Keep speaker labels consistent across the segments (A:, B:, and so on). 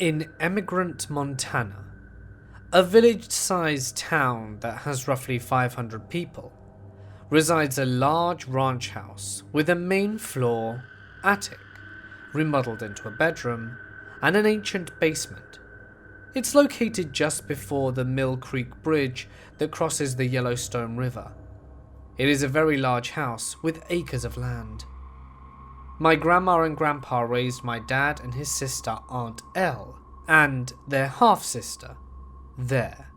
A: In Emigrant, Montana, a village-sized town that has roughly 500 people, resides a large ranch house with a main floor, attic, remodeled into a bedroom, and an ancient basement. It's located just before the Mill Creek Bridge that crosses the Yellowstone River. It is a very large house with acres of land. My grandma and grandpa raised my dad and his sister Aunt Elle and their half-sister there.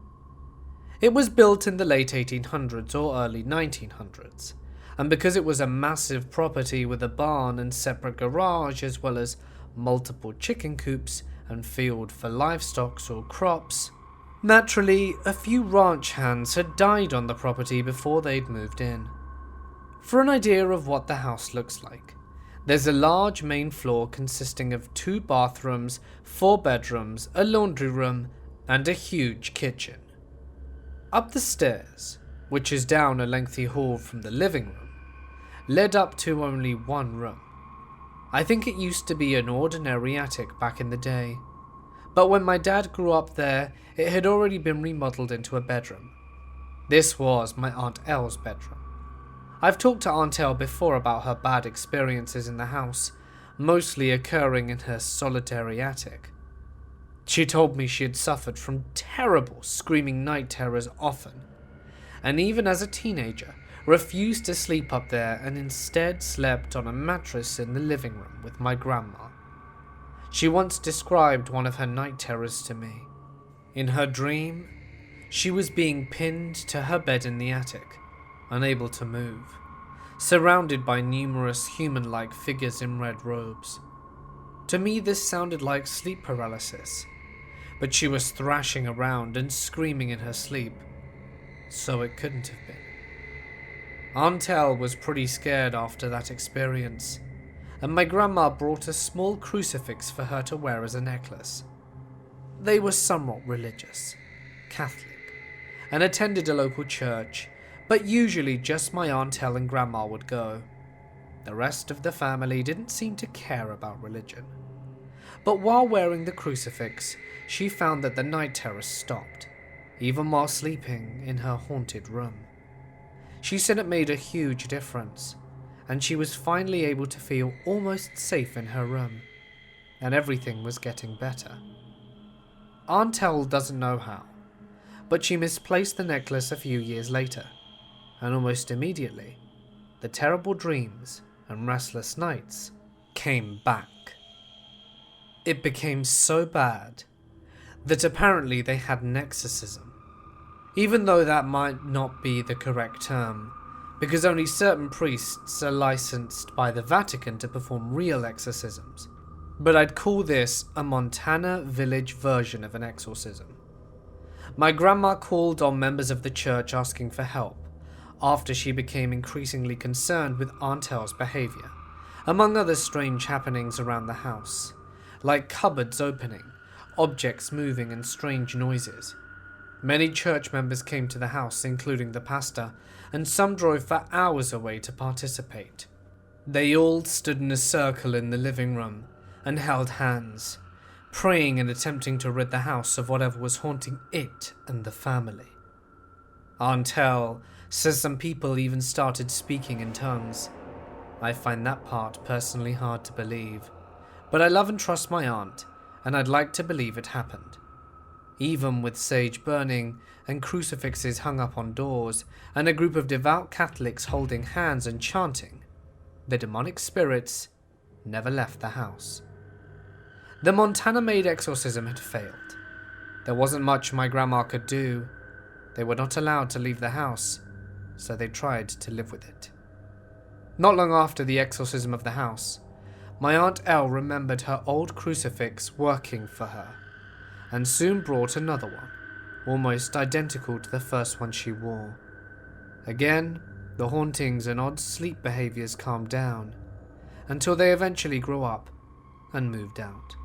A: It was built in the late 1800s or early 1900s, and because it was a massive property with a barn and separate garage as well as multiple chicken coops and field for livestock or crops, naturally a few ranch hands had died on the property before they'd moved in. For an idea of what the house looks like, there's a large main floor consisting of 2 bathrooms, 4 bedrooms, a laundry room, and a huge kitchen. Up the stairs, which is down a lengthy hall from the living room, led up to only one room. I think it used to be an ordinary attic back in the day, but when my dad grew up there, it had already been remodeled into a bedroom. This was my Aunt Elle's bedroom. I've talked to Aunt Elle before about her bad experiences in the house, mostly occurring in her solitary attic. She told me she had suffered from terrible screaming night terrors often, and even as a teenager, refused to sleep up there and instead slept on a mattress in the living room with my grandma. She once described one of her night terrors to me. In her dream, she was being pinned to her bed in the attic, unable to move, surrounded by numerous human-like figures in red robes. To me, this sounded like sleep paralysis, but she was thrashing around and screaming in her sleep, so it couldn't have been. Aunt Elle was pretty scared after that experience, and my grandma brought a small crucifix for her to wear as a necklace. They were somewhat religious, Catholic, and attended a local church, but usually just my Aunt Elle and grandma would go. The rest of the family didn't seem to care about religion. But while wearing the crucifix, she found that the night terrors stopped, even while sleeping in her haunted room. She said it made a huge difference, and she was finally able to feel almost safe in her room, and everything was getting better. Aunt Elle doesn't know how, but she misplaced the necklace a few years later, and almost immediately, the terrible dreams and restless nights came back. It became so bad that apparently they had an exorcism, even though that might not be the correct term, because only certain priests are licensed by the Vatican to perform real exorcisms. But I'd call this a Montana village version of an exorcism. My grandma called on members of the church asking for help, after she became increasingly concerned with Aunt Elle's behavior, among other strange happenings around the house, like cupboards opening, objects moving, and strange noises. Many church members came to the house, including the pastor, and some drove for hours away to participate. They all stood in a circle in the living room and held hands, praying and attempting to rid the house of whatever was haunting it and the family. Aunt Elle says some people even started speaking in tongues. I find that part personally hard to believe, but I love and trust my aunt, and I'd like to believe it happened. Even with sage burning and crucifixes hung up on doors and a group of devout Catholics holding hands and chanting, the demonic spirits never left the house. The Montana-made exorcism had failed. There wasn't much my grandma could do. They were not allowed to leave the house, so they tried to live with it. Not long after the exorcism of the house, my Aunt Elle remembered her old crucifix working for her, and soon brought another one, almost identical to the first one she wore. Again, the hauntings and odd sleep behaviors calmed down, until they eventually grew up and moved out.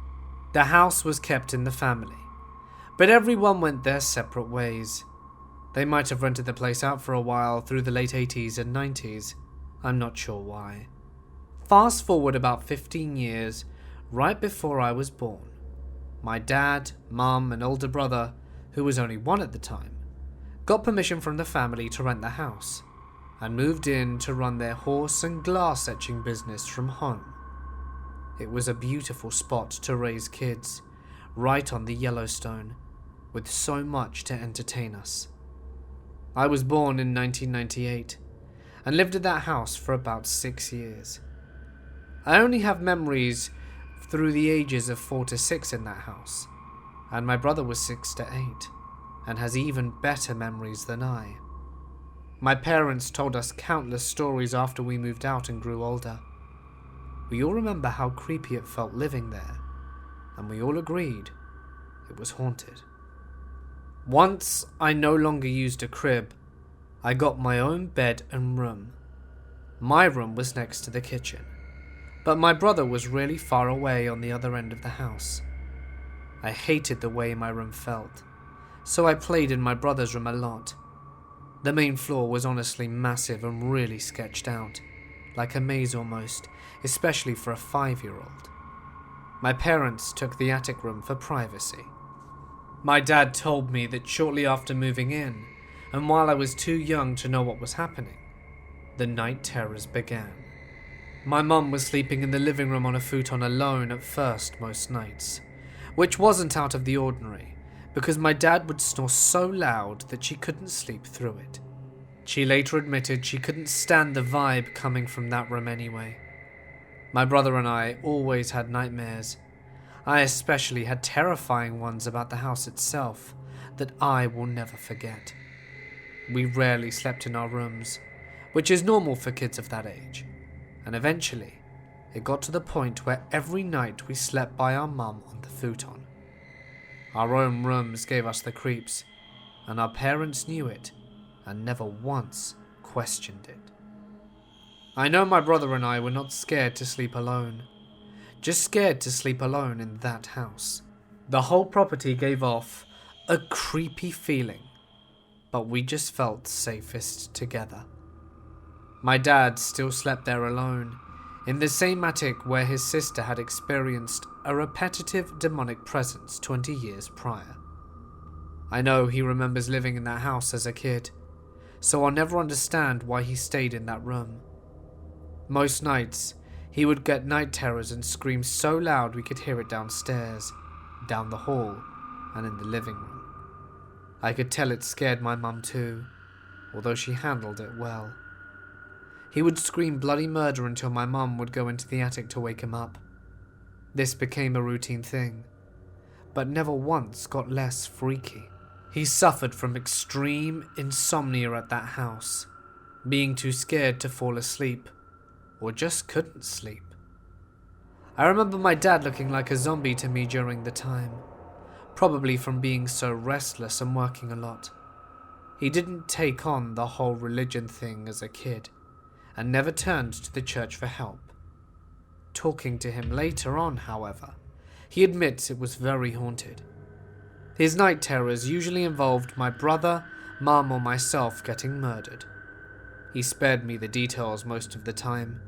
A: The house was kept in the family, but everyone went their separate ways. They might have rented the place out for a while through the late 80s and 90s, I'm not sure why. Fast forward about 15 years, right before I was born, my dad, mum, and older brother, who was only 1 at the time, got permission from the family to rent the house and moved in to run their horse and glass etching business from home. It was a beautiful spot to raise kids, right on the Yellowstone, with so much to entertain us. I was born in 1998 and lived at that house for about 6 years. I only have memories through the ages of 4 to 6 in that house, and my brother was 6 to 8 and has even better memories than I. My parents told us countless stories after we moved out and grew older. We all remember how creepy it felt living there, and we all agreed it was haunted. Once I no longer used a crib, I got my own bed and room. My room was next to the kitchen, but my brother was really far away on the other end of the house. I hated the way my room felt, so I played in my brother's room a lot. The main floor was honestly massive and really sketched out, like a maze almost, especially for a 5-year-old. My parents took the attic room for privacy. My dad told me that shortly after moving in, and while I was too young to know what was happening, the night terrors began. My mum was sleeping in the living room on a futon alone at first most nights, which wasn't out of the ordinary, because my dad would snore so loud that she couldn't sleep through it. She later admitted she couldn't stand the vibe coming from that room anyway. My brother and I always had nightmares. I especially had terrifying ones about the house itself that I will never forget. We rarely slept in our rooms, which is normal for kids of that age, and eventually it got to the point where every night we slept by our mum on the futon. Our own rooms gave us the creeps, and our parents knew it and never once questioned it. I know my brother and I were not scared to sleep alone, just scared to sleep alone in that house. The whole property gave off a creepy feeling, but we just felt safest together. My dad still slept there alone, in the same attic where his sister had experienced a repetitive demonic presence 20 years prior. I know he remembers living in that house as a kid, so I'll never understand why he stayed in that room. Most nights, he would get night terrors and scream so loud we could hear it downstairs, down the hall, and in the living room. I could tell it scared my mum too, although she handled it well. He would scream bloody murder until my mum would go into the attic to wake him up. This became a routine thing, but never once got less freaky. He suffered from extreme insomnia at that house, being too scared to fall asleep, or just couldn't sleep. I remember my dad looking like a zombie to me during the time, probably from being so restless and working a lot. He didn't take on the whole religion thing as a kid, and never turned to the church for help. Talking to him later on, however, he admits it was very haunted. His night terrors usually involved my brother, mum, or myself getting murdered. He spared me the details most of the time,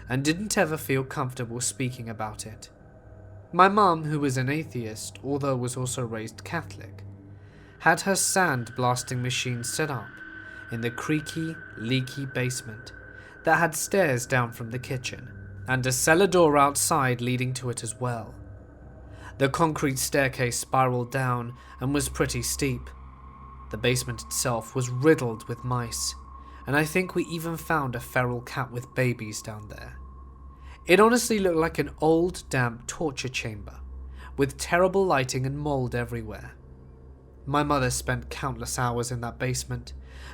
A: and didn't ever feel comfortable speaking about it. My mum, who was an atheist, although was also raised Catholic, had her sand blasting machine set up in the creaky, leaky basement that had stairs down from the kitchen, and a cellar door outside leading to it as well. The concrete staircase spiraled down and was pretty steep. The basement itself was riddled with mice, and I think we even found a feral cat with babies down there. It honestly looked like an old, damp torture chamber, with terrible lighting and mold everywhere. My mother spent countless hours in that basement,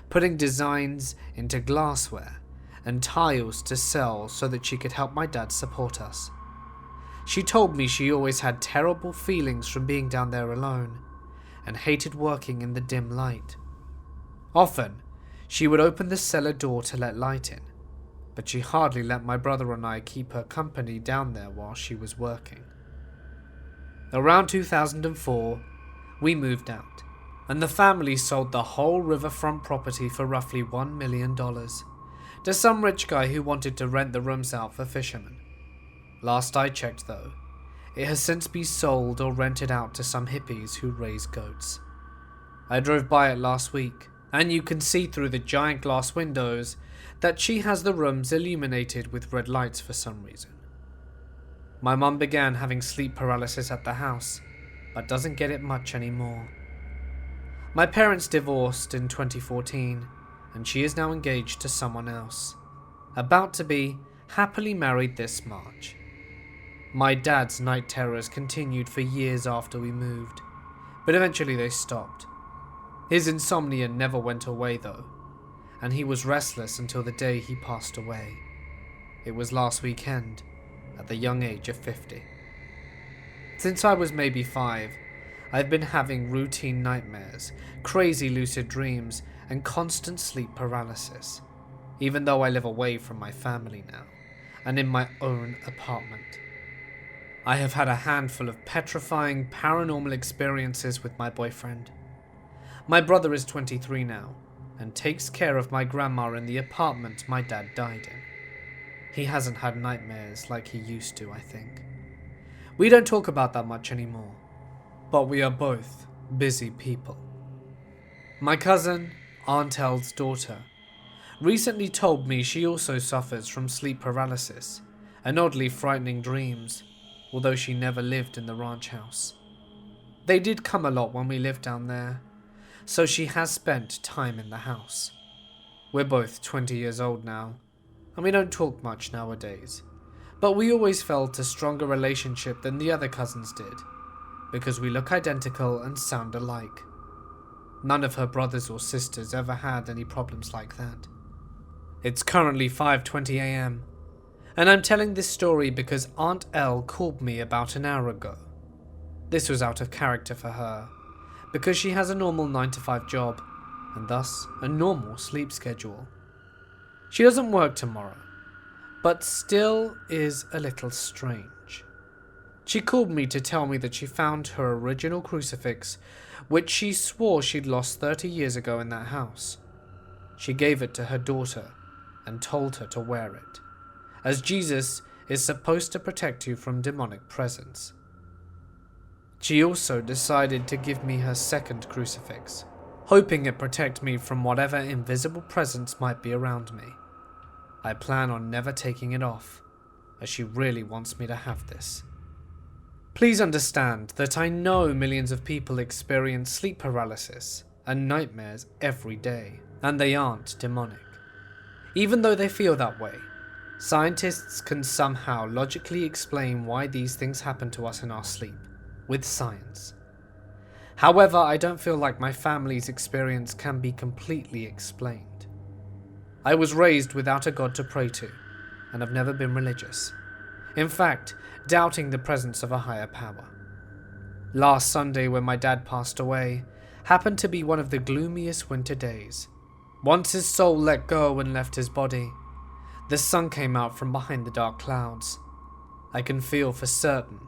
A: putting designs into glassware and tiles to sell so that she could help my dad support us. She told me she always had terrible feelings from being down there alone, and hated working in the dim light. Often, she would open the cellar door to let light in, but she hardly let my brother and I keep her company down there while she was working. Around 2004, we moved out, and the family sold the whole riverfront property for roughly $1 million to some rich guy who wanted to rent the rooms out for fishermen. Last I checked though, It has since been sold or rented out to some hippies who raise goats. I drove by it last week, and you can see through the giant glass windows that she has the rooms illuminated with red lights for some reason. My mum began having sleep paralysis at the house, but doesn't get it much anymore. My parents divorced in 2014, and she is now engaged to someone else, about to be happily married this March. My dad's night terrors continued for years after we moved, but eventually they stopped. His insomnia never went away though, and he was restless until the day he passed away. It was last weekend, at the young age of 50. Since I was maybe 5, I've been having routine nightmares, crazy lucid dreams, and constant sleep paralysis, even though I live away from my family now, and in my own apartment. I have had a handful of petrifying paranormal experiences with my boyfriend. My brother is 23 now, and takes care of my grandma in the apartment my dad died in. He hasn't had nightmares like he used to, I think. We don't talk about that much anymore, but we are both busy people. My cousin, Aunt Elle's daughter, recently told me she also suffers from sleep paralysis and oddly frightening dreams, although she never lived in the ranch house. They did come a lot when we lived down there, so she has spent time in the house. We're both 20 years old now, and we don't talk much nowadays, but we always felt a stronger relationship than the other cousins did, because we look identical and sound alike. None of her brothers or sisters ever had any problems like that. It's currently 5:20 AM, and I'm telling this story because Aunt Elle called me about an hour ago. This was out of character for her, because she has a normal 9-to-5 job, and thus a normal sleep schedule. She doesn't work tomorrow, but still is a little strange. She called me to tell me that she found her original crucifix, which she swore she'd lost 30 years ago in that house. She gave it to her daughter and told her to wear it, as Jesus is supposed to protect you from demonic presence. She also decided to give me her second crucifix, hoping it protect me from whatever invisible presence might be around me. I plan on never taking it off, as she really wants me to have this. Please understand that I know millions of people experience sleep paralysis and nightmares every day, and they aren't demonic. Even though they feel that way, scientists can somehow logically explain why these things happen to us in our sleep, with science. However, I don't feel like my family's experience can be completely explained. I was raised without a god to pray to, and have never been religious. In fact, doubting the presence of a higher power. Last Sunday, when my dad passed away, happened to be one of the gloomiest winter days. Once his soul let go and left his body, the sun came out from behind the dark clouds. I can feel for certain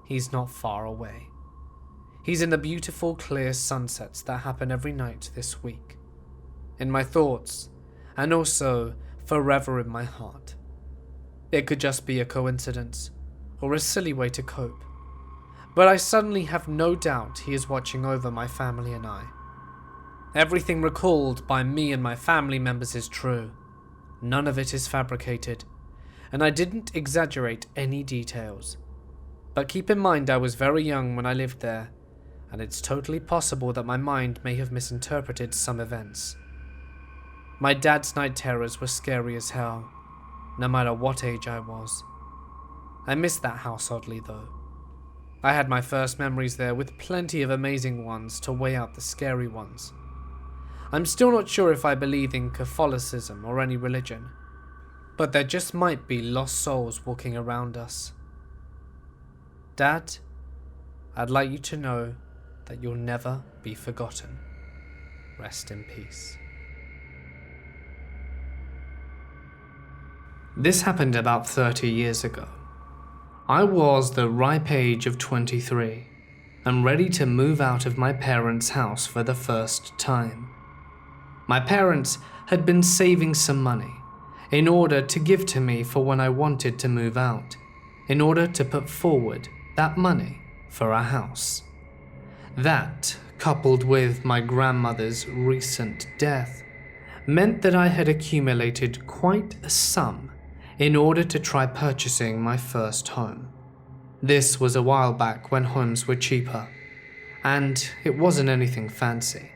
A: he's not far away. He's in the beautiful, clear sunsets that happen every night this week. In my thoughts, and also forever in my heart. It could just be a coincidence, or a silly way to cope, but I suddenly have no doubt he is watching over my family and I. Everything recalled by me and my family members is true. None of it is fabricated, and I didn't exaggerate any details. But keep in mind I was very young when I lived there, and it's totally possible that my mind may have misinterpreted some events. My dad's night terrors were scary as hell, no matter what age I was. I missed that house oddly though. I had my first memories there with plenty of amazing ones to weigh out the scary ones. I'm still not sure if I believe in Catholicism or any religion, but there just might be lost souls walking around us. Dad, I'd like you to know that you'll never be forgotten. Rest in peace. This happened about 30 years ago. I was the ripe age of 23 and ready to move out of my parents' house for the first time. My parents had been saving some money in order to give to me for when I wanted to move out, in order to put forward that money for a house. That, coupled with my grandmother's recent death, meant that I had accumulated quite a sum in order to try purchasing my first home. This was a while back when homes were cheaper, and it wasn't anything fancy.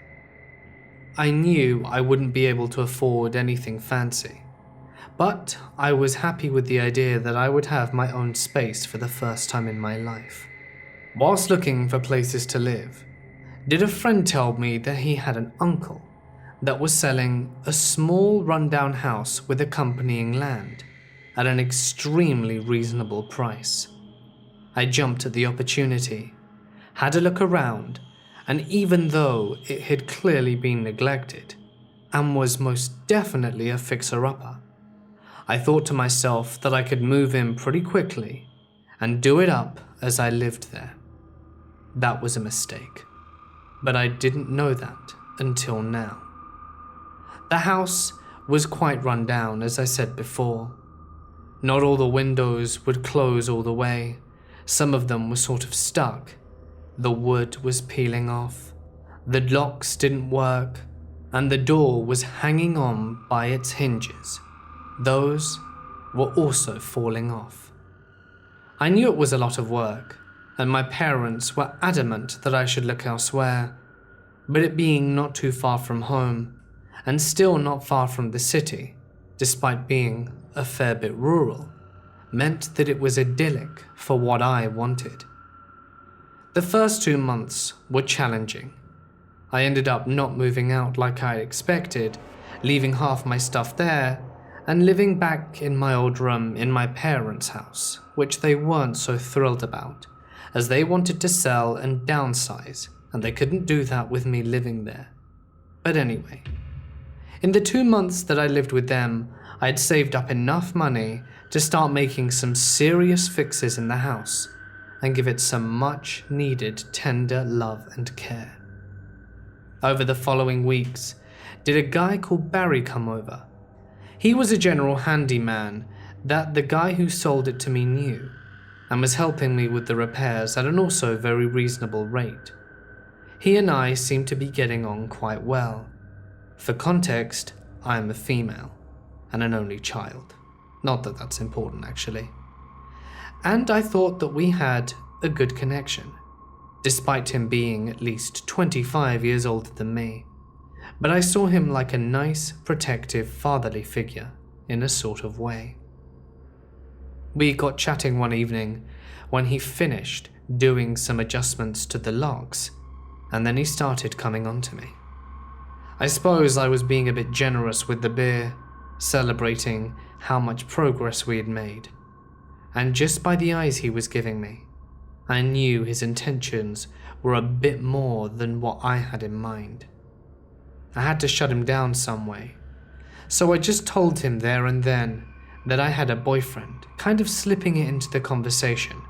A: I knew I wouldn't be able to afford anything fancy, but I was happy with the idea that I would have my own space for the first time in my life. Whilst looking for places to live, did a friend tell me that he had an uncle that was selling a small rundown house with accompanying land at an extremely reasonable price. I jumped at the opportunity, had a look around, and even though it had clearly been neglected and was most definitely a fixer-upper, I thought to myself that I could move in pretty quickly and do it up as I lived there. That was a mistake, but I didn't know that until now. The house was quite run down, as I said before. Not all the windows would close all the way. Some of them were sort of stuck. The wood was peeling off, the locks didn't work, and the door was hanging on by its hinges. Those were also falling off. I knew it was a lot of work, and my parents were adamant that I should look elsewhere, but it being not too far from home, and still not far from the city, despite being a fair bit rural, meant that it was idyllic for what I wanted. The first 2 months were challenging. I ended up not moving out like I expected, leaving half my stuff there, and living back in my old room in my parents' house, which they weren't so thrilled about, as they wanted to sell and downsize, and they couldn't do that with me living there. But anyway, in the 2 months that I lived with them, I had saved up enough money to start making some serious fixes in the house and give it some much needed tender love and care. Over the following weeks, did a guy called Barry come over. He was a general handyman that the guy who sold it to me knew, and was helping me with the repairs at an also very reasonable rate. He and I seemed to be getting on quite well. For context, I am a female, and an only child. Not that that's important, actually. And I thought that we had a good connection, despite him being at least 25 years older than me. But I saw him like a nice, protective, fatherly figure, in a sort of way. We got chatting one evening when he finished doing some adjustments to the locks, and then he started coming on to me. I suppose I was being a bit generous with the beer, celebrating how much progress we had made. And just by the eyes he was giving me, I knew his intentions were a bit more than what I had in mind. I had to shut him down some way, so I just told him there and then that I had a boyfriend, kind of slipping it into the conversation.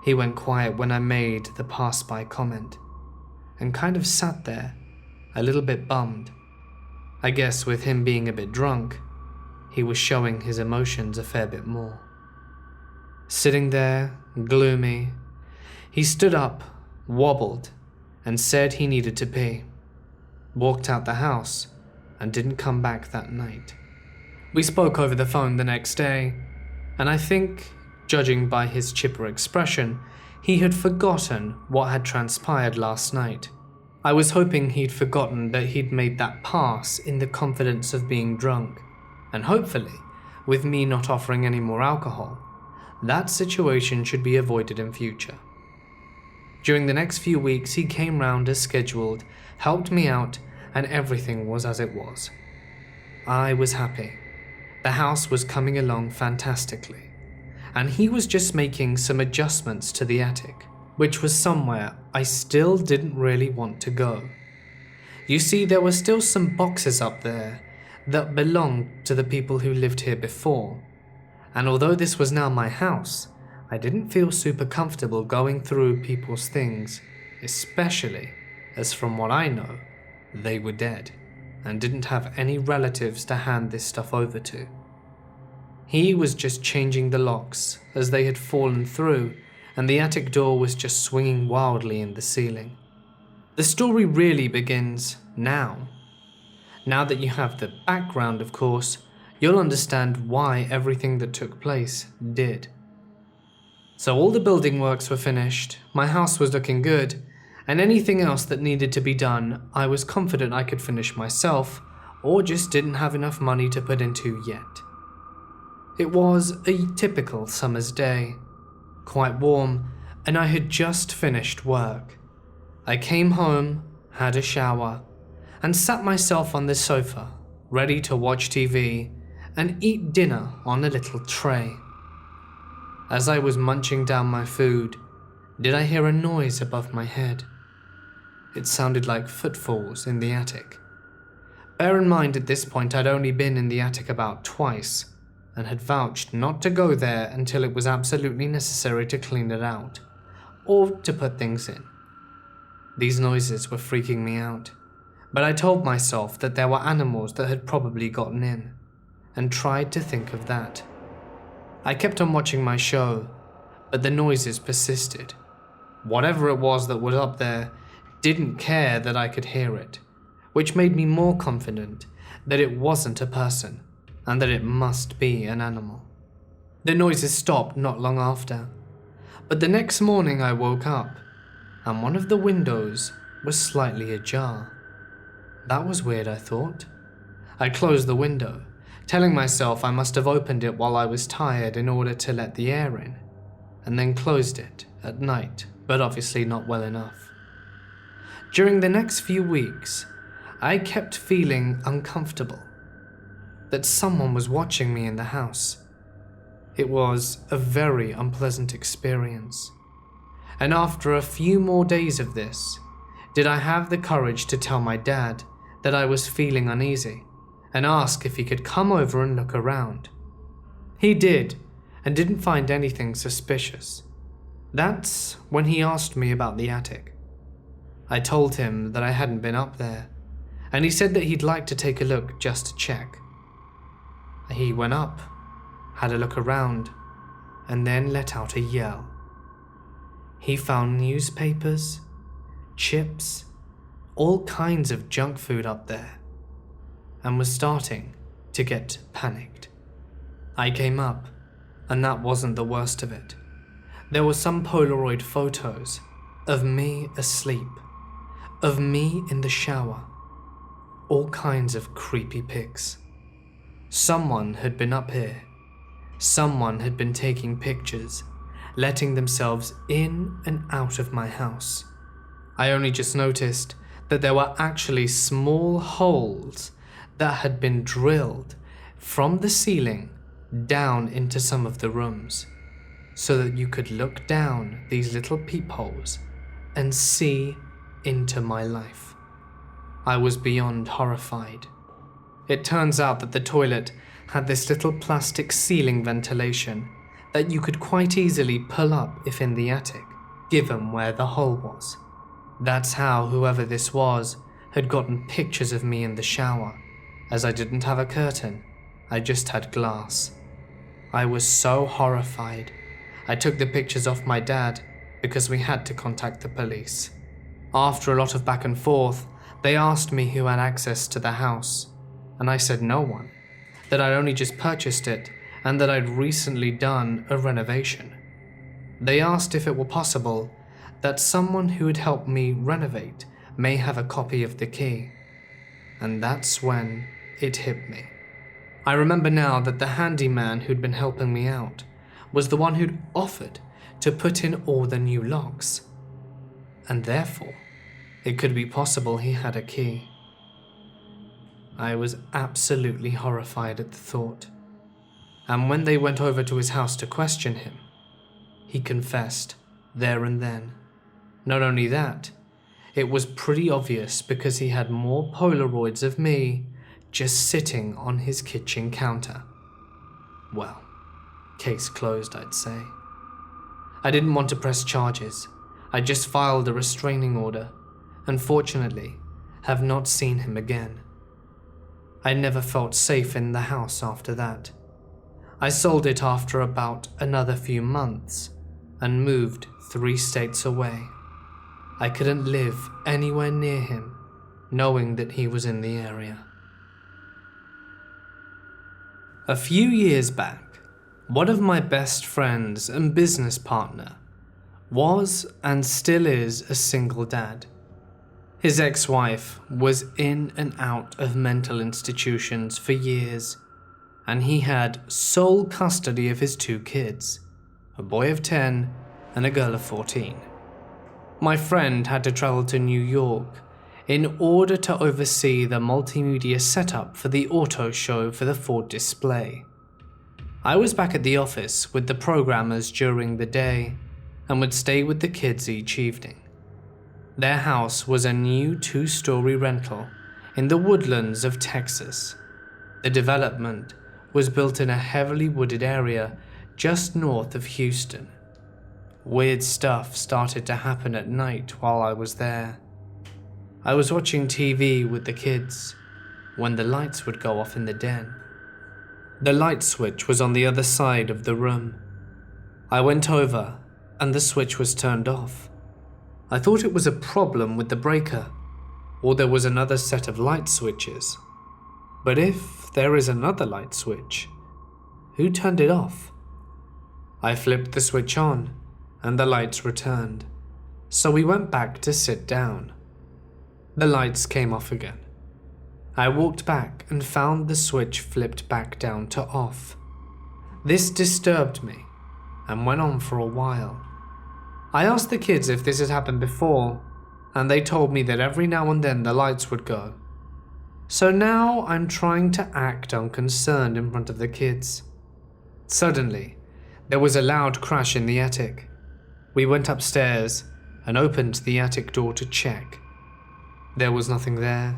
A: He went quiet when I made the pass-by comment, and kind of sat there, a little bit bummed. I guess with him being a bit drunk, he was showing his emotions a fair bit more. Sitting there, gloomy, he stood up, wobbled, and said he needed to pee. Walked out the house, and didn't come back that night. We spoke over the phone the next day, and I think, judging by his chipper expression, he had forgotten what had transpired last night. I was hoping he'd forgotten that he'd made that pass in the confidence of being drunk, and hopefully, with me not offering any more alcohol, that situation should be avoided in future. During the next few weeks, he came round as scheduled, helped me out, and everything was as it was. I was happy. The house was coming along fantastically, and he was just making some adjustments to the attic, which was somewhere I still didn't really want to go. You see, there were still some boxes up there that belonged to the people who lived here before, and although this was now my house, I didn't feel super comfortable going through people's things, especially as from what I know, they were dead and didn't have any relatives to hand this stuff over to. He was just changing the locks as they had fallen through and the attic door was just swinging wildly in the ceiling. The story really begins now. Now that you have the background, of course, you'll understand why everything that took place did. So all the building works were finished, my house was looking good, and anything else that needed to be done, I was confident I could finish myself, or just didn't have enough money to put into yet. It was a typical summer's day, quite warm, and I had just finished work. I came home, had a shower, and sat myself on the sofa, ready to watch TV and eat dinner on a little tray. As I was munching down my food, did I hear a noise above my head? It sounded like footfalls in the attic. Bear in mind at this point I'd only been in the attic about twice, and had vouched not to go there until it was absolutely necessary to clean it out, or to put things in. These noises were freaking me out, but I told myself that there were animals that had probably gotten in, and tried to think of that. I kept on watching my show, but the noises persisted. Whatever it was that was up there didn't care that I could hear it, which made me more confident that it wasn't a person, and that it must be an animal. The noises stopped not long after, but the next morning I woke up, and one of the windows was slightly ajar. That was weird, I thought. I closed the window, telling myself I must have opened it while I was tired in order to let the air in, and then closed it at night, but obviously not well enough. During the next few weeks, I kept feeling uncomfortable, that someone was watching me in the house. It was a very unpleasant experience, and after a few more days of this, did I have the courage to tell my dad that I was feeling uneasy and ask if he could come over and look around. He did, and didn't find anything suspicious. That's when he asked me about the attic. I told him that I hadn't been up there, and he said that he'd like to take a look just to check. He went up, had a look around, and then let out a yell. He found newspapers, chips, all kinds of junk food up there, and was starting to get panicked. I came up, and that wasn't the worst of it. There were some Polaroid photos of me asleep, of me in the shower, all kinds of creepy pics. Someone had been up here. Someone had been taking pictures, letting themselves in and out of my house. I only just noticed that there were actually small holes that had been drilled from the ceiling down into some of the rooms, so that you could look down these little peepholes and see into my life. I was beyond horrified. It turns out that the toilet had this little plastic ceiling ventilation that you could quite easily pull up if in the attic, given where the hole was. That's how whoever this was had gotten pictures of me in the shower, as I didn't have a curtain, I just had glass. I was so horrified. I took the pictures off my dad because we had to contact the police. After a lot of back and forth, they asked me who had access to the house, and I said no one, that I'd only just purchased it and that I'd recently done a renovation. They asked if it were possible that someone who had helped me renovate may have a copy of the key, and that's when it hit me. I remember now that the handyman who'd been helping me out was the one who'd offered to put in all the new locks, and therefore it could be possible he had a key. I was absolutely horrified at the thought, and when they went over to his house to question him, he confessed there and then. Not only that, it was pretty obvious because he had more Polaroids of me just sitting on his kitchen counter. Well, case closed, I'd say. I didn't want to press charges. I just filed a restraining order, and fortunately, have not seen him again. I never felt safe in the house after that. I sold it after about another few months, and moved 3 states away. I couldn't live anywhere near him, knowing that he was in the area. A few years back, one of my best friends and business partner was and still is a single dad. His ex-wife was in and out of mental institutions for years, and he had sole custody of his 2 kids, a boy of 10 and a girl of 14. My friend had to travel to New York in order to oversee the multimedia setup for the auto show for the Ford display. I was back at the office with the programmers during the day and would stay with the kids each evening. Their house was a new 2-story rental in the woodlands of Texas. The development was built in a heavily wooded area just north of Houston. Weird stuff started to happen at night while I was there. I was watching TV with the kids when the lights would go off in the den. The light switch was on the other side of the room. I went over and the switch was turned off. I thought it was a problem with the breaker, or there was another set of light switches. But if there is another light switch, who turned it off? I flipped the switch on and the lights returned, so we went back to sit down. The lights came off again. I walked back and found the switch flipped back down to off. This disturbed me and went on for a while. I asked the kids if this had happened before, and they told me that every now and then the lights would go. So now I'm trying to act unconcerned in front of the kids. Suddenly, there was a loud crash in the attic. We went upstairs and opened the attic door to check. There was nothing there.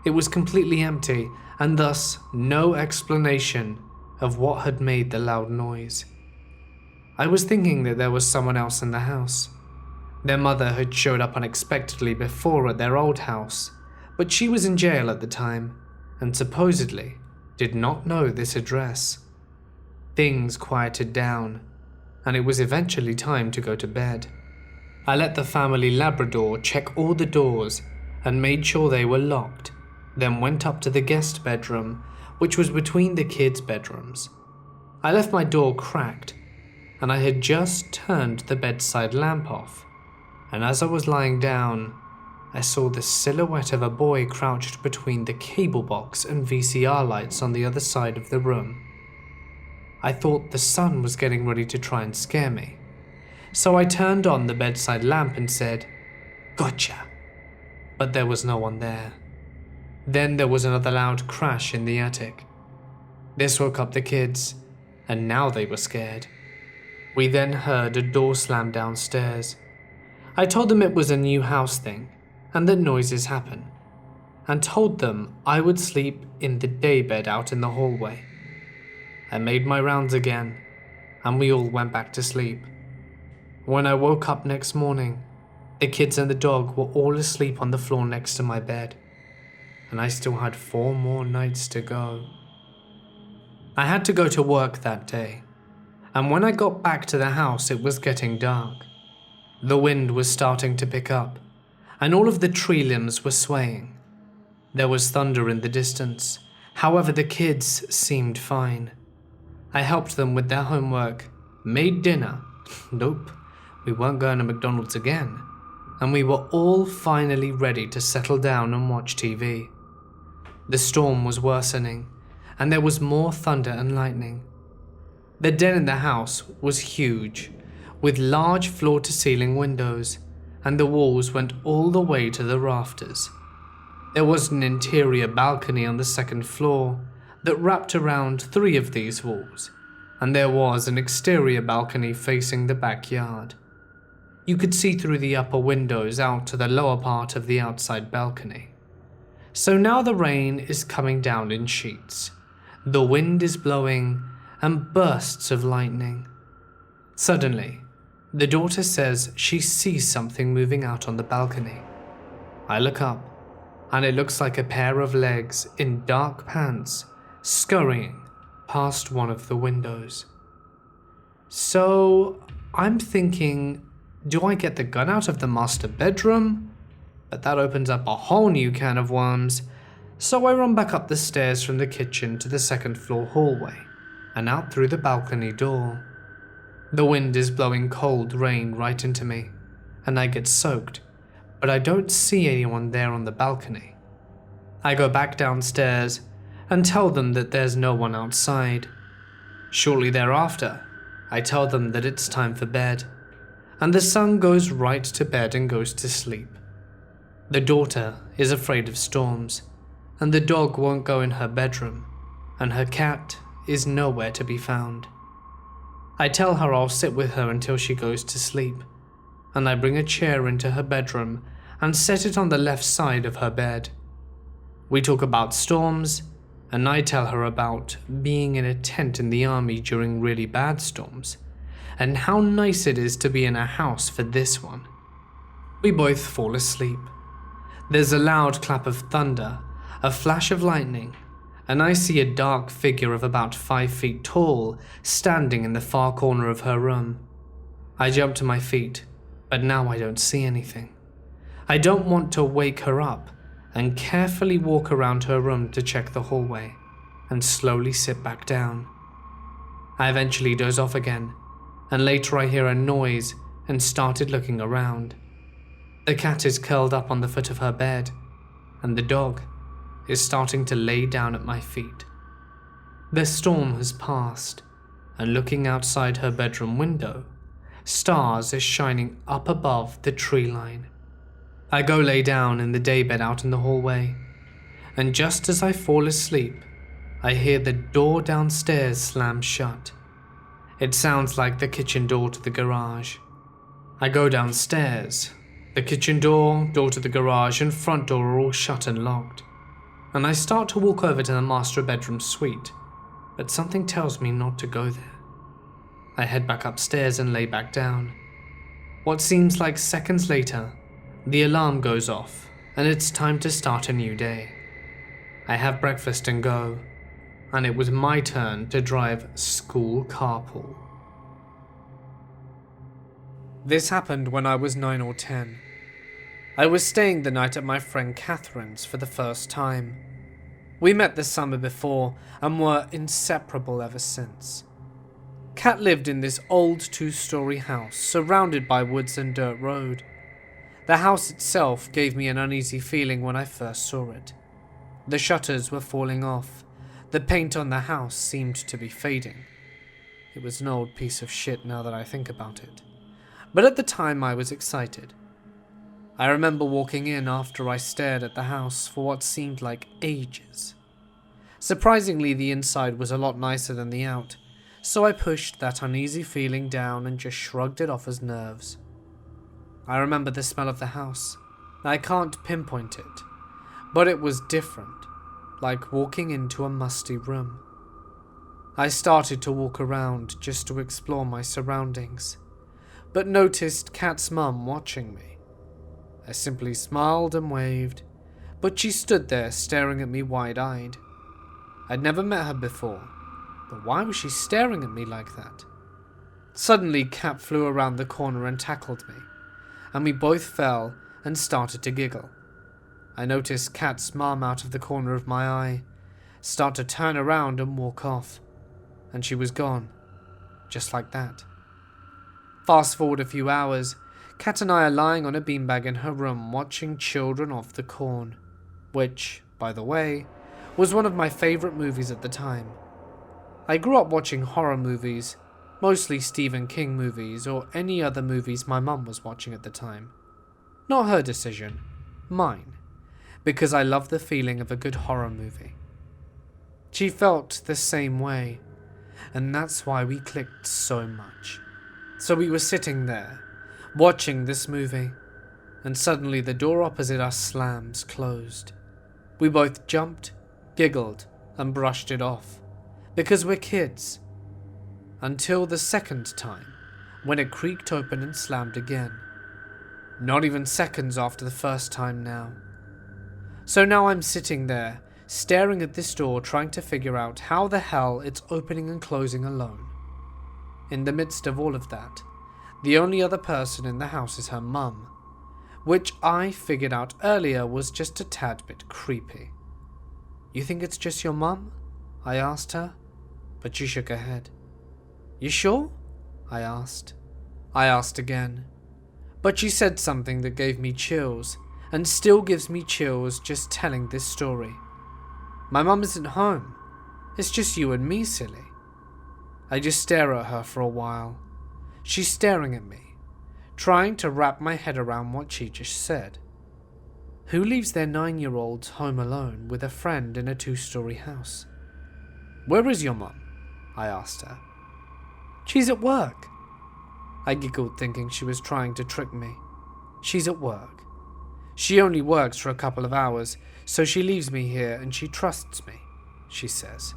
A: It was completely empty, and thus no explanation of what had made the loud noise. I was thinking that there was someone else in the house. Their mother had showed up unexpectedly before at their old house, but she was in jail at the time, and supposedly did not know this address. Things quieted down, and it was eventually time to go to bed. I let the family Labrador check all the doors and made sure they were locked, then went up to the guest bedroom, which was between the kids' bedrooms. I left my door cracked, and I had just turned the bedside lamp off, and as I was lying down, I saw the silhouette of a boy crouched between the cable box and VCR lights on the other side of the room. I thought the sun was getting ready to try and scare me, so I turned on the bedside lamp and said, "Gotcha," but there was no one there. Then there was another loud crash in the attic. This woke up the kids, and now they were scared. We then heard a door slam downstairs. I told them it was a new house thing, and that noises happen, and told them I would sleep in the daybed out in the hallway. I made my rounds again, and we all went back to sleep. When I woke up next morning, the kids and the dog were all asleep on the floor next to my bed, and I still had 4 more nights to go. I had to go to work that day, and when I got back to the house it was getting dark. The wind was starting to pick up, and all of the tree limbs were swaying. There was thunder in the distance, however the kids seemed fine. I helped them with their homework, made dinner. Nope, we weren't going to McDonald's again, and we were all finally ready to settle down and watch TV. The storm was worsening, and there was more thunder and lightning. The den in the house was huge, with large floor-to-ceiling windows, and the walls went all the way to the rafters. There was an interior balcony on the second floor that wrapped around 3 of these walls, and there was an exterior balcony facing the backyard. You could see through the upper windows out to the lower part of the outside balcony. So now the rain is coming down in sheets. The wind is blowing, and bursts of lightning. Suddenly, the daughter says she sees something moving out on the balcony. I look up, and it looks like a pair of legs in dark pants scurrying past one of the windows. So I'm thinking, do I get the gun out of the master bedroom? But that opens up a whole new can of worms, so I run back up the stairs from the kitchen to the second floor hallway, and out through the balcony door. The wind is blowing cold rain right into me, and I get soaked, but I don't see anyone there on the balcony. I go back downstairs and tell them that there's no one outside. Shortly thereafter, I tell them that it's time for bed, and the son goes right to bed and goes to sleep. The daughter is afraid of storms, and the dog won't go in her bedroom, and her cat is nowhere to be found. I tell her I'll sit with her until she goes to sleep, and I bring a chair into her bedroom and set it on the left side of her bed. We talk about storms, and I tell her about being in a tent in the army during really bad storms, and how nice it is to be in a house for this one. We both fall asleep. There's a loud clap of thunder, a flash of lightning, and I see a dark figure of about 5 feet tall standing in the far corner of her room. I jump to my feet, but now I don't see anything. I don't want to wake her up, and carefully walk around her room to check the hallway, and slowly sit back down. I eventually doze off again, and later I hear a noise and started looking around. The cat is curled up on the foot of her bed, and the dog is starting to lay down at my feet. The storm has passed, and looking outside her bedroom window, stars are shining up above the tree line. I go lay down in the daybed out in the hallway, and just as I fall asleep, I hear the door downstairs slam shut. It sounds like the kitchen door to the garage. I go downstairs. The kitchen door to the garage, and front door are all shut and locked, and I start to walk over to the master bedroom suite, but something tells me not to go there. I head back upstairs and lay back down. What seems like seconds later, the alarm goes off, and it's time to start a new day. I have breakfast and go, and it was my turn to drive school carpool. This happened when I was 9 or 10. I was staying the night at my friend Catherine's for the first time. We met the summer before and were inseparable ever since. Cat lived in this old 2-story house surrounded by woods and dirt road. The house itself gave me an uneasy feeling when I first saw it. The shutters were falling off. The paint on the house seemed to be fading. It was an old piece of shit now that I think about it. But at the time I was excited. I remember walking in after I stared at the house for what seemed like ages. Surprisingly, the inside was a lot nicer than the out, so I pushed that uneasy feeling down and just shrugged it off as nerves. I remember the smell of the house. I can't pinpoint it, but it was different, like walking into a musty room. I started to walk around just to explore my surroundings, but noticed Kat's mum watching me. I simply smiled and waved, but she stood there staring at me wide-eyed. I'd never met her before, but why was she staring at me like that? Suddenly, Kat flew around the corner and tackled me, and we both fell and started to giggle. I noticed Kat's mum out of the corner of my eye, start to turn around and walk off, and she was gone, just like that. Fast forward a few hours, Kat and I are lying on a beanbag in her room watching Children of the Corn, which, by the way, was one of my favourite movies at the time. I grew up watching horror movies, mostly Stephen King movies or any other movies my mum was watching at the time. Not her decision, mine, because I love the feeling of a good horror movie. She felt the same way, and that's why we clicked so much. So we were sitting there, watching this movie, and suddenly the door opposite us slams closed. We both jumped, giggled, and brushed it off, because we're kids. Until the second time, when it creaked open and slammed again. Not even seconds after the first time now. So now I'm sitting there, staring at this door, trying to figure out how the hell it's opening and closing alone. In the midst of all of that, The only other person in the house is her mum, which I figured out earlier was just a tad bit creepy. "You think it's just your mum?" I asked her, but she shook her head. "You sure?" I asked. I asked again, but she said something that gave me chills, and still gives me chills just telling this story. "My mum isn't home. It's just you and me, silly." I just stare at her for a while. She's staring at me, trying to wrap my head around what she just said. Who leaves their 9-year-old home alone with a friend in a 2-story house? "Where is your mum?" I asked her. "She's at work." I giggled, thinking she was trying to trick me. "She's at work. She only works for a couple of hours, so she leaves me here and she trusts me," she says.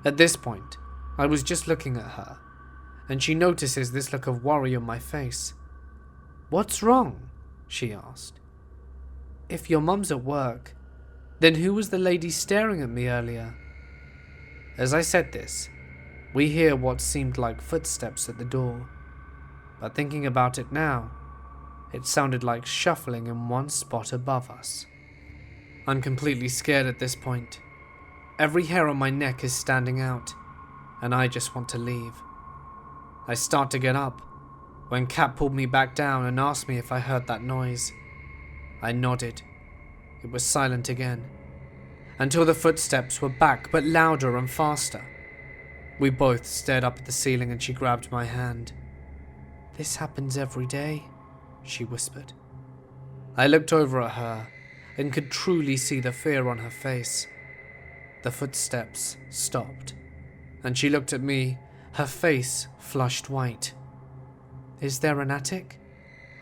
A: At this point, I was just looking at her, and she notices this look of worry on my face. "What's wrong?" she asked. "If your mum's at work, then who was the lady staring at me earlier?" As I said this, we hear what seemed like footsteps at the door, but thinking about it now, it sounded like shuffling in one spot above us. I'm completely scared at this point. Every hair on my neck is standing out, and I just want to leave. I start to get up, when Kat pulled me back down and asked me if I heard that noise. I nodded. It was silent again, until the footsteps were back but louder and faster. We both stared up at the ceiling and she grabbed my hand. "This happens every day," she whispered. I looked over at her and could truly see the fear on her face. The footsteps stopped, and she looked at me, her face flushed white. "Is there an attic?"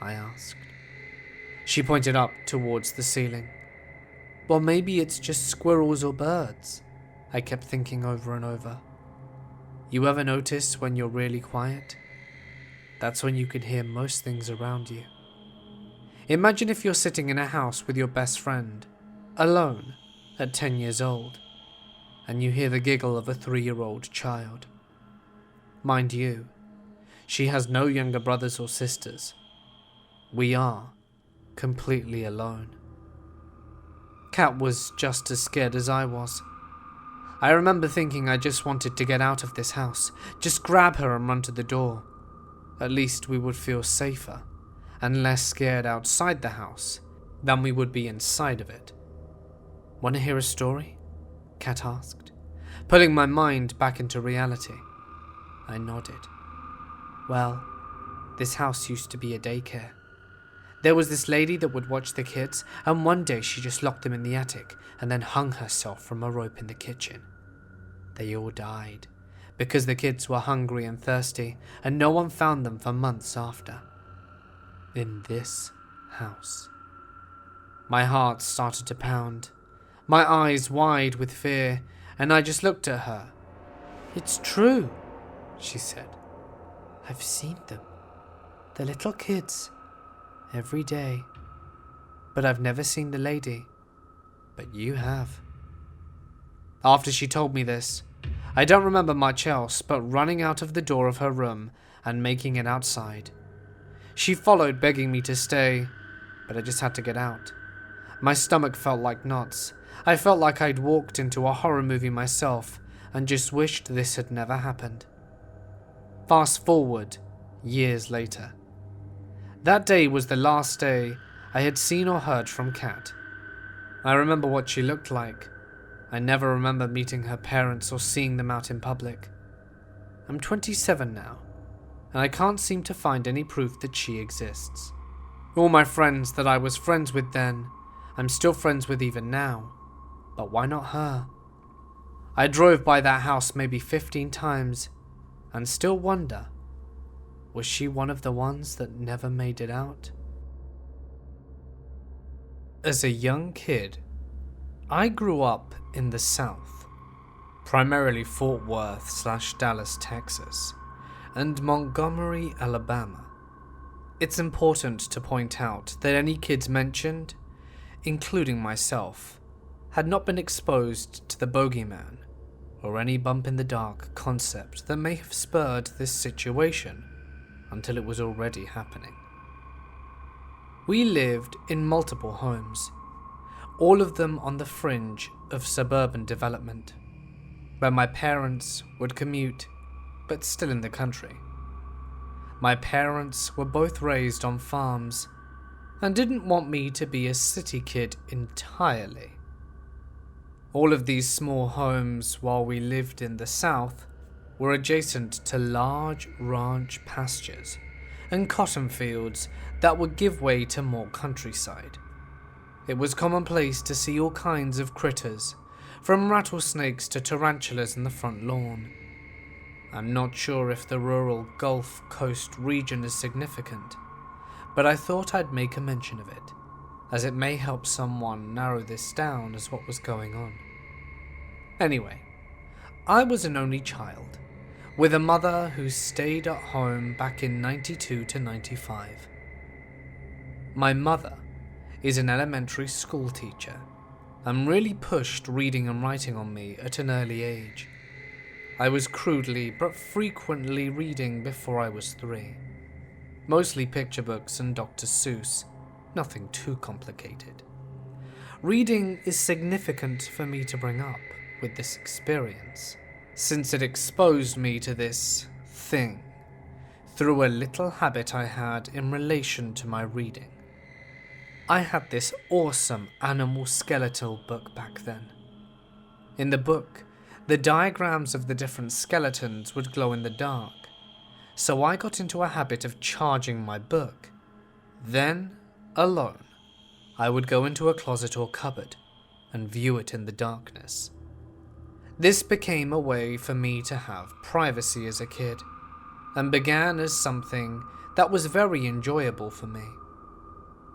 A: I asked. She pointed up towards the ceiling. "Well, maybe it's just squirrels or birds," I kept thinking over and over. You ever notice when you're really quiet? That's when you can hear most things around you. Imagine if you're sitting in a house with your best friend, alone, at 10 years old, and you hear the giggle of a 3-year-old child. Mind you, she has no younger brothers or sisters. We are completely alone. Kat was just as scared as I was. I remember thinking I just wanted to get out of this house, just grab her and run to the door. At least we would feel safer and less scared outside the house than we would be inside of it. "Want to hear a story?" Kat asked, pulling my mind back into reality. I nodded. "Well, this house used to be a daycare. There was this lady that would watch the kids, and one day she just locked them in the attic and then hung herself from a rope in the kitchen. They all died because the kids were hungry and thirsty, and no one found them for months after. In this house." My heart started to pound, my eyes wide with fear, and I just looked at her. "It's true," she said. "I've seen them, the little kids, every day. But I've never seen the lady. But you have." After she told me this, I don't remember much else but running out of the door of her room and making it outside. She followed, begging me to stay, but I just had to get out. My stomach felt like knots. I felt like I'd walked into a horror movie myself and just wished this had never happened. Fast forward, years later. That day was the last day I had seen or heard from Kat. I remember what she looked like. I never remember meeting her parents or seeing them out in public. I'm 27 now, and I can't seem to find any proof that she exists. All my friends that I was friends with then, I'm still friends with even now. But why not her? I drove by that house maybe 15 times, and still wonder, was she one of the ones that never made it out? As a young kid, I grew up in the South, primarily Fort Worth/Dallas, Texas, and Montgomery, Alabama. It's important to point out that any kids mentioned, including myself, had not been exposed to the bogeyman or any bump in the dark concept that may have spurred this situation until it was already happening. We lived in multiple homes, all of them on the fringe of suburban development, where my parents would commute, but still in the country. My parents were both raised on farms and didn't want me to be a city kid entirely. All of these small homes, while we lived in the south, were adjacent to large ranch pastures and cotton fields that would give way to more countryside. It was commonplace to see all kinds of critters, from rattlesnakes to tarantulas in the front lawn. I'm not sure if the rural Gulf Coast region is significant, but I thought I'd make a mention of it, as it may help someone narrow this down as what was going on. Anyway, I was an only child, with a mother who stayed at home back in 92 to 95. My mother is an elementary school teacher and really pushed reading and writing on me at an early age. I was crudely but frequently reading before I was 3. Mostly picture books and Dr. Seuss, nothing too complicated. Reading is significant for me to bring up with this experience, since it exposed me to this thing through a little habit I had in relation to my reading. I had this awesome animal skeletal book back then. In the book, the diagrams of the different skeletons would glow in the dark, so I got into a habit of charging my book. Then, alone, I would go into a closet or cupboard and view it in the darkness. This became a way for me to have privacy as a kid, and began as something that was very enjoyable for me.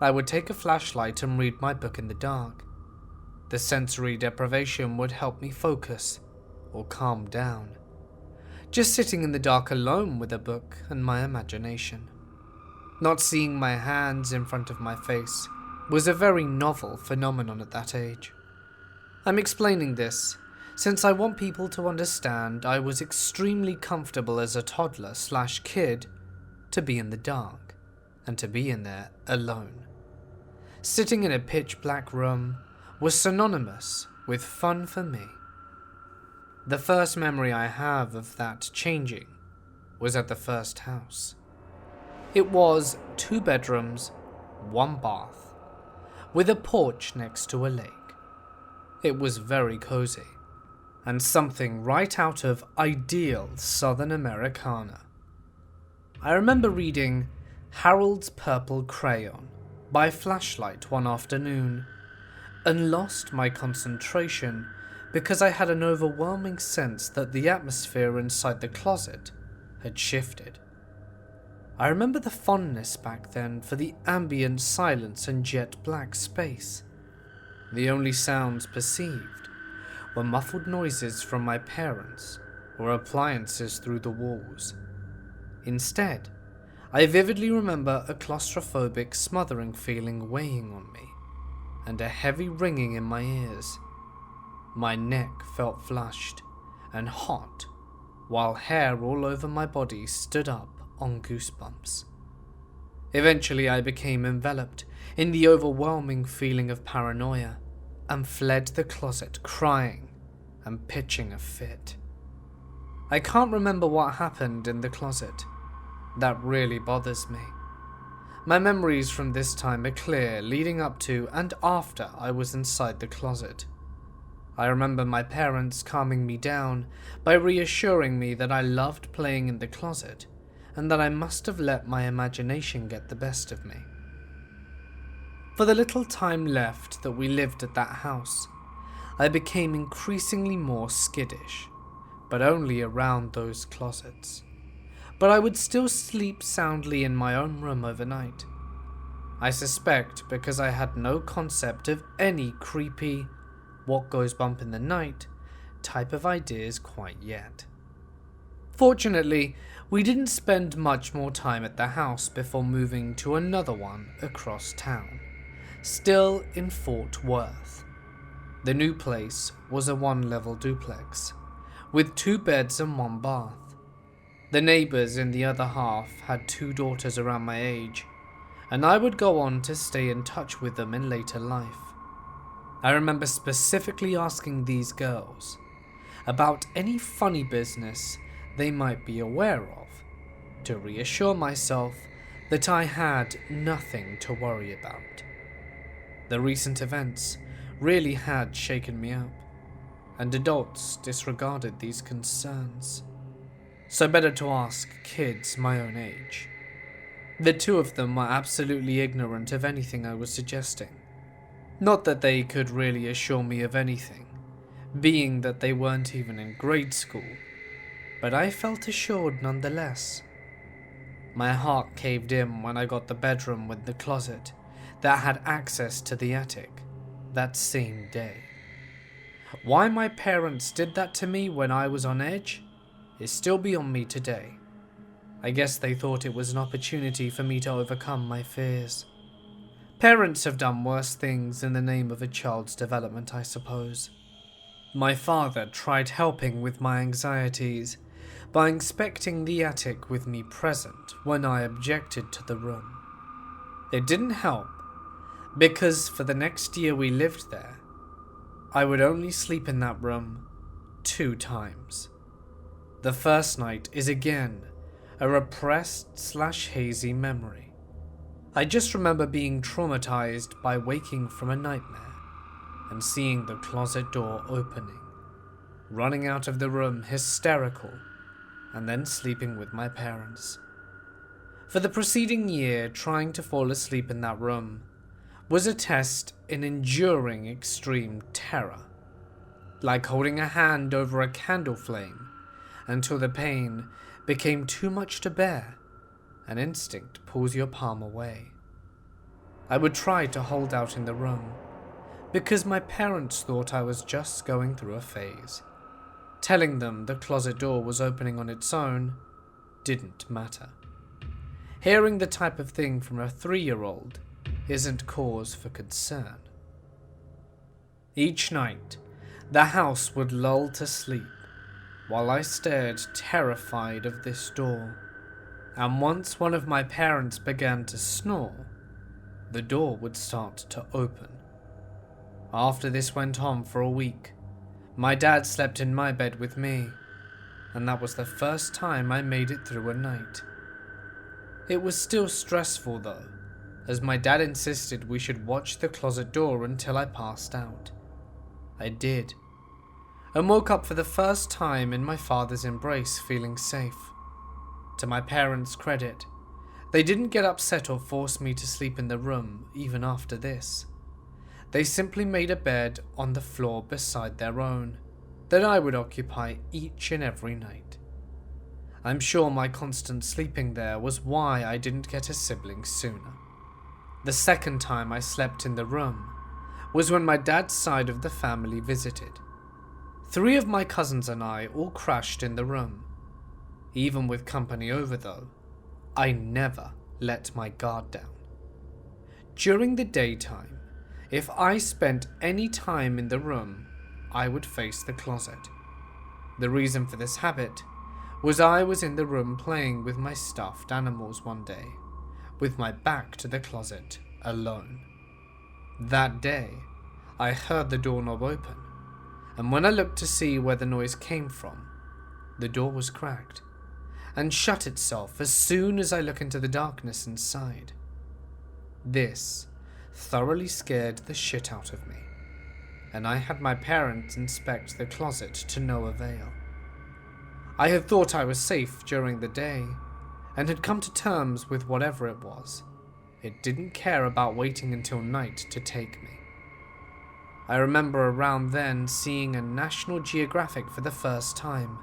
A: I would take a flashlight and read my book in the dark. The sensory deprivation would help me focus or calm down. Just sitting in the dark alone with a book and my imagination. Not seeing my hands in front of my face was a very novel phenomenon at that age. I'm explaining this since I want people to understand I was extremely comfortable as a toddler/kid to be in the dark and to be in there alone. Sitting in a pitch black room was synonymous with fun for me. The first memory I have of that changing was at the first house. It was 2 bedrooms, 1 bath, with a porch next to a lake. It was very cozy, and something right out of ideal Southern Americana. I remember reading Harold's Purple Crayon by flashlight one afternoon, and lost my concentration because I had an overwhelming sense that the atmosphere inside the closet had shifted. I remember the fondness back then for the ambient silence and jet black space. The only sounds perceived were muffled noises from my parents or appliances through the walls. Instead, I vividly remember a claustrophobic smothering feeling weighing on me, and a heavy ringing in my ears. My neck felt flushed and hot, while hair all over my body stood up on goosebumps. Eventually I became enveloped in the overwhelming feeling of paranoia, and fled the closet crying and pitching a fit. I can't remember what happened in the closet. That really bothers me. My memories from this time are clear, leading up to and after I was inside the closet. I remember my parents calming me down by reassuring me that I loved playing in the closet and that I must have let my imagination get the best of me. For the little time left that we lived at that house, I became increasingly more skittish, but only around those closets. But I would still sleep soundly in my own room overnight. I suspect because I had no concept of any creepy, what goes bump in the night type of ideas quite yet. Fortunately, we didn't spend much more time at the house before moving to another one across town, still in Fort Worth. The new place was a 1-level duplex, with 2 beds and 1 bath. The neighbours in the other half had 2 daughters around my age, and I would go on to stay in touch with them in later life. I remember specifically asking these girls about any funny business they might be aware of, to reassure myself that I had nothing to worry about. The recent events really had shaken me up, and adults disregarded these concerns. So better to ask kids my own age. The 2 of them were absolutely ignorant of anything I was suggesting. Not that they could really assure me of anything, being that they weren't even in grade school, but I felt assured nonetheless. My heart caved in when I got the bedroom with the closet that had access to the attic that same day. Why my parents did that to me when I was on edge is still beyond me today. I guess they thought it was an opportunity for me to overcome my fears. Parents have done worse things in the name of a child's development, I suppose. My father tried helping with my anxieties by inspecting the attic with me present when I objected to the room. It didn't help, because for the next year we lived there, I would only sleep in that room 2 times. The first night is again a repressed/hazy memory. I just remember being traumatized by waking from a nightmare and seeing the closet door opening, running out of the room hysterical, and then sleeping with my parents. For the preceding year, trying to fall asleep in that room was a test in enduring extreme terror, like holding a hand over a candle flame until the pain became too much to bear, and instinct pulls your palm away. I would try to hold out in the room, because my parents thought I was just going through a phase. Telling them the closet door was opening on its own didn't matter. Hearing the type of thing from a 3-year-old isn't cause for concern. Each night, the house would lull to sleep while I stared terrified of this door, and once one of my parents began to snore, the door would start to open. After this went on for a week, my dad slept in my bed with me, and that was the first time I made it through a night. It was still stressful though, as my dad insisted we should watch the closet door until I passed out. I did, and woke up for the first time in my father's embrace feeling safe. To my parents' credit, they didn't get upset or force me to sleep in the room even after this. They simply made a bed on the floor beside their own that I would occupy each and every night. I'm sure my constant sleeping there was why I didn't get a sibling sooner. The second time I slept in the room was when my dad's side of the family visited. 3 of my cousins and I all crashed in the room. Even with company over though, I never let my guard down. During the daytime, if I spent any time in the room, I would face the closet. The reason for this habit was I was in the room playing with my stuffed animals one day, with my back to the closet, alone. That day, I heard the doorknob open, and when I looked to see where the noise came from, the door was cracked and shut itself as soon as I looked into the darkness inside. This thoroughly scared the shit out of me, and I had my parents inspect the closet to no avail. I had thought I was safe during the day, and had come to terms with whatever it was. It didn't care about waiting until night to take me. I remember around then seeing a National Geographic for the first time,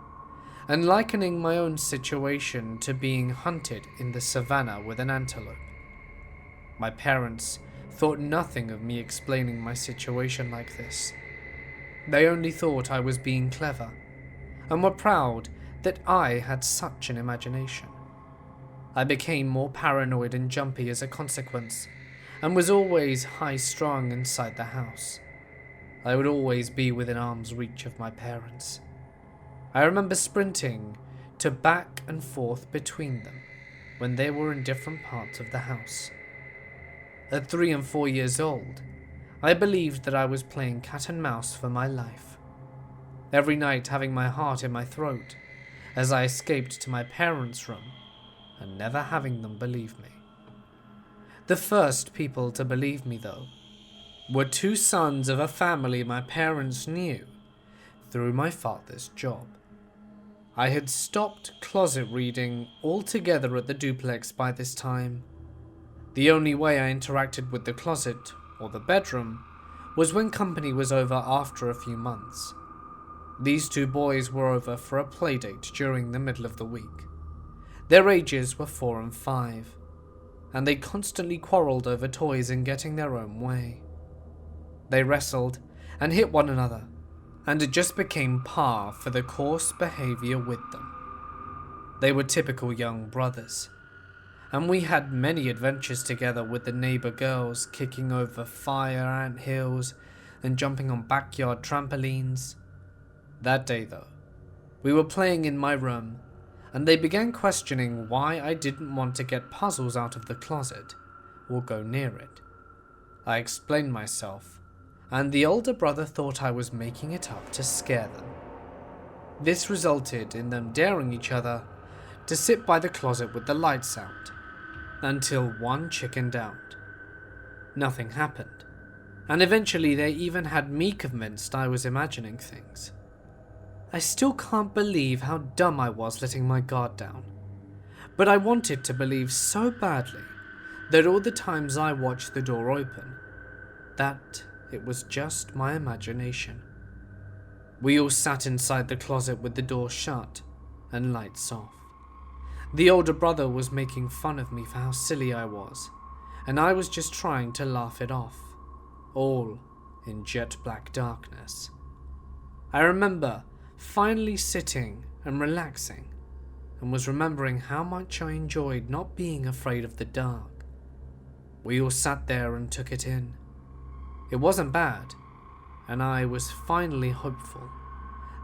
A: and likening my own situation to being hunted in the savannah with an antelope. My parents thought nothing of me explaining my situation like this. They only thought I was being clever, and were proud that I had such an imagination. I became more paranoid and jumpy as a consequence, and was always high-strung inside the house. I would always be within arm's reach of my parents. I remember sprinting to back and forth between them when they were in different parts of the house. At 3 and 4 years old, I believed that I was playing cat and mouse for my life, every night having my heart in my throat as I escaped to my parents' room and never having them believe me. The first people to believe me, though, were 2 sons of a family my parents knew through my father's job. I had stopped closet reading altogether at the duplex by this time. The only way I interacted with the closet, or the bedroom, was when company was over after a few months. These 2 boys were over for a playdate during the middle of the week. Their ages were 4 and 5, and they constantly quarreled over toys and getting their own way. They wrestled and hit one another, and it just became par for the coarse behavior with them. They were typical young brothers, and we had many adventures together with the neighbor girls, kicking over fire ant hills and jumping on backyard trampolines. That day, though, we were playing in my room, and they began questioning why I didn't want to get puzzles out of the closet or go near it. I explained myself, and the older brother thought I was making it up to scare them. This resulted in them daring each other to sit by the closet with the lights out, until one chickened out. Nothing happened, and eventually they even had me convinced I was imagining things. I still can't believe how dumb I was letting my guard down, but I wanted to believe so badly that all the times I watched the door open, that it was just my imagination. We all sat inside the closet with the door shut and lights off. The older brother was making fun of me for how silly I was, and I was just trying to laugh it off, all in jet black darkness. I remember finally sitting and relaxing, and was remembering how much I enjoyed not being afraid of the dark. We all sat there and took it in. It wasn't bad, and I was finally hopeful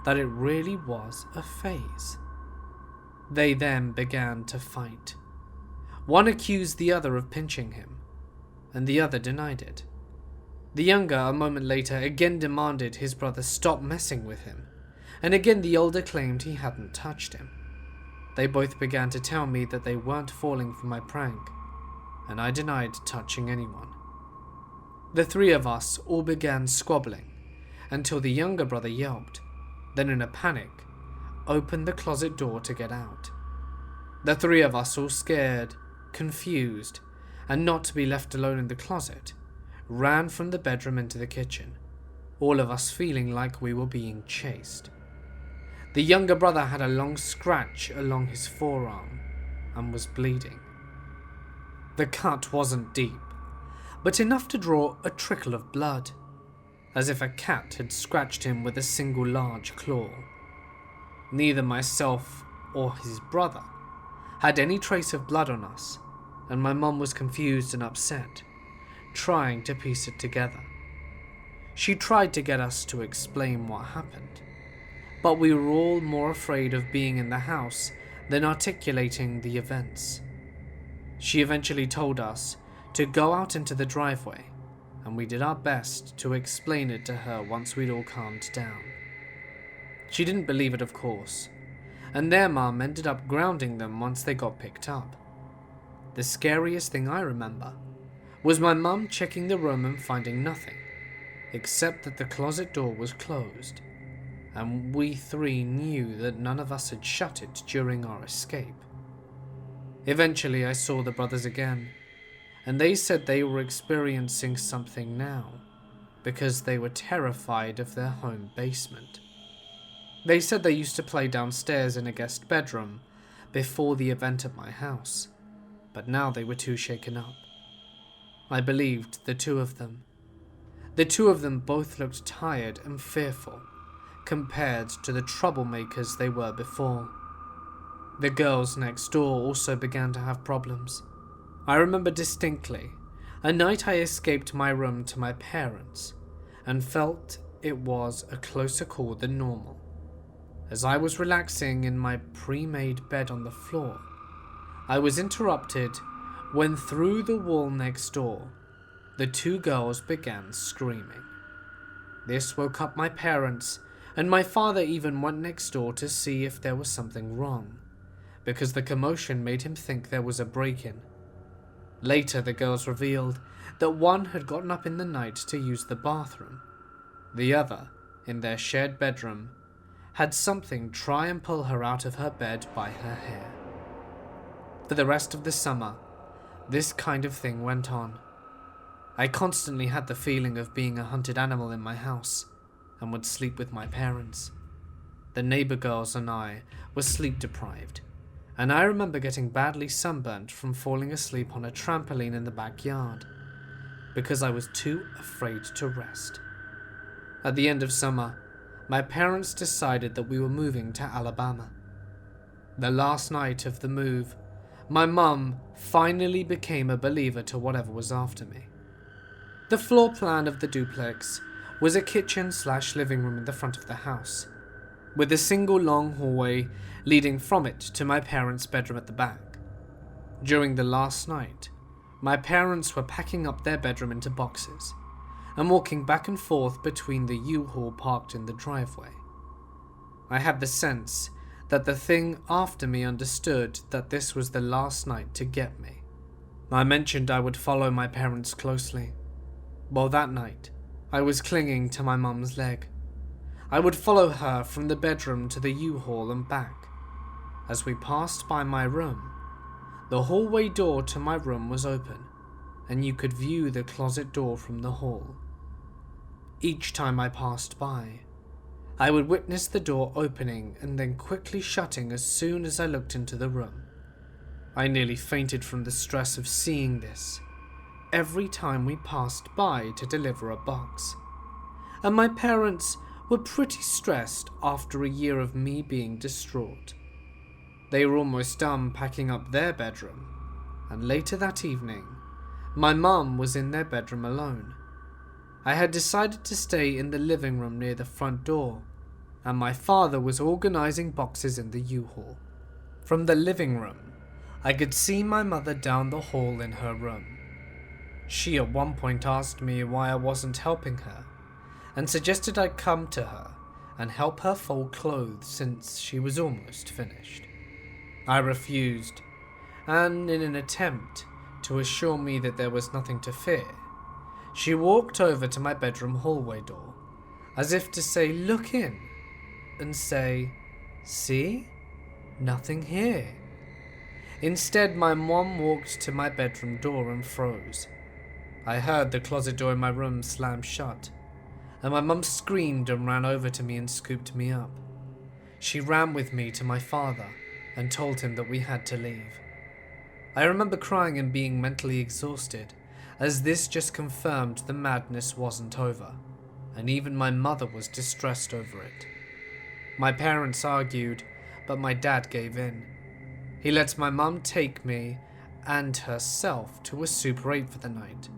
A: that it really was a phase. They then began to fight. One accused the other of pinching him, and the other denied it. The younger, a moment later, again demanded his brother stop messing with him, and again the older claimed he hadn't touched him. They both began to tell me that they weren't falling for my prank, and I denied touching anyone. The 3 of us all began squabbling, until the younger brother yelped, then in a panic, opened the closet door to get out. The 3 of us, all scared, confused, and not to be left alone in the closet, ran from the bedroom into the kitchen, all of us feeling like we were being chased. The younger brother had a long scratch along his forearm and was bleeding. The cut wasn't deep, but enough to draw a trickle of blood, as if a cat had scratched him with a single large claw. Neither myself or his brother had any trace of blood on us, and my mum was confused and upset, trying to piece it together. She tried to get us to explain what happened, but we were all more afraid of being in the house than articulating the events. She eventually told us to go out into the driveway, and we did our best to explain it to her once we'd all calmed down. She didn't believe it, of course, and their mum ended up grounding them once they got picked up. The scariest thing I remember was my mum checking the room and finding nothing, except that the closet door was closed, and we 3 knew that none of us had shut it during our escape. Eventually I saw the brothers again, and they said they were experiencing something now, because they were terrified of their home basement. They said they used to play downstairs in a guest bedroom before the event at my house, but now they were too shaken up. I believed the 2 of them. The 2 of them both looked tired and fearful, compared to the troublemakers they were before. The girls next door also began to have problems. I remember distinctly a night I escaped my room to my parents and felt it was a closer call than normal. As I was relaxing in my pre-made bed on the floor, I was interrupted when through the wall next door, the two girls began screaming. This woke up my parents, and my father even went next door to see if there was something wrong, because the commotion made him think there was a break-in. Later, the girls revealed that one had gotten up in the night to use the bathroom. The other, in their shared bedroom, had something try and pull her out of her bed by her hair. For the rest of the summer, this kind of thing went on. I constantly had the feeling of being a hunted animal in my house, and would sleep with my parents. The neighbor girls and I were sleep deprived, and I remember getting badly sunburnt from falling asleep on a trampoline in the backyard, because I was too afraid to rest. At the end of summer, my parents decided that we were moving to Alabama. The last night of the move, my mum finally became a believer to whatever was after me. The floor plan of the duplex was a kitchen/living room in the front of the house, with a single long hallway leading from it to my parents' bedroom at the back. During the last night, my parents were packing up their bedroom into boxes and walking back and forth between the U-Haul parked in the driveway. I had the sense that the thing after me understood that this was the last night to get me. I mentioned I would follow my parents closely. Well, that night, I was clinging to my mum's leg. I would follow her from the bedroom to the U-Haul and back. As we passed by my room, the hallway door to my room was open, and you could view the closet door from the hall. Each time I passed by, I would witness the door opening and then quickly shutting as soon as I looked into the room. I nearly fainted from the stress of seeing this every time we passed by to deliver a box, and my parents were pretty stressed after a year of me being distraught. They were almost done packing up their bedroom, and later that evening, my mum was in their bedroom alone. I had decided to stay in the living room near the front door, and my father was organizing boxes in the U-Haul. From the living room, I could see my mother down the hall in her room. She at one point asked me why I wasn't helping her, and suggested I come to her and help her fold clothes since she was almost finished. I refused, and in an attempt to assure me that there was nothing to fear, she walked over to my bedroom hallway door, as if to say, "Look in," and say, "See? Nothing here." Instead, my mom walked to my bedroom door and froze. I heard the closet door in my room slam shut, and my mum screamed and ran over to me and scooped me up. She ran with me to my father and told him that we had to leave. I remember crying and being mentally exhausted, as this just confirmed the madness wasn't over, and even my mother was distressed over it. My parents argued, but my dad gave in. He lets my mum take me and herself to a Super 8 for the night,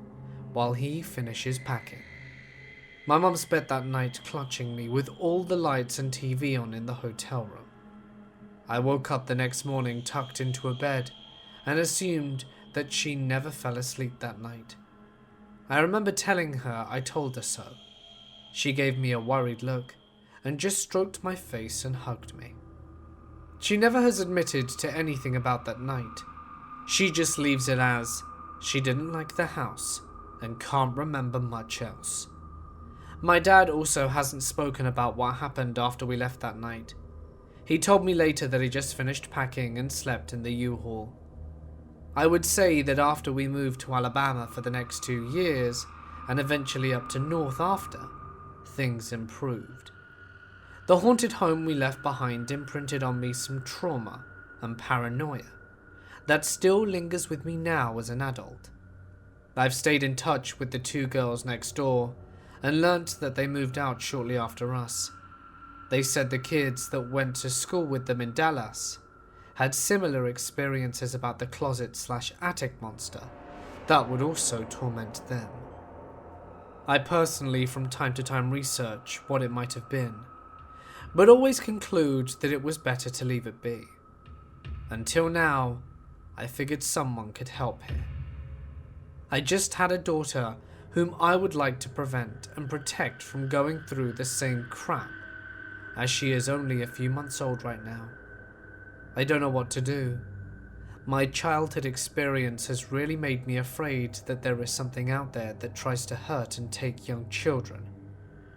A: while he finishes packing. My mum spent that night clutching me with all the lights and TV on in the hotel room. I woke up the next morning tucked into a bed and assumed that she never fell asleep that night. I remember telling her I told her so. She gave me a worried look and just stroked my face and hugged me. She never has admitted to anything about that night. She just leaves it as she didn't like the house and can't remember much else. My dad also hasn't spoken about what happened after we left that night. He told me later that he just finished packing and slept in the U-Haul. I would say that after we moved to Alabama for the next 2 years, and eventually up to North after, things improved. The haunted home we left behind imprinted on me some trauma and paranoia that still lingers with me now as an adult. I've stayed in touch with the two girls next door and learnt that they moved out shortly after us. They said the kids that went to school with them in Dallas had similar experiences about the closet/attic monster that would also torment them. I personally from time to time research what it might have been, but always conclude that it was better to leave it be. Until now, I figured someone could help here. I just had a daughter whom I would like to prevent and protect from going through the same crap, as she is only a few months old right now. I don't know what to do. My childhood experience has really made me afraid that there is something out there that tries to hurt and take young children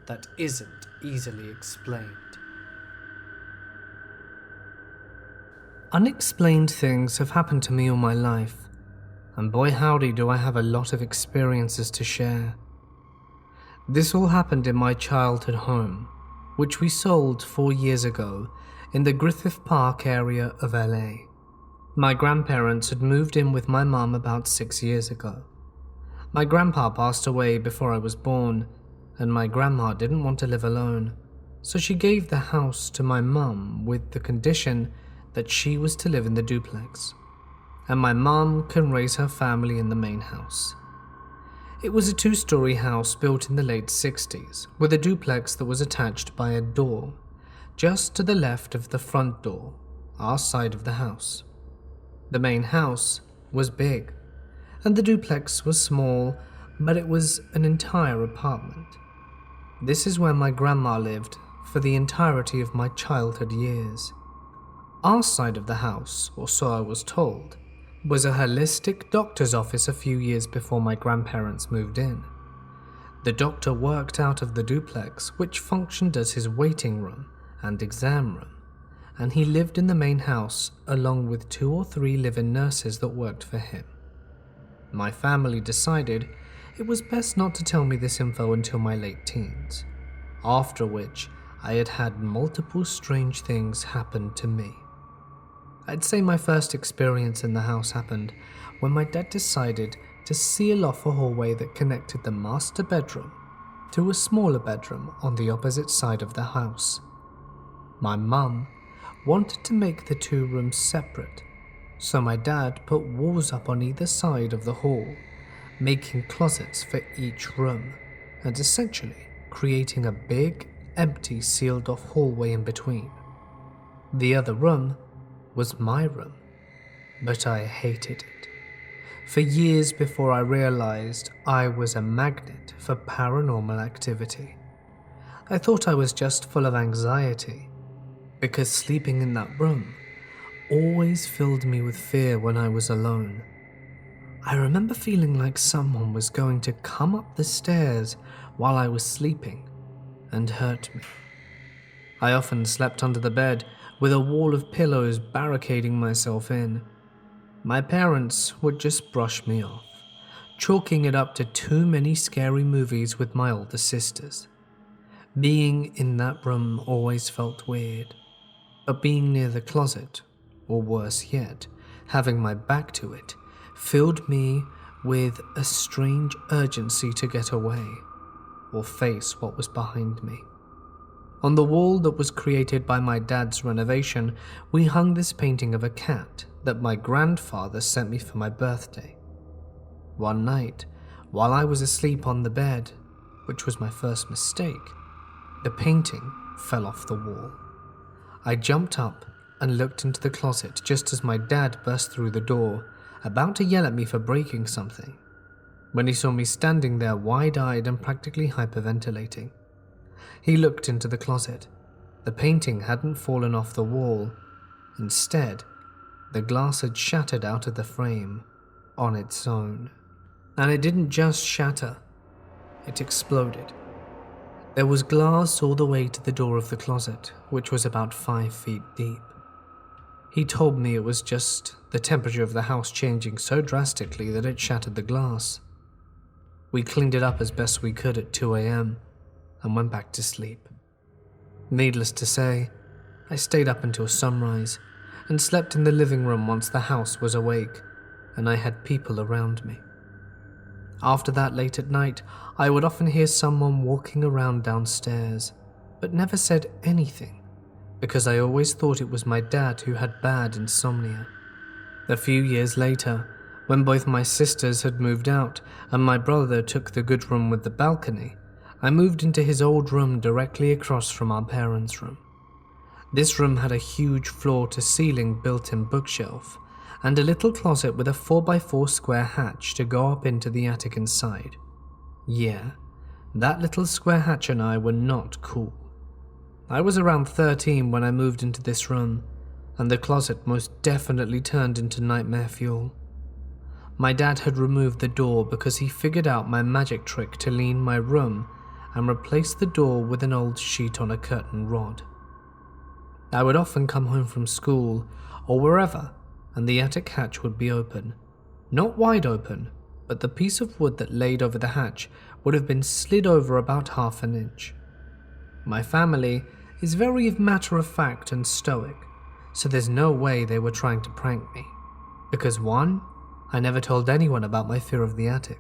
A: that isn't easily explained. Unexplained things have happened to me all my life, and boy howdy do I have a lot of experiences to share. This all happened in my childhood home, which we sold 4 years ago in the Griffith Park area of LA. My grandparents had moved in with my mum about 6 years ago. My grandpa passed away before I was born, and my grandma didn't want to live alone, so she gave the house to my mum with the condition that she was to live in the duplex, and my mum can raise her family in the main house. It was a 2-story house built in the late 60s, with a duplex that was attached by a door, just to the left of the front door, our side of the house. The main house was big, and the duplex was small, but it was an entire apartment. This is where my grandma lived for the entirety of my childhood years. Our side of the house, or so I was told, was a holistic doctor's office a few years before my grandparents moved in. The doctor worked out of the duplex, which functioned as his waiting room and exam room, and he lived in the main house along with 2 or 3 live-in nurses that worked for him. My family decided it was best not to tell me this info until my late teens, after which I had had multiple strange things happen to me. I'd say my first experience in the house happened when my dad decided to seal off a hallway that connected the master bedroom to a smaller bedroom on the opposite side of the house. My mum wanted to make the 2 rooms separate, so my dad put walls up on either side of the hall, making closets for each room, and essentially creating a big, empty, sealed-off hallway in between. The other room was my room, but I hated it. For years before I realized I was a magnet for paranormal activity. I thought I was just full of anxiety, because sleeping in that room always filled me with fear when I was alone. I remember feeling like someone was going to come up the stairs while I was sleeping and hurt me. I often slept under the bed with a wall of pillows barricading myself in. My parents would just brush me off, chalking it up to too many scary movies with my older sisters. Being in that room always felt weird, but being near the closet, or worse yet, having my back to it, filled me with a strange urgency to get away, or face what was behind me. On the wall that was created by my dad's renovation, we hung this painting of a cat that my grandfather sent me for my birthday. One night, while I was asleep on the bed, which was my first mistake, the painting fell off the wall. I jumped up and looked into the closet just as my dad burst through the door, about to yell at me for breaking something, when he saw me standing there wide-eyed and practically hyperventilating. He looked into the closet. The painting hadn't fallen off the wall. Instead, the glass had shattered out of the frame on its own. And it didn't just shatter, it exploded. There was glass all the way to the door of the closet, which was about 5 feet deep. He told me it was just the temperature of the house changing so drastically that it shattered the glass. We cleaned it up as best we could at 2 a.m. and went back to sleep. Needless to say, I stayed up until sunrise and slept in the living room once the house was awake and I had people around me. After that, late at night, I would often hear someone walking around downstairs, but never said anything, because I always thought it was my dad who had bad insomnia. A few years later, when both my sisters had moved out and my brother took the good room with the balcony, I moved into his old room directly across from our parents' room. This room had a huge floor-to-ceiling built-in bookshelf and a little closet with a 4x4 square hatch to go up into the attic inside. Yeah, that little square hatch and I were not cool. I was around 13 when I moved into this room, and the closet most definitely turned into nightmare fuel. My dad had removed the door because he figured out my magic trick to lean my room and replace the door with an old sheet on a curtain rod. I would often come home from school or wherever, and the attic hatch would be open. Not wide open, but the piece of wood that laid over the hatch would have been slid over about half an inch. My family is very matter-of-fact and stoic, so there's no way they were trying to prank me. Because 1, I never told anyone about my fear of the attic,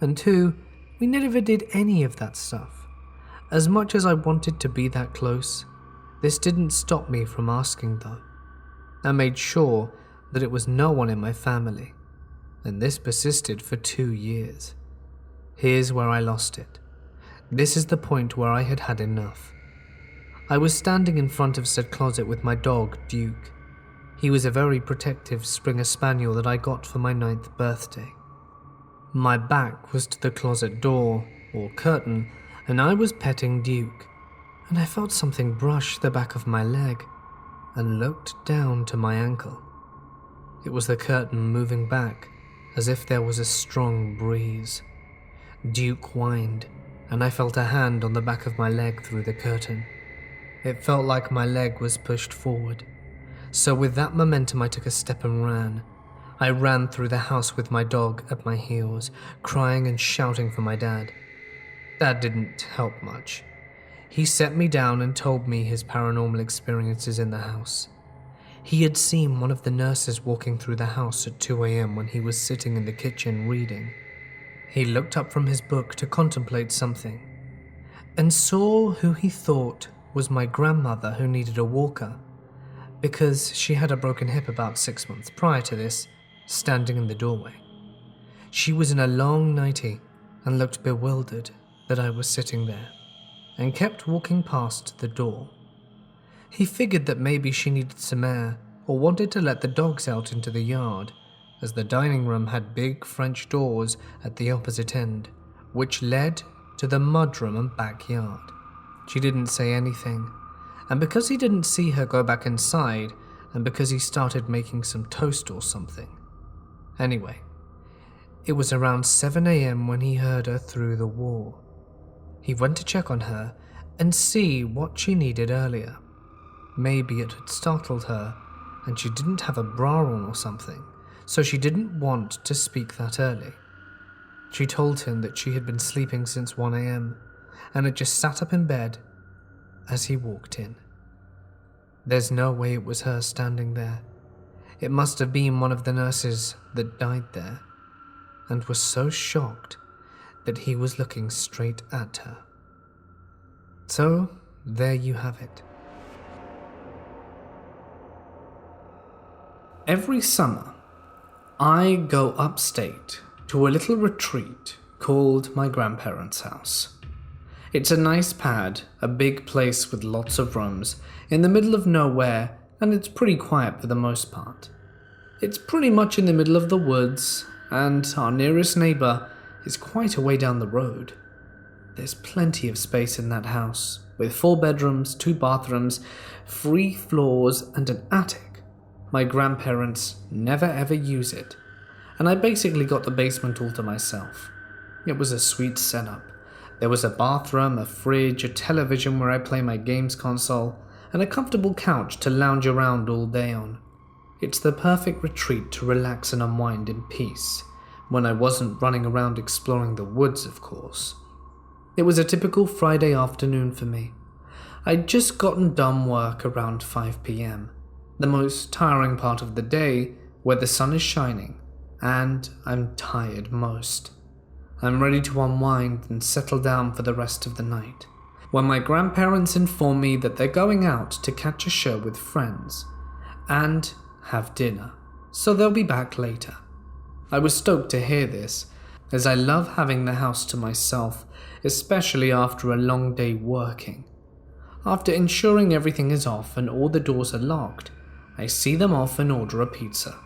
A: and 2, we never did any of that stuff. As much as I wanted to be that close, this didn't stop me from asking though. I made sure that it was no one in my family, and this persisted for 2 years. Here's where I lost it. This is the point where I had had enough. I was standing in front of said closet with my dog, Duke. He was a very protective Springer Spaniel that I got for my 9th birthday. My back was to the closet door, or curtain, and I was petting Duke, and I felt something brush the back of my leg, and looked down to my ankle. It was the curtain moving back, as if there was a strong breeze. Duke whined, and I felt a hand on the back of my leg through the curtain. It felt like my leg was pushed forward. So with that momentum, I took a step and ran. I ran through the house with my dog at my heels, crying and shouting for my dad. That didn't help much. He set me down and told me his paranormal experiences in the house. He had seen one of the nurses walking through the house at 2 a.m. when he was sitting in the kitchen reading. He looked up from his book to contemplate something, and saw who he thought was my grandmother who needed a walker, because she had a broken hip about 6 months prior to this, standing in the doorway. She was in a long nightie and looked bewildered that I was sitting there, and kept walking past the door. He figured that maybe she needed some air or wanted to let the dogs out into the yard, as the dining room had big French doors at the opposite end, which led to the mudroom and backyard. She didn't say anything, and because he didn't see her go back inside, and because he started making some toast or something. Anyway, it was around 7 a.m. when he heard her through the wall. He went to check on her and see what she needed earlier. Maybe it had startled her and she didn't have a bra on or something, so she didn't want to speak that early. She told him that she had been sleeping since 1 a.m. and had just sat up in bed as he walked in. There's no way it was her standing there. It must have been one of the nurses that died there, and was so shocked that he was looking straight at her. So, there you have it. Every summer, I go upstate to a little retreat called my grandparents' house. It's a nice pad, a big place with lots of rooms, in the middle of nowhere, and it's pretty quiet for the most part. It's pretty much in the middle of the woods, and our nearest neighbour is quite a way down the road. There's plenty of space in that house, with 4 bedrooms, 2 bathrooms, 3 floors, and an attic. My grandparents never ever use it, and I basically got the basement all to myself. It was a sweet setup. There was a bathroom, a fridge, a television where I play my games console, and a comfortable couch to lounge around all day on. It's the perfect retreat to relax and unwind in peace, when I wasn't running around exploring the woods, of course. It was a typical Friday afternoon for me. I'd just gotten done work around 5 p.m, the most tiring part of the day where the sun is shining, and I'm tired most. I'm ready to unwind and settle down for the rest of the night, when my grandparents inform me that they're going out to catch a show with friends, and have dinner, so they'll be back later. I was stoked to hear this, as I love having the house to myself, especially after a long day working. After ensuring everything is off and all the doors are locked, I see them off and order a pizza.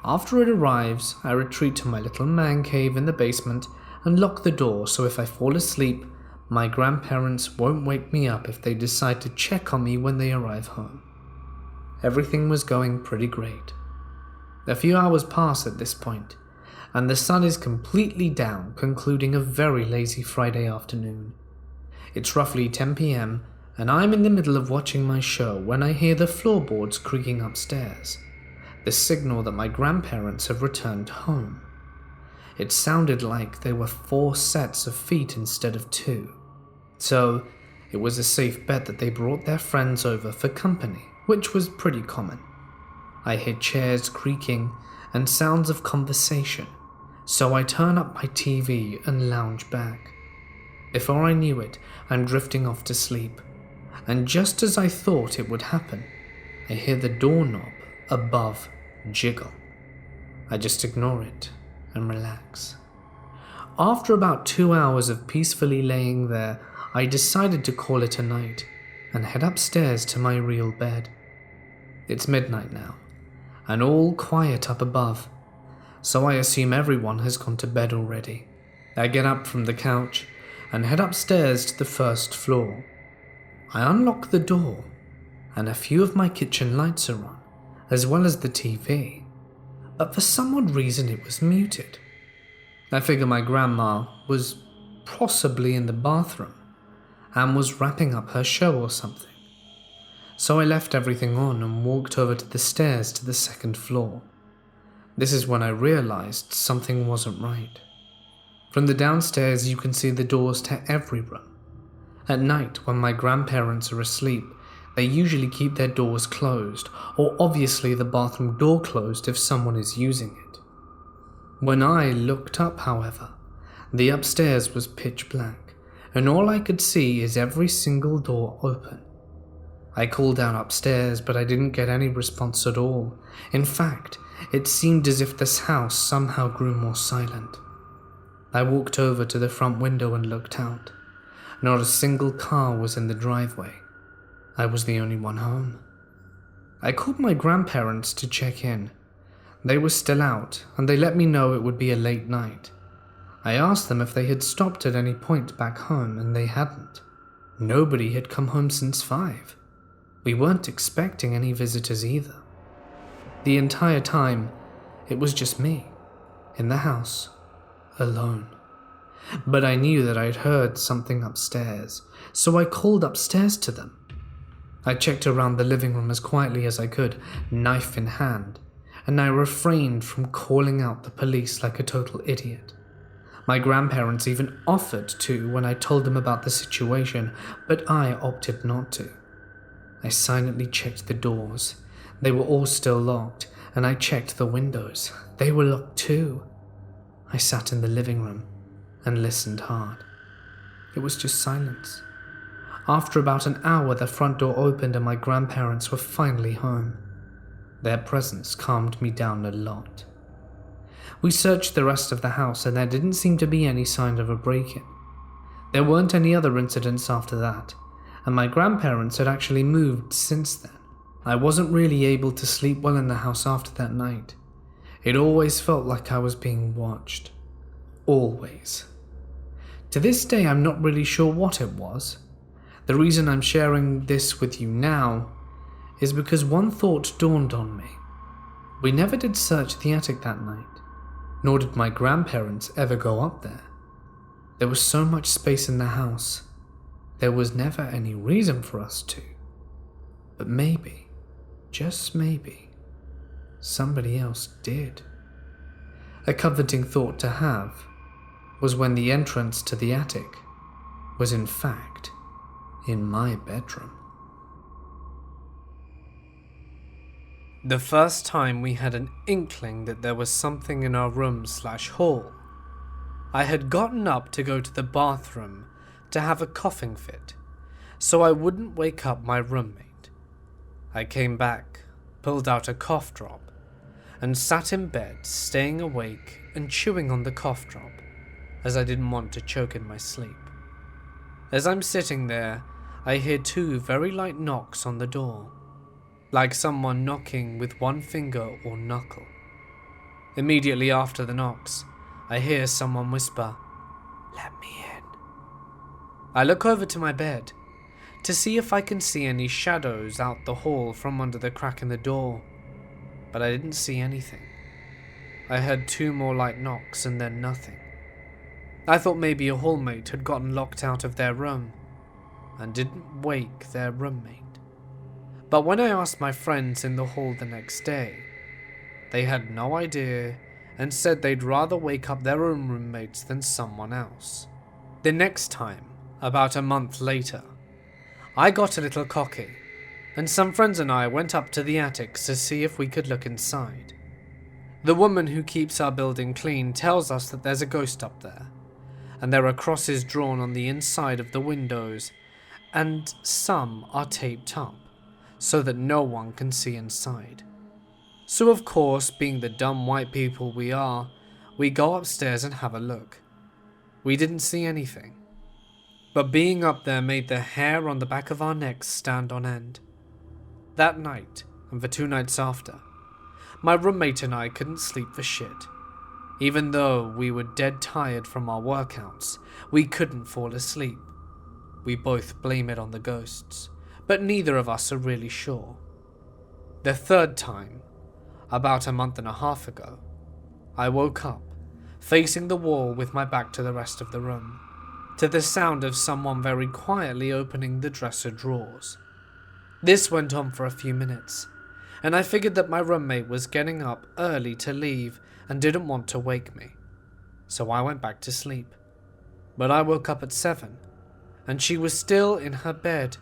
A: After it arrives, I retreat to my little man cave in the basement and lock the door so if I fall asleep, my grandparents won't wake me up if they decide to check on me when they arrive home. Everything was going pretty great. A few hours pass at this point, and the sun is completely down, concluding a very lazy Friday afternoon. It's roughly 10 p.m, and I'm in the middle of watching my show when I hear the floorboards creaking upstairs, the signal that my grandparents have returned home. It sounded like there were 4 sets of feet instead of 2, so it was a safe bet that they brought their friends over for company, which was pretty common. I hear chairs creaking and sounds of conversation, so I turn up my TV and lounge back. Before I knew it, I'm drifting off to sleep, and just as I thought it would happen, I hear the doorknob above jiggle. I just ignore it and relax. After about 2 hours of peacefully laying there, I decided to call it a night and head upstairs to my real bed. It's midnight now, and all quiet up above, so I assume everyone has gone to bed already. I get up from the couch and head upstairs to the first floor. I unlock the door, and a few of my kitchen lights are on, as well as the TV, but for some odd reason it was muted. I figure my grandma was possibly in the bathroom and was wrapping up her show or something. So I left everything on and walked over to the stairs to the second floor. This is when I realized something wasn't right. From the downstairs you can see the doors to every room. At night, when my grandparents are asleep, they usually keep their doors closed, or obviously the bathroom door closed if someone is using it. When I looked up, however, the upstairs was pitch black, and all I could see is every single door open. I called out upstairs, but I didn't get any response at all. In fact, it seemed as if this house somehow grew more silent. I walked over to the front window and looked out. Not a single car was in the driveway. I was the only one home. I called my grandparents to check in. They were still out, and they let me know it would be a late night. I asked them if they had stopped at any point back home, and they hadn't. Nobody had come home since 5. We weren't expecting any visitors either. The entire time, it was just me, in the house, alone. But I knew that I'd heard something upstairs, so I called upstairs to them. I checked around the living room as quietly as I could, knife in hand, and I refrained from calling out the police like a total idiot. My grandparents even offered to when I told them about the situation, but I opted not to. I silently checked the doors. They were all still locked, and I checked the windows. They were locked too. I sat in the living room and listened hard. It was just silence. After about an hour, the front door opened and my grandparents were finally home. Their presence calmed me down a lot. We searched the rest of the house and there didn't seem to be any sign of a break-in. There weren't any other incidents after that, and my grandparents had actually moved since then. I wasn't really able to sleep well in the house after that night. It always felt like I was being watched. Always. To this day, I'm not really sure what it was. The reason I'm sharing this with you now is because one thought dawned on me. We never did search the attic that night, nor did my grandparents ever go up there. There was so much space in the house, there was never any reason for us to. But maybe, just maybe, somebody else did. A comforting thought to have was when the entrance to the attic was in fact in my bedroom. The first time we had an inkling that there was something in our room/hall, I had gotten up to go to the bathroom to have a coughing fit, so I wouldn't wake up my roommate. I came back, pulled out a cough drop, and sat in bed, staying awake and chewing on the cough drop, as I didn't want to choke in my sleep. As I'm sitting there, I hear 2 very light knocks on the door, like someone knocking with one finger or knuckle. Immediately after the knocks, I hear someone whisper, "Let me in." I look over to my bed to see if I can see any shadows out the hall from under the crack in the door, but I didn't see anything. I heard 2 more light knocks and then nothing. I thought maybe a hallmate had gotten locked out of their room and didn't wake their roommate. But when I asked my friends in the hall the next day, they had no idea and said they'd rather wake up their own roommates than someone else. The next time, about a month later, I got a little cocky, and some friends and I went up to the attics to see if we could look inside. The woman who keeps our building clean tells us that there's a ghost up there, and there are crosses drawn on the inside of the windows, and some are taped up, so that no one can see inside. So of course, being the dumb white people we are, we go upstairs and have a look. We didn't see anything, but being up there made the hair on the back of our necks stand on end. That night, and for 2 nights after, my roommate and I couldn't sleep for shit. Even though we were dead tired from our workouts, we couldn't fall asleep. We both blame it on the ghosts, but neither of us are really sure. The 3rd time, about a month and a half ago, I woke up, facing the wall with my back to the rest of the room, to the sound of someone very quietly opening the dresser drawers. This went on for a few minutes, and I figured that my roommate was getting up early to leave and didn't want to wake me, so I went back to sleep. But I woke up at 7, and she was still in her bed.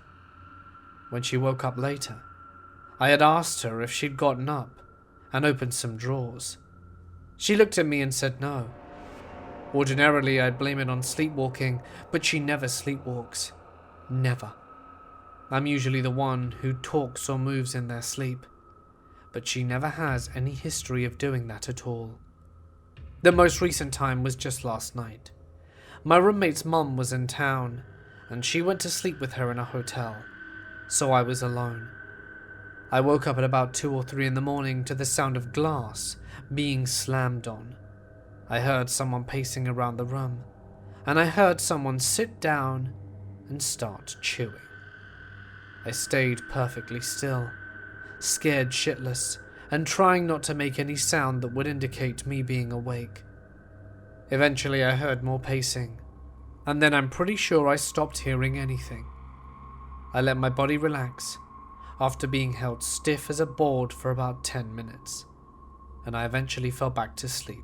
A: When she woke up later, I had asked her if she'd gotten up and opened some drawers. She looked at me and said no. Ordinarily, I'd blame it on sleepwalking, but she never sleepwalks. Never. I'm usually the one who talks or moves in their sleep, but she never has any history of doing that at all. The most recent time was just last night. My roommate's mum was in town, and she went to sleep with her in a hotel, so I was alone. I woke up at about 2 or 3 in the morning to the sound of glass being slammed on. I heard someone pacing around the room, and I heard someone sit down and start chewing. I stayed perfectly still, scared shitless, and trying not to make any sound that would indicate me being awake. Eventually I heard more pacing, and then I'm pretty sure I stopped hearing anything. I let my body relax after being held stiff as a board for about 10 minutes, and I eventually fell back to sleep.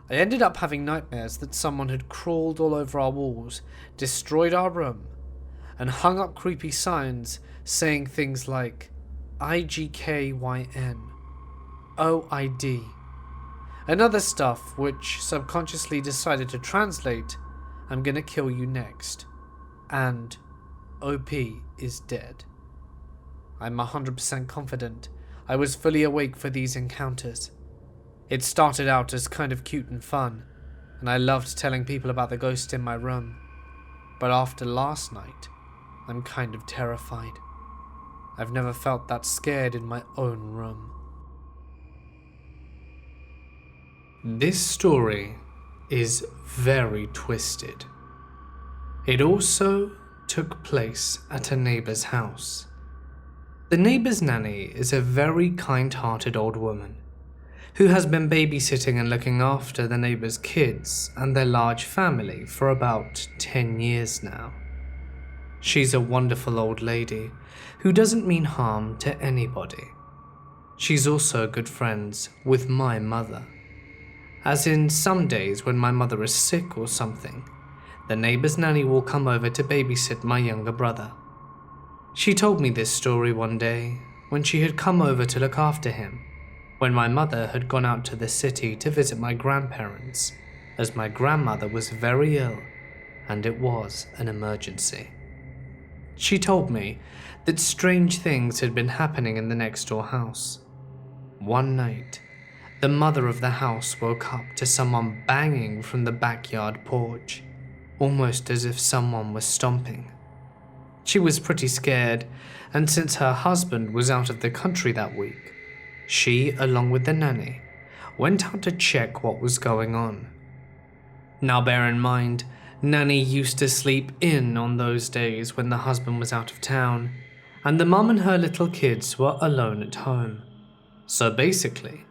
A: I ended up having nightmares that someone had crawled all over our walls, destroyed our room, and hung up creepy signs saying things like IGKYN, OID, and other stuff which subconsciously decided to translate "I'm gonna kill you next" and "OP is dead." I'm 100% confident I was fully awake for these encounters. It started out as kind of cute and fun, and I loved telling people about the ghost in my room. But after last night, I'm kind of terrified. I've never felt that scared in my own room. This story is very twisted. It also took place at a neighbour's house. The neighbour's nanny is a very kind-hearted old woman who has been babysitting and looking after the neighbour's kids and their large family for about 10 years now. She's a wonderful old lady who doesn't mean harm to anybody. She's also good friends with my mother, as in some days when my mother is sick or something, the neighbour's nanny will come over to babysit my younger brother. She told me this story one day when she had come over to look after him, when my mother had gone out to the city to visit my grandparents, as my grandmother was very ill and it was an emergency. She told me that strange things had been happening in the next door house. One night, the mother of the house woke up to someone banging from the backyard porch, almost as if someone was stomping. She was pretty scared, and since her husband was out of the country that week, she, along with the nanny, went out to check what was going on. Now bear in mind, Nanny used to sleep in on those days when the husband was out of town, and the mum and her little kids were alone at home. So basically,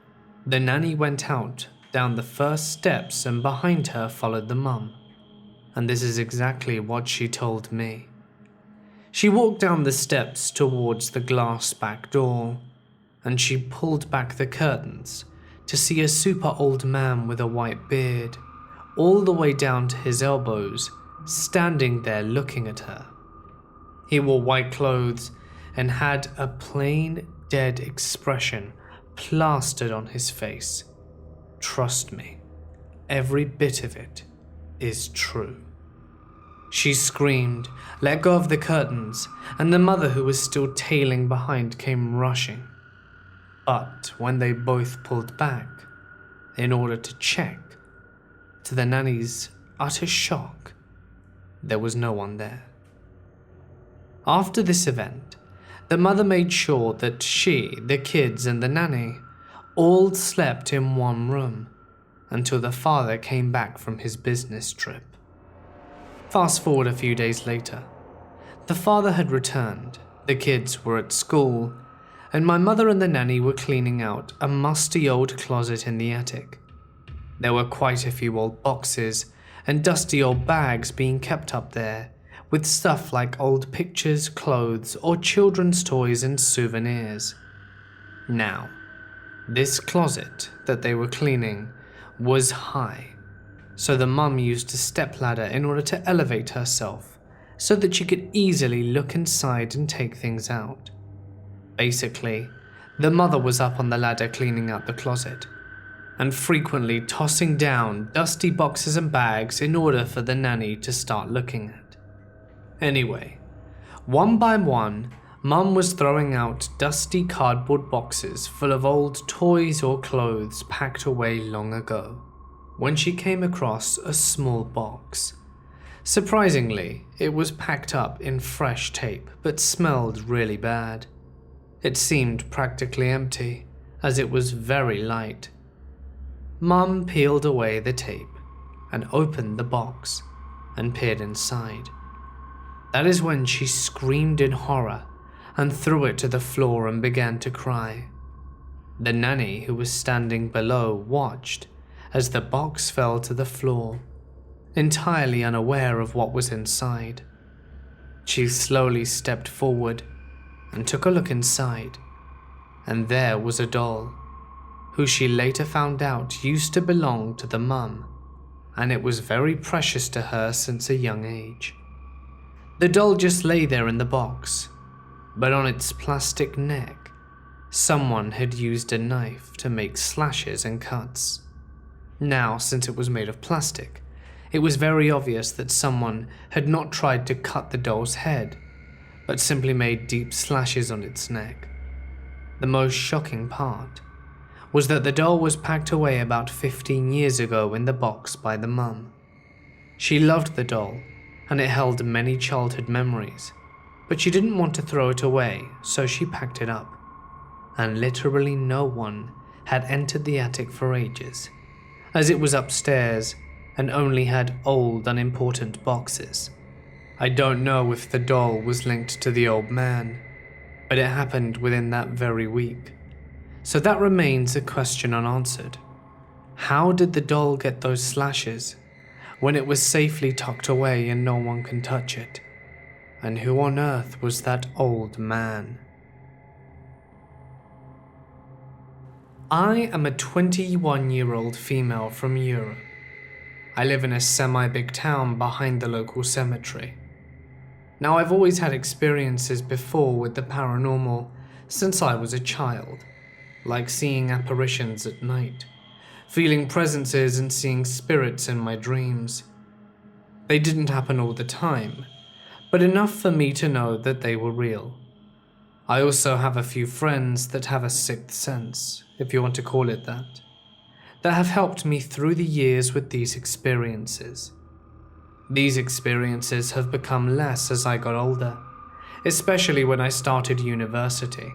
A: the nanny went out down the first steps and behind her followed the mum. And this is exactly what she told me. She walked down the steps towards the glass back door, and she pulled back the curtains to see a super old man with a white beard, all the way down to his elbows, standing there looking at her. He wore white clothes and had a plain, dead expression plastered on his face. Trust me, every bit of it is true. She screamed, let go of the curtains, and the mother, who was still tailing behind, came rushing. But when they both pulled back in order to check, to the nanny's utter shock, there was no one there. After this event, the mother made sure that she, the kids, and the nanny all slept in one room until the father came back from his business trip. Fast forward a few days later. The father had returned, the kids were at school, and my mother and the nanny were cleaning out a musty old closet in the attic. There were quite a few old boxes and dusty old bags being kept up there, with stuff like old pictures, clothes, or children's toys and souvenirs. Now, this closet that they were cleaning was high, so the mum used a stepladder in order to elevate herself so that she could easily look inside and take things out. Basically, the mother was up on the ladder cleaning out the closet, and frequently tossing down dusty boxes and bags in order for the nanny to start looking at. Anyway, one by one, Mum was throwing out dusty cardboard boxes full of old toys or clothes packed away long ago, when she came across a small box. Surprisingly, it was packed up in fresh tape but smelled really bad. It seemed practically empty, as it was very light. Mum peeled away the tape and opened the box and peered inside. That is when she screamed in horror and threw it to the floor and began to cry. The nanny, who was standing below, watched as the box fell to the floor, entirely unaware of what was inside. She slowly stepped forward and took a look inside, and there was a doll, who she later found out used to belong to the mum, and it was very precious to her since a young age. The doll just lay there in the box, but on its plastic neck, someone had used a knife to make slashes and cuts. Now, since it was made of plastic, it was very obvious that someone had not tried to cut the doll's head, but simply made deep slashes on its neck. The most shocking part was that the doll was packed away about 15 years ago in the box by the mum. She loved the doll, and it held many childhood memories, but she didn't want to throw it away, so she packed it up. And literally no one had entered the attic for ages, as it was upstairs and only had old, unimportant boxes. I don't know if the doll was linked to the old man, but it happened within that very week. So that remains a question unanswered. How did the doll get those slashes when it was safely tucked away and no one can touch it? And who on earth was that old man? I am a 21-year-old female from Europe. I live in a semi-big town behind the local cemetery. Now, I've always had experiences before with the paranormal since I was a child, like seeing apparitions at night, feeling presences and seeing spirits in my dreams. They didn't happen all the time, but enough for me to know that they were real. I also have a few friends that have a sixth sense, if you want to call it that have helped me through the years with these experiences. These experiences have become less as I got older, especially when I started university.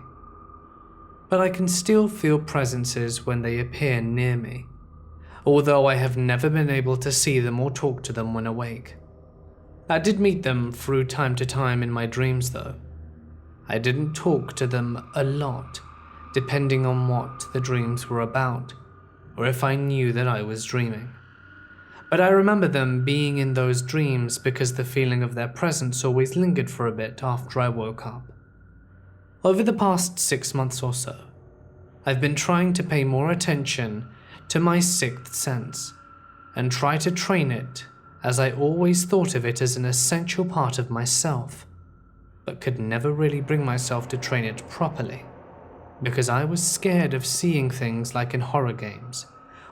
A: But I can still feel presences when they appear near me, although I have never been able to see them or talk to them when awake. I did meet them through time to time in my dreams though. I didn't talk to them a lot, depending on what the dreams were about, or if I knew that I was dreaming. But I remember them being in those dreams because the feeling of their presence always lingered for a bit after I woke up. Over the past 6 months or so, I've been trying to pay more attention to my sixth sense and try to train it, as I always thought of it as an essential part of myself, but could never really bring myself to train it properly, because I was scared of seeing things like in horror games,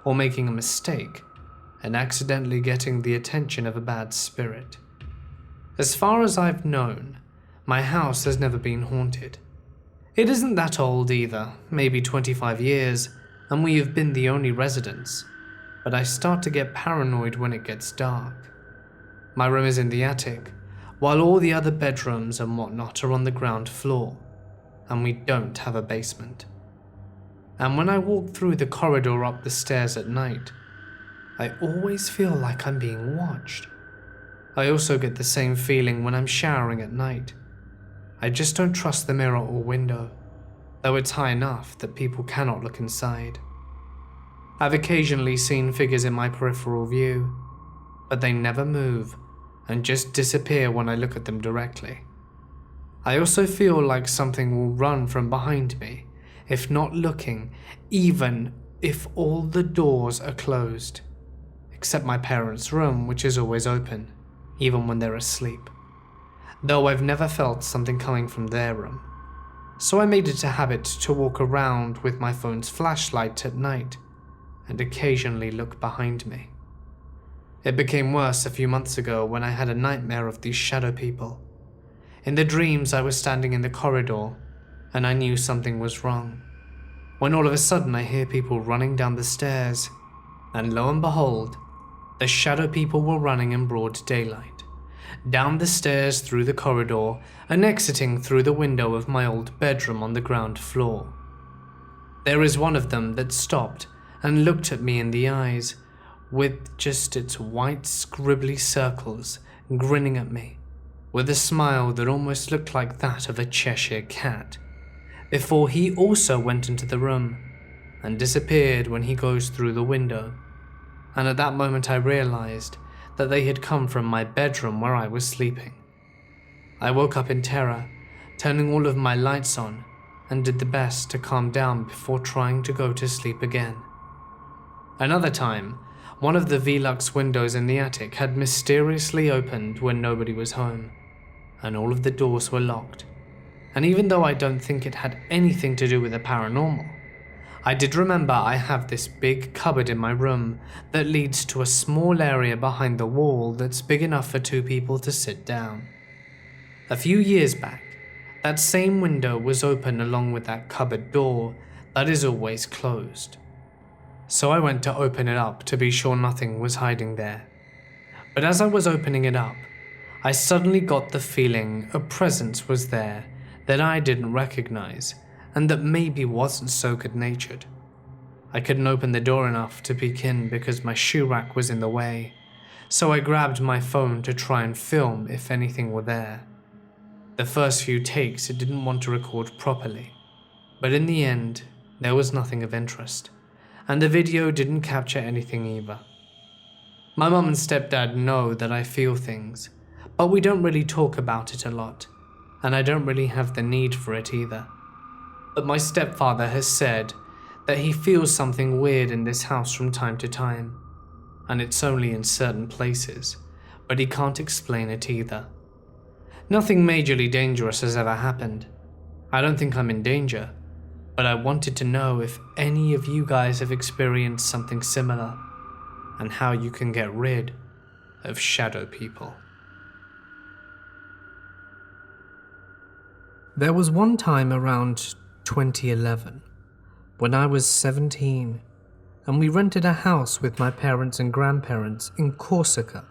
A: or making a mistake and accidentally getting the attention of a bad spirit. As far as I've known, my house has never been haunted. It isn't that old either, maybe 25 years, and we have been the only residents, but I start to get paranoid when it gets dark. My room is in the attic, while all the other bedrooms and whatnot are on the ground floor, and we don't have a basement. And when I walk through the corridor up the stairs at night, I always feel like I'm being watched. I also get the same feeling when I'm showering at night. I just don't trust the mirror or window, though it's high enough that people cannot look inside. I've occasionally seen figures in my peripheral view, but they never move and just disappear when I look at them directly. I also feel like something will run from behind me, if not looking, even if all the doors are closed, except my parents' room, which is always open, even when they're asleep. Though I've never felt something coming from their room, so I made it a habit to walk around with my phone's flashlight at night and occasionally look behind me. It became worse a few months ago when I had a nightmare of these shadow people. In the dreams I was standing in the corridor and I knew something was wrong, when all of a sudden I hear people running down the stairs, and lo and behold, the shadow people were running in broad daylight, down the stairs through the corridor and exiting through the window of my old bedroom on the ground floor. There is one of them that stopped and looked at me in the eyes, with just its white scribbly circles grinning at me, with a smile that almost looked like that of a Cheshire cat, before he also went into the room and disappeared when he goes through the window. And at that moment I realized that they had come from my bedroom where I was sleeping. I woke up in terror, turning all of my lights on, and did the best to calm down before trying to go to sleep again. Another time, one of the Velux windows in the attic had mysteriously opened when nobody was home, and all of the doors were locked. And even though I don't think it had anything to do with the paranormal, I did remember I have this big cupboard in my room that leads to a small area behind the wall that's big enough for 2 people to sit down. A few years back, that same window was open along with that cupboard door that is always closed. So I went to open it up to be sure nothing was hiding there. But as I was opening it up, I suddenly got the feeling a presence was there that I didn't recognize, and that maybe wasn't so good-natured. I couldn't open the door enough to peek in because my shoe rack was in the way, so I grabbed my phone to try and film if anything were there. The first few takes it didn't want to record properly, but in the end there was nothing of interest, and the video didn't capture anything either. My mum and stepdad know that I feel things, but we don't really talk about it a lot, and I don't really have the need for it either. But my stepfather has said that he feels something weird in this house from time to time, and it's only in certain places, but he can't explain it either. Nothing majorly dangerous has ever happened. I don't think I'm in danger, but I wanted to know if any of you guys have experienced something similar, and how you can get rid of shadow people. There was one time around 2011, when I was 17, and we rented a house with my parents and grandparents in Corsica,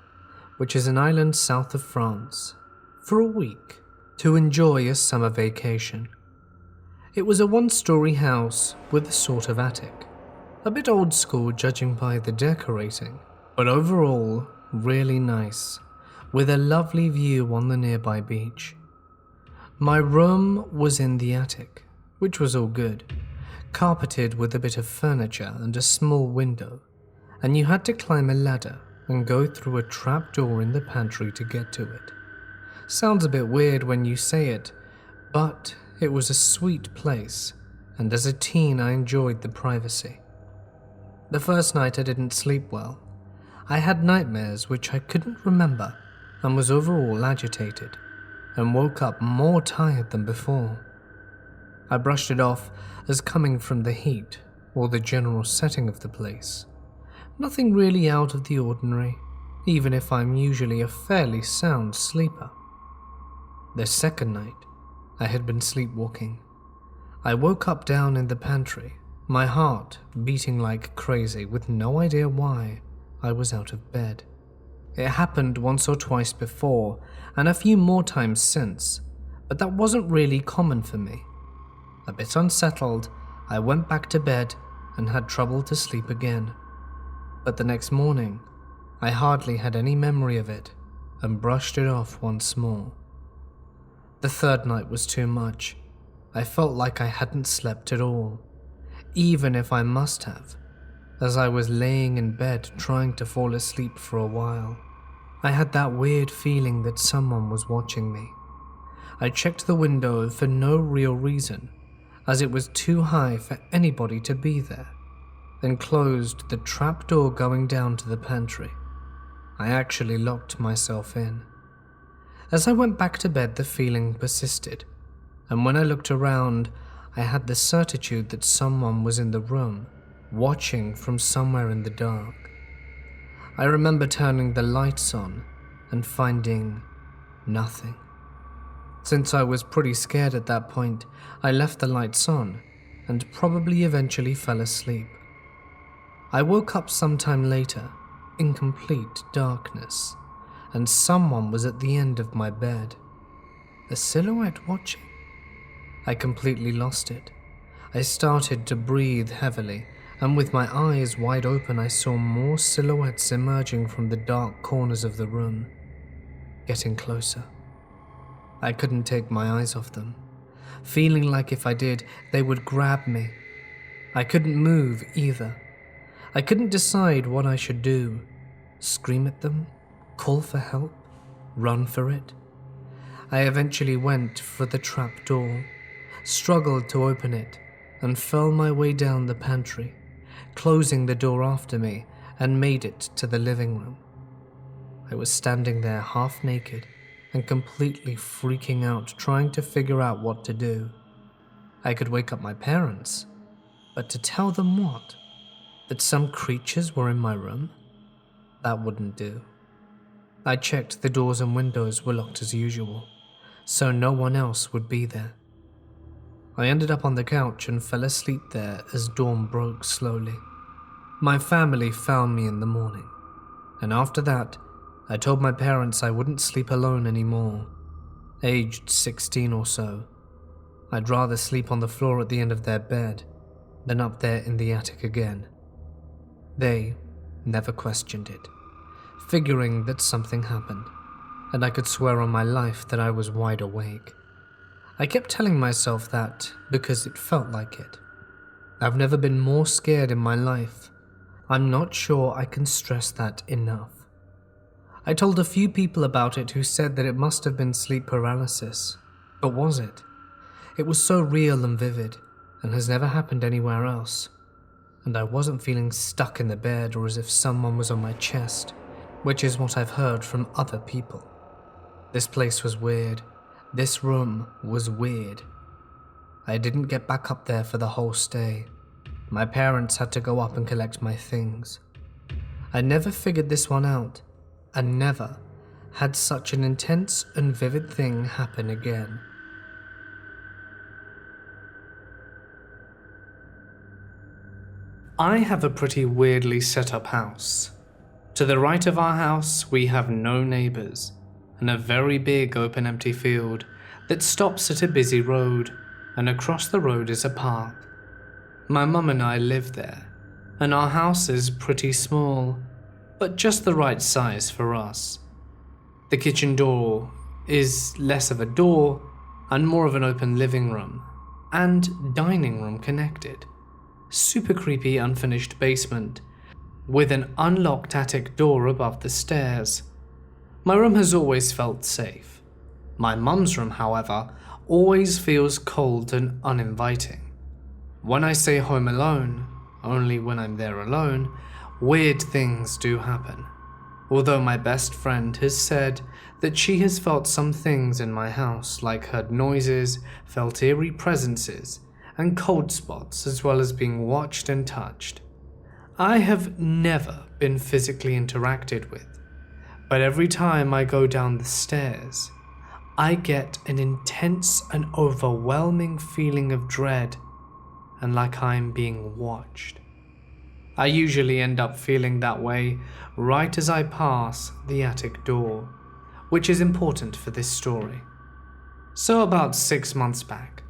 A: which is an island south of France, for a week. to enjoy a summer vacation. It was a one-story house with a sort of attic. A bit old school judging by the decorating, but overall really nice, with a lovely view on the nearby beach. My room was in the attic, which was all good, carpeted with a bit of furniture and a small window, and you had to climb a ladder and go through a trapdoor in the pantry to get to it. Sounds a bit weird when you say it, but it was a sweet place, and as a teen I enjoyed the privacy. The first night I didn't sleep well. I had nightmares which I couldn't remember and was overall agitated, and woke up more tired than before. I brushed it off as coming from the heat or the general setting of the place. Nothing really out of the ordinary, even if I'm usually a fairly sound sleeper. The second night, I had been sleepwalking. I woke up down in the pantry, my heart beating like crazy with no idea why I was out of bed. It happened once or twice before, and a few more times since, but that wasn't really common for me. A bit unsettled, I went back to bed and had trouble to sleep again. But the next morning, I hardly had any memory of it and brushed it off once more. The third night was too much. I felt like I hadn't slept at all, even if I must have, as I was laying in bed trying to fall asleep for a while. I had that weird feeling that someone was watching me. I checked the window for no real reason, as it was too high for anybody to be there, then closed the trapdoor going down to the pantry. I actually locked myself in. As I went back to bed, the feeling persisted, and when I looked around, I had the certitude that someone was in the room, watching from somewhere in the dark. I remember turning the lights on and finding nothing. Since I was pretty scared at that point, I left the lights on and probably eventually fell asleep. I woke up sometime later in complete darkness, and someone was at the end of my bed. A silhouette watching? I completely lost it. I started to breathe heavily, and with my eyes wide open I saw more silhouettes emerging from the dark corners of the room, getting closer. I couldn't take my eyes off them, feeling like if I did, they would grab me. I couldn't move either. I couldn't decide what I should do. Scream at them? Call for help? Run for it? I eventually went for the trap door, struggled to open it, and fell my way down the pantry, closing the door after me, and made it to the living room. I was standing there half naked and completely freaking out, trying to figure out what to do. I could wake up my parents, but to tell them what? That some creatures were in my room? That wouldn't do. I checked the doors and windows were locked as usual, so no one else would be there. I ended up on the couch and fell asleep there as dawn broke slowly. My family found me in the morning, and after that, I told my parents I wouldn't sleep alone anymore. Aged 16 or so, I'd rather sleep on the floor at the end of their bed than up there in the attic again. They never questioned it, figuring that something happened, and I could swear on my life that I was wide awake. I kept telling myself that because it felt like it. I've never been more scared in my life. I'm not sure I can stress that enough. I told a few people about it who said that it must have been sleep paralysis. But was it? It was so real and vivid, and has never happened anywhere else. And I wasn't feeling stuck in the bed or as if someone was on my chest, which is what I've heard from other people. This place was weird. This room was weird. I didn't get back up there for the whole stay. My parents had to go up and collect my things. I never figured this one out, and never had such an intense and vivid thing happen again. I have a pretty weirdly set up house. To the right of our house, we have no neighbors, and a very big open empty field that stops at a busy road, and across the road is a park. My mum and I live there, and our house is pretty small, but just the right size for us. The kitchen door is less of a door and more of an open living room and dining room connected. Super creepy unfinished basement with an unlocked attic door above the stairs. My room has always felt safe. My mum's room, however, always feels cold and uninviting. When I say home alone, only when I'm there alone, weird things do happen. Although my best friend has said that she has felt some things in my house, like heard noises, felt eerie presences, and cold spots, as well as being watched and touched. I have never been physically interacted with, but every time I go down the stairs, I get an intense and overwhelming feeling of dread and like I'm being watched. I usually end up feeling that way right as I pass the attic door, which is important for this story. So about 6 months back,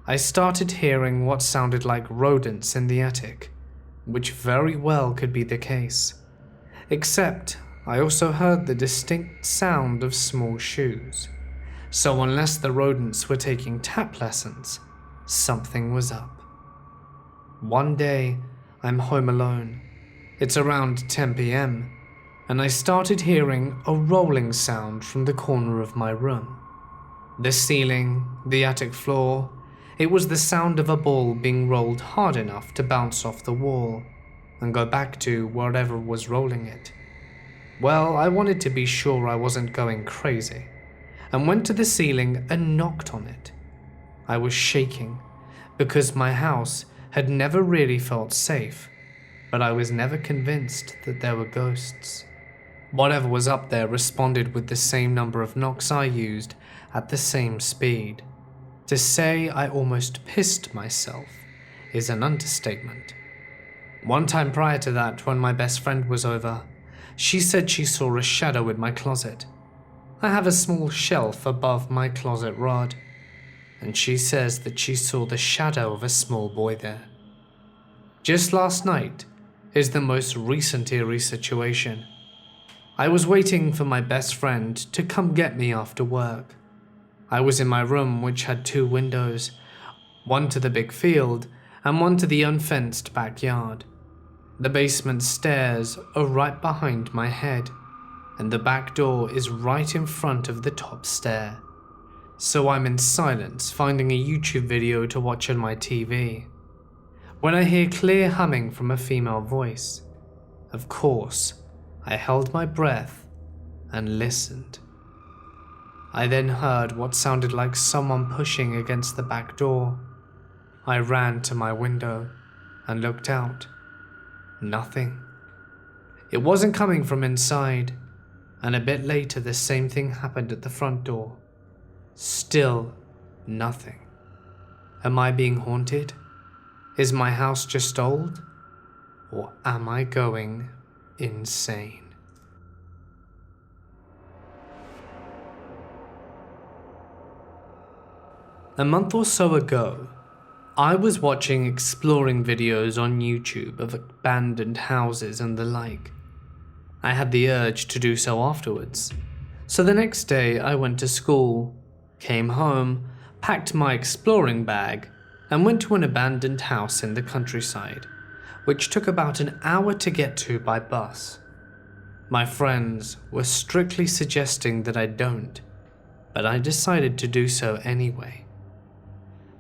A: I started hearing what sounded like rodents in the attic, which very well could be the case. Except I also heard the distinct sound of small shoes. So unless the rodents were taking tap lessons, something was up. One day, I'm home alone. It's around 10 p.m, and I started hearing a rolling sound from the corner of my room. The ceiling, the attic floor, it was the sound of a ball being rolled hard enough to bounce off the wall and go back to wherever was rolling it. Well, I wanted to be sure I wasn't going crazy, and went to the ceiling and knocked on it. I was shaking because my house had never really felt safe, but I was never convinced that there were ghosts. Whatever was up there responded with the same number of knocks I used at the same speed. To say I almost pissed myself is an understatement. One time prior to that, when my best friend was over, she said she saw a shadow in my closet. I have a small shelf above my closet rod, and she says that she saw the shadow of a small boy there. Just last night is the most recent eerie situation. I was waiting for my best friend to come get me after work. I was in my room, which had 2 windows, one to the big field and one to the unfenced backyard. The basement stairs are right behind my head, and the back door is right in front of the top stair. So I'm in silence, finding a YouTube video to watch on my TV, when I hear clear humming from a female voice. Of course, I held my breath and listened. I then heard what sounded like someone pushing against the back door. I ran to my window and looked out. Nothing. It wasn't coming from inside, and a bit later the same thing happened at the front door. Still nothing. Am I being haunted? Is my house just old? Or am I going insane? A month or so ago, I was watching exploring videos on YouTube of abandoned houses and the like. I had the urge to do so afterwards, so the next day I went to school, came home, packed my exploring bag, and went to an abandoned house in the countryside, which took about an hour to get to by bus. My friends were strictly suggesting that I don't, but I decided to do so anyway.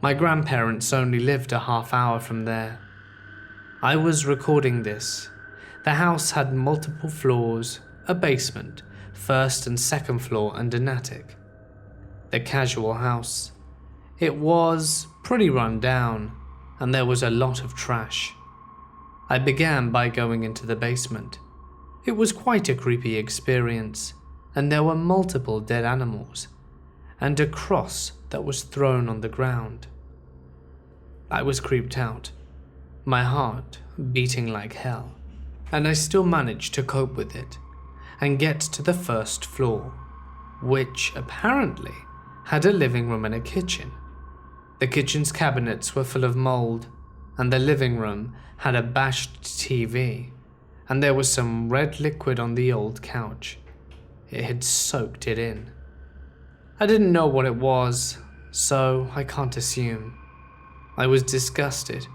A: My grandparents only lived a half hour from there. I was recording this. The house had multiple floors, a basement, first and second floor, and an attic. The casual house. It was pretty run down, and there was a lot of trash. I began by going into the basement. It was quite a creepy experience, and there were multiple dead animals, and a cross that was thrown on the ground. I was creeped out, my heart beating like hell, and I still managed to cope with it and get to the first floor, which apparently had a living room and a kitchen. The kitchen's cabinets were full of mold, and the living room had a bashed TV, and there was some red liquid on the old couch. It had soaked it in. I didn't know what it was, so I can't assume. I was disgusted,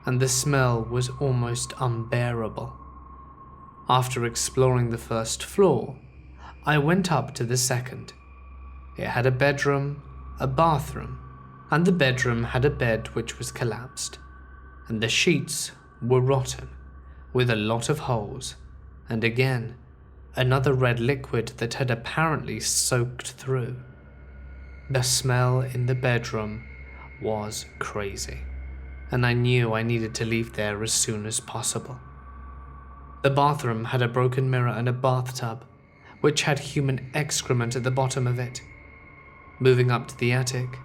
A: and the smell was almost unbearable. After exploring the first floor, I went up to the second. It had a bedroom, a bathroom, and the bedroom had a bed which was collapsed, and the sheets were rotten, with a lot of holes, and again, another red liquid that had apparently soaked through. The smell in the bedroom was crazy, and I knew I needed to leave there as soon as possible. The bathroom had a broken mirror and a bathtub, which had human excrement at the bottom of it. Moving up to the attic,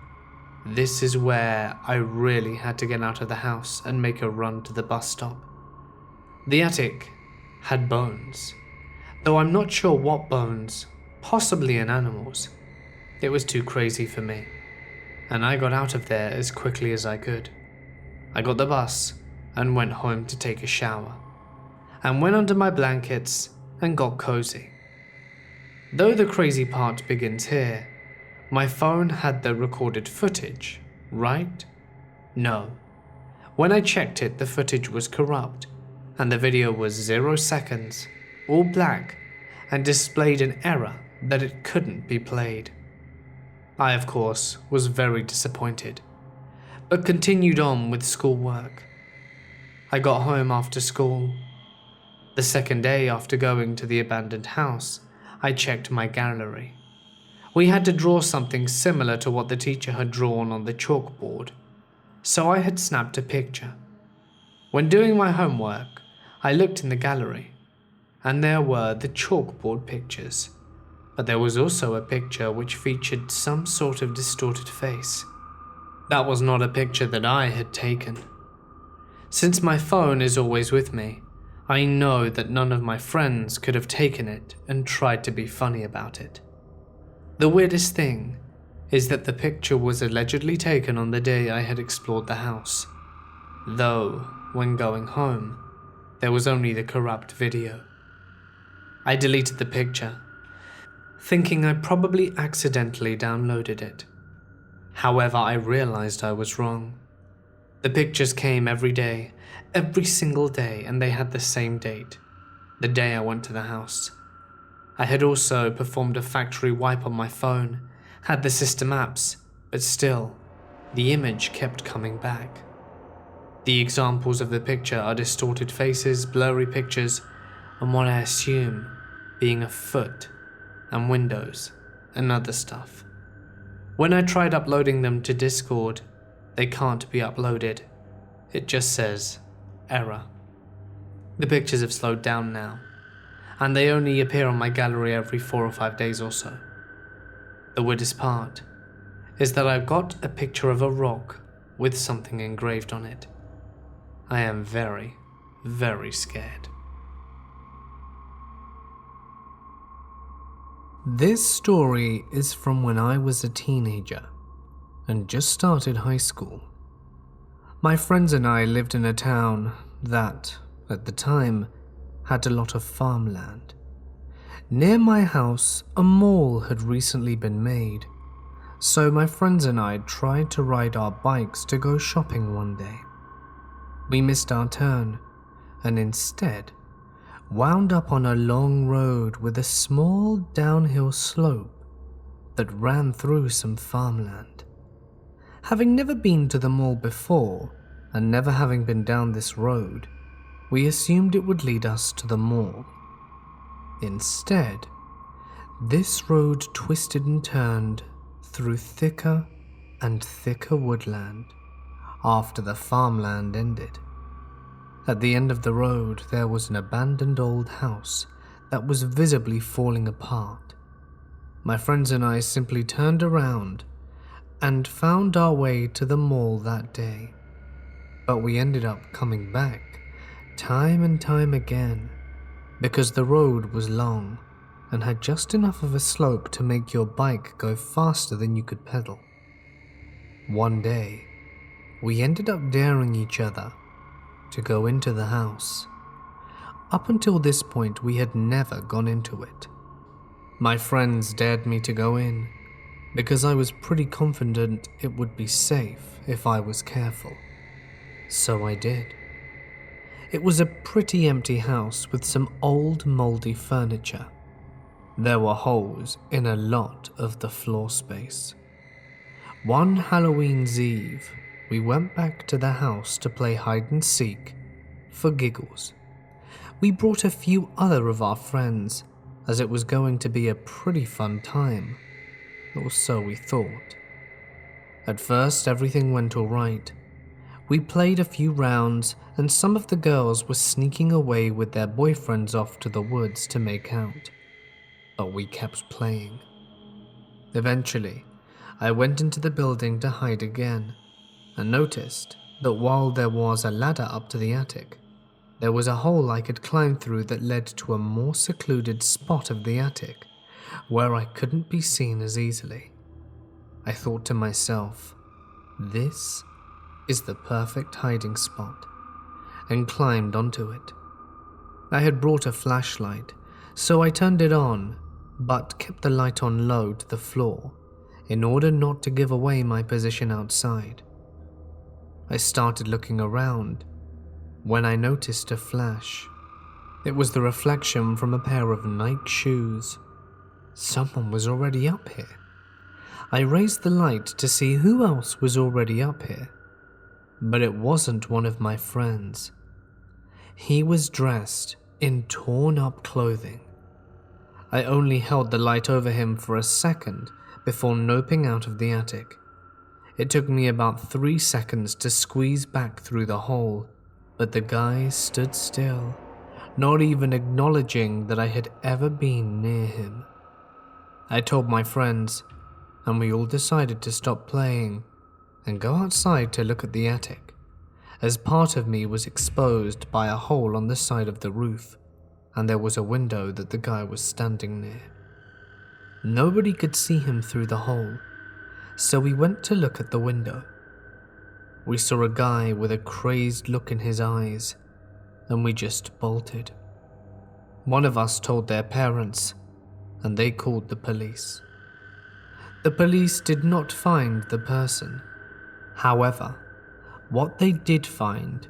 A: this is where I really had to get out of the house and make a run to the bus stop. The attic had bones, though I'm not sure what bones, possibly in animals. It was too crazy for me, and I got out of there as quickly as I could. I got the bus and went home to take a shower, and went under my blankets and got cozy. Though the crazy part begins here, my phone had the recorded footage, right? No. When I checked it, the footage was corrupt, and the video was 0 seconds, all black, and displayed an error that it couldn't be played. I, of course, was very disappointed, but continued on with schoolwork. I got home after school. The second day after going to the abandoned house, I checked my gallery. We had to draw something similar to what the teacher had drawn on the chalkboard, so I had snapped a picture. When doing my homework, I looked in the gallery, and there were the chalkboard pictures, but there was also a picture which featured some sort of distorted face. That was not a picture that I had taken. Since my phone is always with me, I know that none of my friends could have taken it and tried to be funny about it. The weirdest thing is that the picture was allegedly taken on the day I had explored the house, though when going home, there was only the corrupt video. I deleted the picture, thinking I probably accidentally downloaded it. However, I realized I was wrong. The pictures came every day, every single day, and they had the same date, the day I went to the house. I had also performed a factory wipe on my phone, had the system apps, but still, the image kept coming back. The examples of the picture are distorted faces, blurry pictures, and what I assume being a foot, and windows, and other stuff. When I tried uploading them to Discord, they can't be uploaded. It just says, error. The pictures have slowed down now, and they only appear on my gallery every 4 or 5 days or so. The weirdest part is that I've got a picture of a rock with something engraved on it. I am very, very scared. This story is from when I was a teenager and just started high school. My friends and I lived in a town that, at the time, had a lot of farmland. Near my house, a mall had recently been made, so my friends and I tried to ride our bikes to go shopping one day. We missed our turn, and instead wound up on a long road with a small downhill slope that ran through some farmland. Having never been to the mall before, and never having been down this road, we assumed it would lead us to the mall. Instead, this road twisted and turned through thicker and thicker woodland after the farmland ended. At the end of the road, there was an abandoned old house that was visibly falling apart. My friends and I simply turned around and found our way to the mall that day. But we ended up coming back time and time again because the road was long and had just enough of a slope to make your bike go faster than you could pedal. One day, we ended up daring each other to go into the house. Up until this point, we had never gone into it. My friends dared me to go in because I was pretty confident it would be safe if I was careful. So I did. It was a pretty empty house with some old moldy furniture. There were holes in a lot of the floor space. One Halloween's Eve, we went back to the house to play hide and seek for giggles. We brought a few other of our friends, as it was going to be a pretty fun time, or so we thought. At first, everything went all right. We played a few rounds, and some of the girls were sneaking away with their boyfriends off to the woods to make out. But we kept playing. Eventually, I went into the building to hide again, and noticed that while there was a ladder up to the attic, there was a hole I could climb through that led to a more secluded spot of the attic, where I couldn't be seen as easily. I thought to myself, this is the perfect hiding spot, and climbed onto it. I had brought a flashlight, so I turned it on, but kept the light on low to the floor in order not to give away my position outside. I started looking around when I noticed a flash. It was the reflection from a pair of Nike shoes. Someone was already up here. I raised the light to see who else was already up here, but it wasn't one of my friends. He was dressed in torn up clothing. I only held the light over him for a second before noping out of the attic. It took me about 3 seconds to squeeze back through the hole, but the guy stood still, not even acknowledging that I had ever been near him. I told my friends, and we all decided to stop playing and go outside to look at the attic, as part of me was exposed by a hole on the side of the roof, and there was a window that the guy was standing near. Nobody could see him through the hole, so we went to look at the window. We saw a guy with a crazed look in his eyes, and we just bolted. One of us told their parents, and they called the police. The police did not find the person. However, what they did find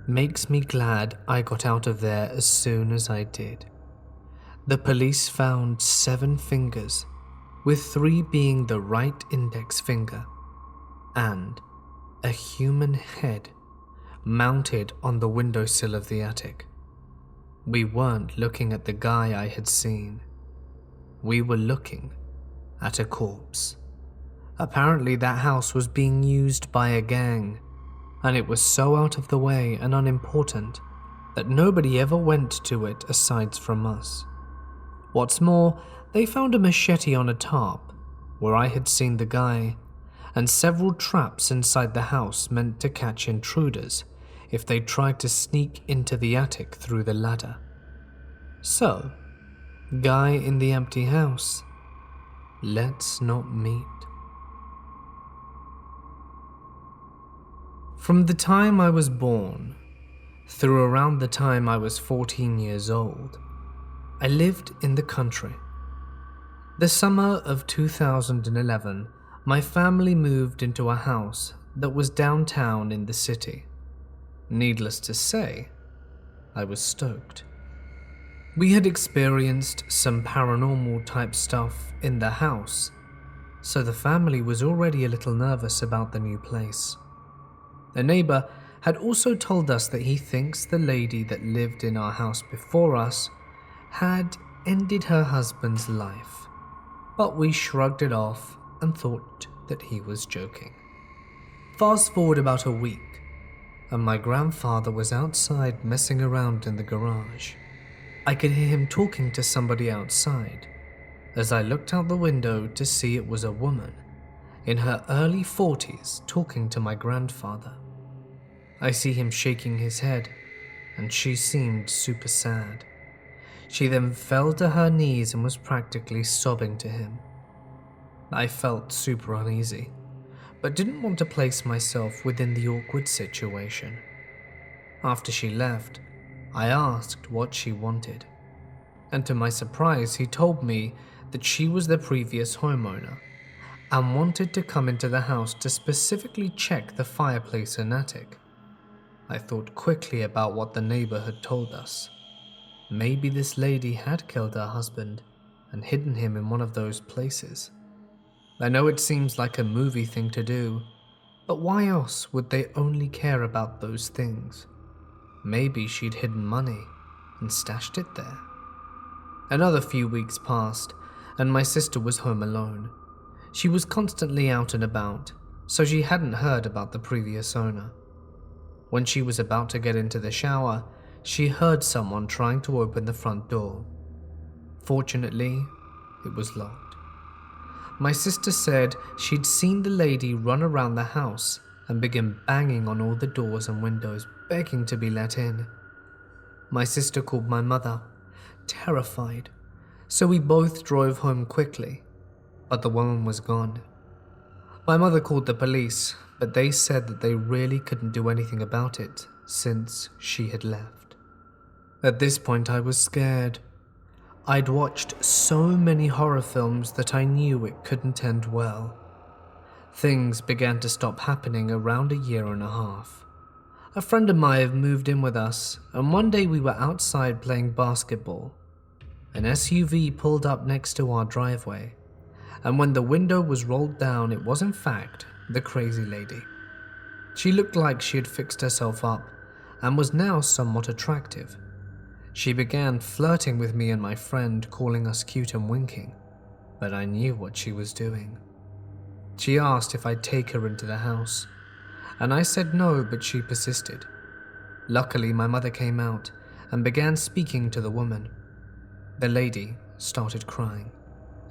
A: makes me glad I got out of there as soon as I did. The police found 7 fingers, with 3 being the right index finger, and a human head mounted on the windowsill of the attic. We weren't looking at the guy I had seen. We were looking at a corpse. Apparently that house was being used by a gang, and it was so out of the way and unimportant that nobody ever went to it aside from us. What's more, they found a machete on a tarp where I had seen the guy, and several traps inside the house meant to catch intruders if they tried to sneak into the attic through the ladder. So, guy in the empty house, let's not meet. From the time I was born, through around the time I was 14 years old, I lived in the country. The summer of 2011, my family moved into a house that was downtown in the city. Needless to say, I was stoked. We had experienced some paranormal type stuff in the house, so the family was already a little nervous about the new place. A neighbor had also told us that he thinks the lady that lived in our house before us had ended her husband's life, but we shrugged it off and thought that he was joking. Fast forward about a week, and my grandfather was outside messing around in the garage. I could hear him talking to somebody outside, as I looked out the window to see it was a woman in her early 40s talking to my grandfather. I see him shaking his head, and she seemed super sad. She then fell to her knees and was practically sobbing to him. I felt super uneasy, but didn't want to place myself within the awkward situation. After she left, I asked what she wanted, and to my surprise, he told me that she was the previous homeowner and wanted to come into the house to specifically check the fireplace and attic. I thought quickly about what the neighbor had told us. Maybe this lady had killed her husband and hidden him in one of those places. I know it seems like a movie thing to do, but why else would they only care about those things? Maybe she'd hidden money and stashed it there. Another few weeks passed, and my sister was home alone. She was constantly out and about, so she hadn't heard about the previous owner. When she was about to get into the shower, she heard someone trying to open the front door. Fortunately, it was locked. My sister said she'd seen the lady run around the house and begin banging on all the doors and windows, begging to be let in. My sister called my mother, terrified, so we both drove home quickly, but the woman was gone. My mother called the police, but they said that they really couldn't do anything about it since she had left. At this point, I was scared. I'd watched so many horror films that I knew it couldn't end well. Things began to stop happening around 1.5 years. A friend of mine moved in with us, and one day we were outside playing basketball. An SUV pulled up next to our driveway, and when the window was rolled down, it was in fact the crazy lady. She looked like she had fixed herself up and was now somewhat attractive. She began flirting with me and my friend, calling us cute and winking, but I knew what she was doing. She asked if I'd take her into the house, and I said no, but she persisted. Luckily, my mother came out and began speaking to the woman. The lady started crying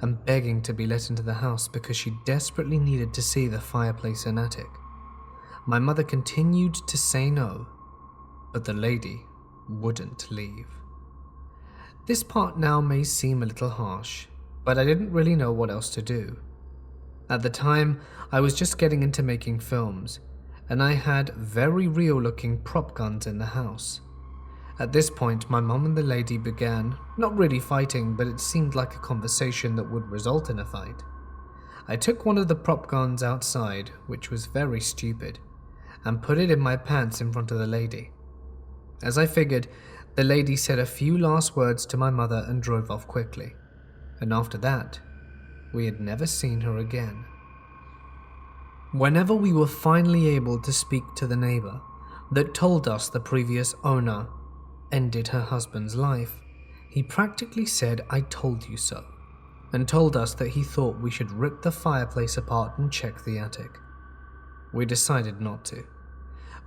A: and begging to be let into the house because she desperately needed to see the fireplace and attic. My mother continued to say no, but the lady wouldn't leave. This part now may seem a little harsh, but I didn't really know what else to do. At the time, I was just getting into making films, and I had very real-looking prop guns in the house. At this point, my mom and the lady began, not really fighting, but it seemed like a conversation that would result in a fight. I took one of the prop guns outside, which was very stupid, and put it in my pants in front of the lady. As I figured, the lady said a few last words to my mother and drove off quickly, and after that, we had never seen her again. Whenever we were finally able to speak to the neighbor that told us the previous owner ended her husband's life, he practically said, "I told you so," and told us that he thought we should rip the fireplace apart and check the attic. We decided not to.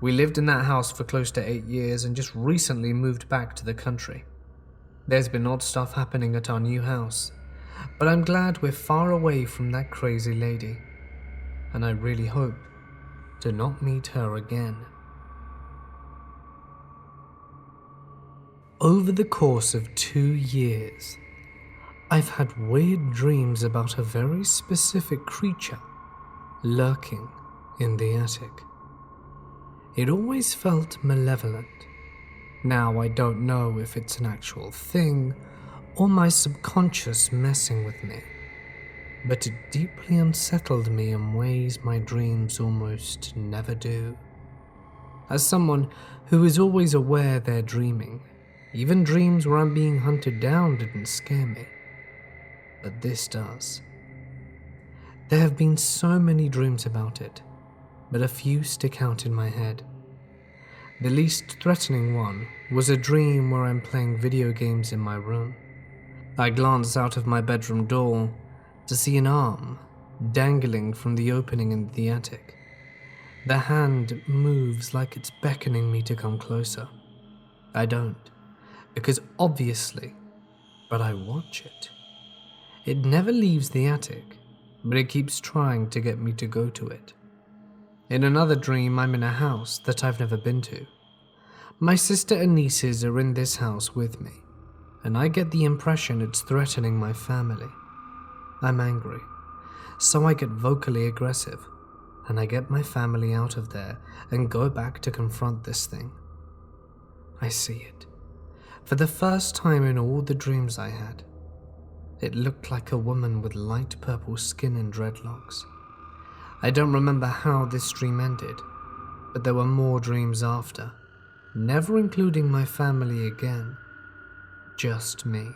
A: We lived in that house for close to 8 years and just recently moved back to the country. There's been odd stuff happening at our new house, but I'm glad we're far away from that crazy lady, and I really hope to not meet her again. Over the course of 2 years, I've had weird dreams about a very specific creature lurking in the attic. It always felt malevolent. Now I don't know if it's an actual thing or my subconscious messing with me, but it deeply unsettled me in ways my dreams almost never do. As someone who is always aware they're dreaming, even dreams where I'm being hunted down didn't scare me, but this does. There have been so many dreams about it, but a few stick out in my head. The least threatening one was a dream where I'm playing video games in my room. I glance out of my bedroom door to see an arm dangling from the opening in the attic. The hand moves like it's beckoning me to come closer. I don't, because obviously, but I watch it. It never leaves the attic, but it keeps trying to get me to go to it. In another dream, I'm in a house that I've never been to. My sister and nieces are in this house with me, and I get the impression it's threatening my family. I'm angry, so I get vocally aggressive, and I get my family out of there and go back to confront this thing. I see it. For the first time in all the dreams I had, it looked like a woman with light purple skin and dreadlocks. I don't remember how this dream ended, but there were more dreams after, never including my family again, just me.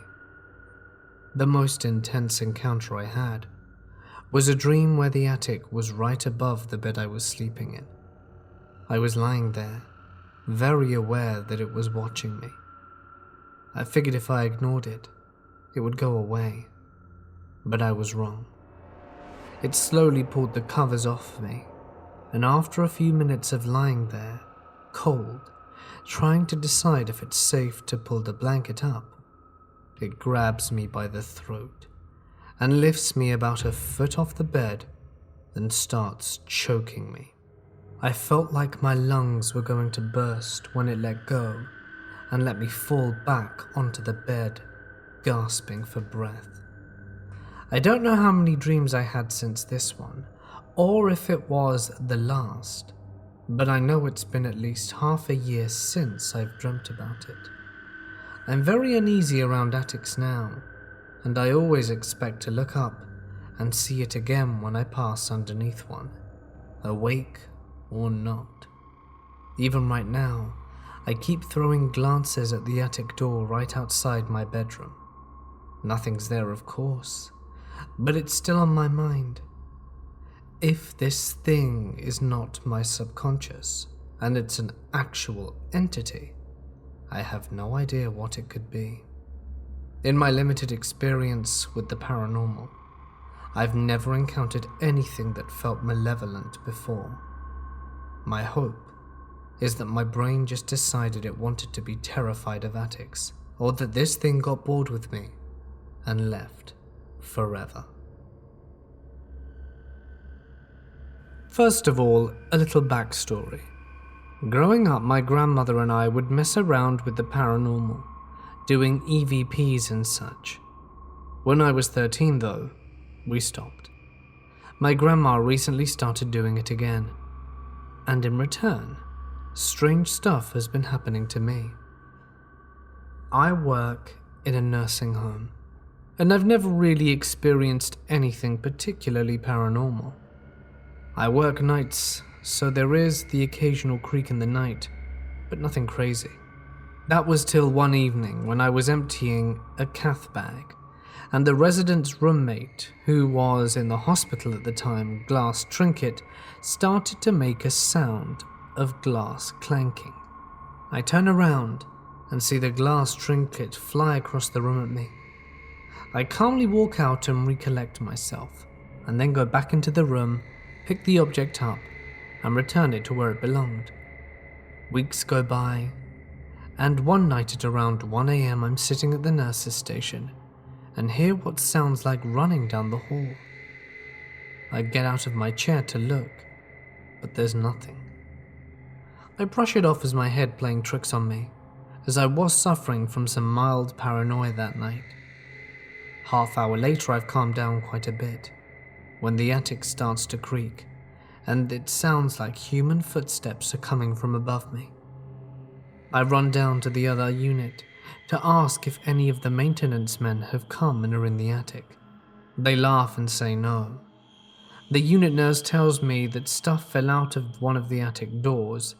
A: The most intense encounter I had was a dream where the attic was right above the bed I was sleeping in. I was lying there, very aware that it was watching me. I figured if I ignored it, it would go away, but I was wrong. It slowly pulled the covers off me, and after a few minutes of lying there, cold, trying to decide if it's safe to pull the blanket up, it grabs me by the throat and lifts me about a foot off the bed and starts choking me. I felt like my lungs were going to burst when it let go and let me fall back onto the bed, gasping for breath. I don't know how many dreams I had since this one, or if it was the last, but I know it's been at least half a year since I've dreamt about it. I'm very uneasy around attics now, and I always expect to look up and see it again when I pass underneath one, awake or not. Even right now, I keep throwing glances at the attic door right outside my bedroom. Nothing's there, of course, but it's still on my mind. If this thing is not my subconscious, and it's an actual entity, I have no idea what it could be. In my limited experience with the paranormal, I've never encountered anything that felt malevolent before. My hope is that my brain just decided it wanted to be terrified of attics, or that this thing got bored with me and left forever. First of all, a little backstory. Growing up, my grandmother and I would mess around with the paranormal, doing EVPs and such. When I was 13 though, we stopped. My grandma recently started doing it again, and in return, strange stuff has been happening to me. I work in a nursing home, and I've never really experienced anything particularly paranormal. I work nights, so there is the occasional creak in the night, but nothing crazy. That was till one evening when I was emptying a cath bag, and the resident's roommate, who was in the hospital at the time, glass trinket, started to make a sound of glass clanking. I turn around and see the glass trinket fly across the room at me. I calmly walk out and recollect myself, and then go back into the room, pick the object up, and return it to where it belonged. Weeks go by, and one night at around 1 a.m. I'm sitting at the nurse's station and hear what sounds like running down the hall. I get out of my chair to look, but there's nothing. I brush it off as my head playing tricks on me, as I was suffering from some mild paranoia that night. Half hour later I've calmed down quite a bit, when the attic starts to creak, and it sounds like human footsteps are coming from above me. I run down to the other unit to ask if any of the maintenance men have come and are in the attic. They laugh and say no. The unit nurse tells me that stuff fell out of one of the attic doors,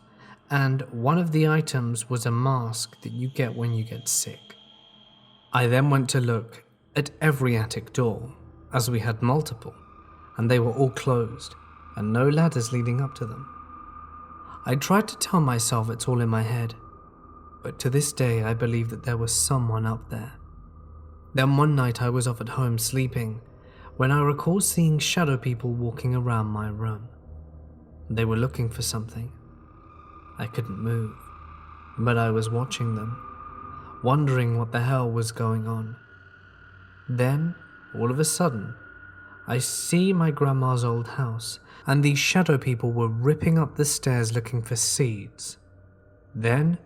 A: and one of the items was a mask that you get when you get sick. I then went to look at every attic door, as we had multiple, and they were all closed, and no ladders leading up to them. I tried to tell myself it's all in my head, but to this day I believe that there was someone up there. Then one night I was off at home sleeping, when I recall seeing shadow people walking around my room. They were looking for something. I couldn't move, but I was watching them, wondering what the hell was going on. Then, all of a sudden, I see my grandma's old house, and these shadow people were ripping up the stairs looking for seeds. Then,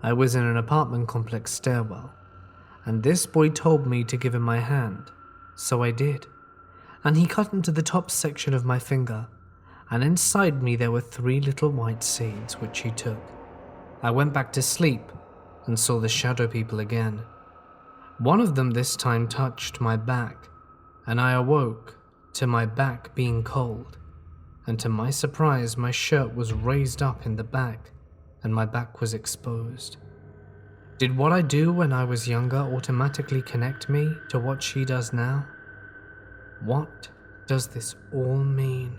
A: I was in an apartment complex stairwell, and this boy told me to give him my hand, so I did. And he cut into the top section of my finger, and inside me there were 3 little white seeds which he took. I went back to sleep and saw the shadow people again. One of them this time touched my back, and I awoke to my back being cold, and to my surprise my shirt was raised up in the back and my back was exposed. Did what I do when I was younger automatically connect me to what she does now? What does this all mean?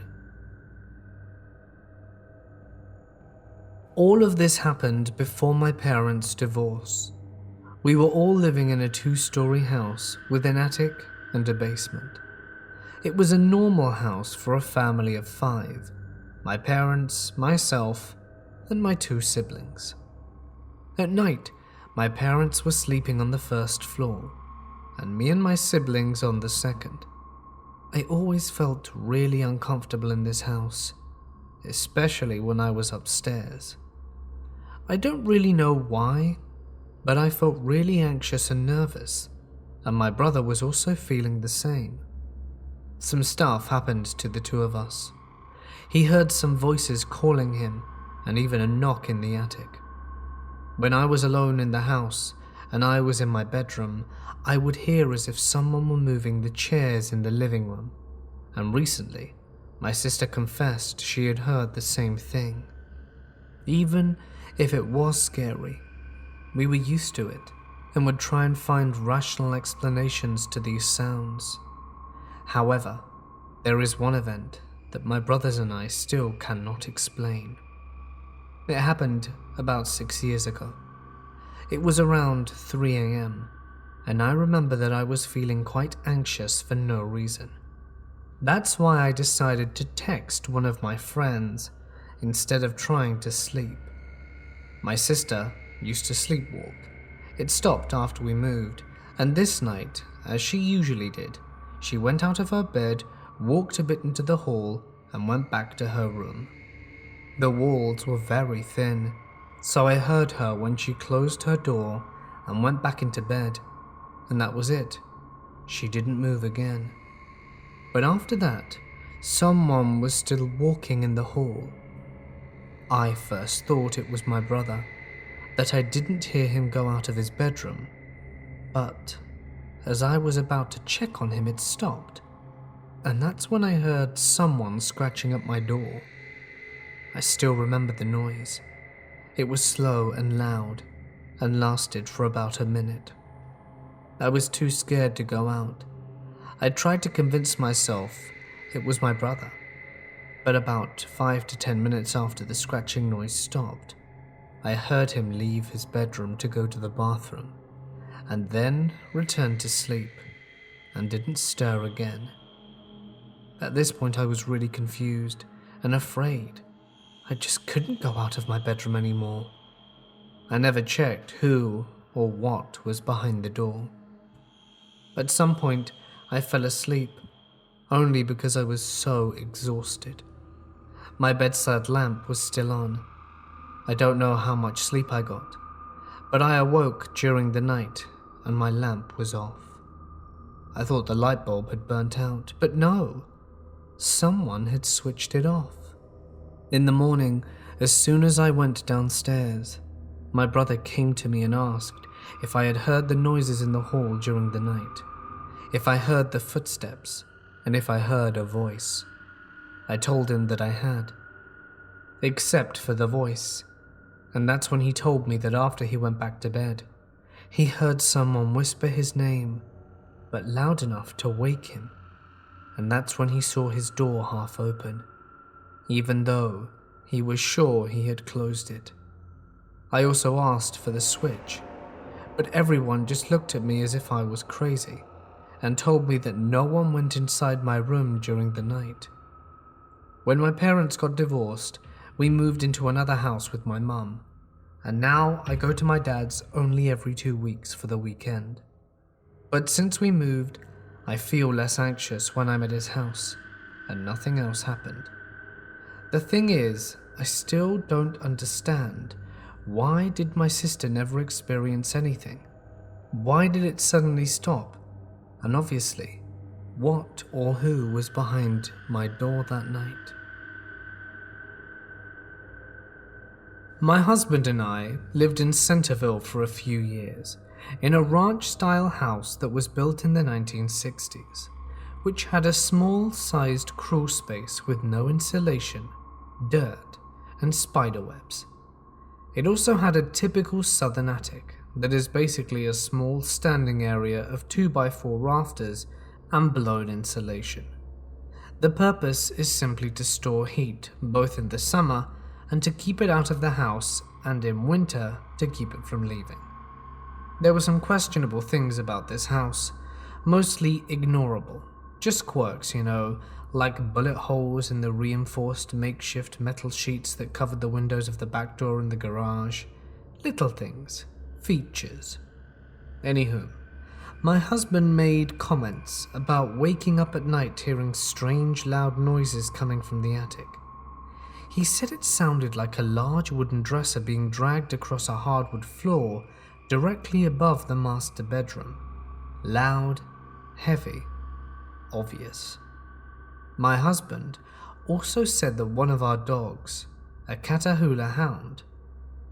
A: All of this happened before my parents' divorce. We were all living in a 2-story house with an attic and a basement. It was a normal house for a family of 5, my parents, myself, and my 2 siblings. At night, my parents were sleeping on the 1st floor, and me and my siblings on the 2nd. I always felt really uncomfortable in this house, especially when I was upstairs. I don't really know why, but I felt really anxious and nervous, and my brother was also feeling the same. Some stuff happened to the 2 of us. He heard some voices calling him, and even a knock in the attic. When I was alone in the house, and I was in my bedroom, I would hear as if someone were moving the chairs in the living room, and recently, my sister confessed she had heard the same thing. Even if it was scary, we were used to it, and would try and find rational explanations to these sounds. However, there is one event that my brothers and I still cannot explain. It happened about 6 years ago. It was around 3 a.m., and I remember that I was feeling quite anxious for no reason. That's why I decided to text one of my friends instead of trying to sleep. My sister used to sleepwalk. It stopped after we moved, and this night, as she usually did, she went out of her bed, walked a bit into the hall, and went back to her room. The walls were very thin, so I heard her when she closed her door and went back into bed, and that was it. She didn't move again. But after that, someone was still walking in the hall. I first thought it was my brother, that I didn't hear him go out of his bedroom, but as I was about to check on him, it stopped, and that's when I heard someone scratching at my door. I still remember the noise. It was slow and loud, and lasted for about a minute. I was too scared to go out. I tried to convince myself it was my brother, but about 5 to 10 minutes after the scratching noise stopped, I heard him leave his bedroom to go to the bathroom, and then returned to sleep, and didn't stir again. At this point I was really confused and afraid. I just couldn't go out of my bedroom anymore. I never checked who or what was behind the door. At some point, I fell asleep, only because I was so exhausted. My bedside lamp was still on. I don't know how much sleep I got, but I awoke during the night and my lamp was off. I thought the light bulb had burnt out, but no, someone had switched it off. In the morning, as soon as I went downstairs, my brother came to me and asked if I had heard the noises in the hall during the night, if I heard the footsteps, and if I heard a voice. I told him that I had, except for the voice, and that's when he told me that after he went back to bed, he heard someone whisper his name, but loud enough to wake him, and that's when he saw his door half open, even though he was sure he had closed it. I also asked for the switch, but everyone just looked at me as if I was crazy and told me that no one went inside my room during the night. When my parents got divorced, we moved into another house with my mum, and now I go to my dad's only every 2 weeks for the weekend. But since we moved, I feel less anxious when I'm at his house, and nothing else happened. The thing is, I still don't understand, why did my sister never experience anything? Why did it suddenly stop? And obviously, what or who was behind my door that night? My husband and I lived in Centerville for a few years, in a ranch-style house that was built in the 1960s, which had a small-sized crawl space with no insulation, dirt, and spider webs. It also had a typical southern attic that is basically a small standing area of 2x4 rafters and blown insulation. The purpose is simply to store heat, both in the summer and to keep it out of the house, and in winter to keep it from leaving. There were some questionable things about this house, mostly ignorable, just quirks, like bullet holes in the reinforced makeshift metal sheets that covered the windows of the back door in the garage. Little things, features. Anywho, my husband made comments about waking up at night hearing strange loud noises coming from the attic. He said it sounded like a large wooden dresser being dragged across a hardwood floor directly above the master bedroom. Loud, heavy, obvious. My husband also said that one of our dogs, a Catahoula hound,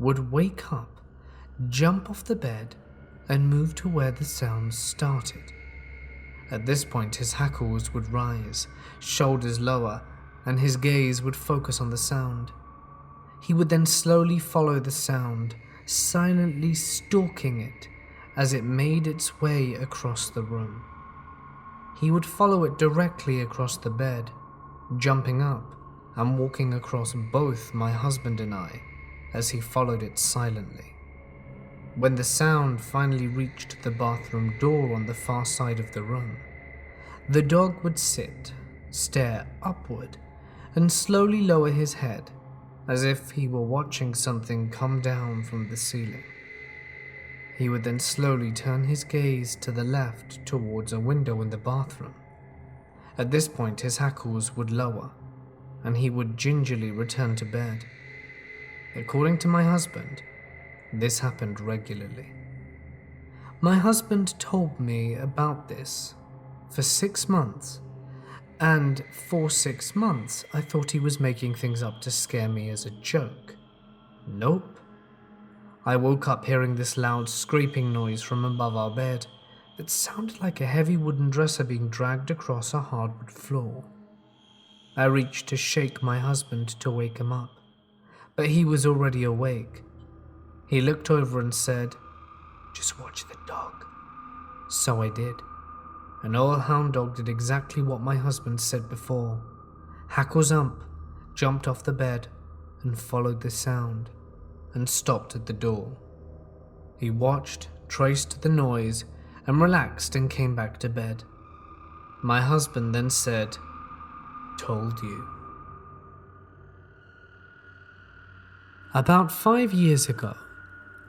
A: would wake up, jump off the bed, and move to where the sounds started. At this point, his hackles would rise, shoulders lower, and his gaze would focus on the sound. He would then slowly follow the sound, silently stalking it as it made its way across the room. He would follow it directly across the bed, jumping up and walking across both my husband and I as he followed it silently. When the sound finally reached the bathroom door on the far side of the room, the dog would sit, stare upward, and slowly lower his head as if he were watching something come down from the ceiling. He would then slowly turn his gaze to the left towards a window in the bathroom. At this point, his hackles would lower, and he would gingerly return to bed. According to my husband, this happened regularly. My husband told me about this for 6 months, and for 6 months I thought he was making things up to scare me as a joke. Nope. I woke up hearing this loud scraping noise from above our bed that sounded like a heavy wooden dresser being dragged across a hardwood floor. I reached to shake my husband to wake him up, but he was already awake. He looked over and said, "Just watch the dog." So I did. An old hound dog did exactly what my husband said before. Hackles up, jumped off the bed, and followed the sound, and stopped at the door. He watched, traced the noise, and relaxed and came back to bed. My husband then said, "Told you." About 5 years ago,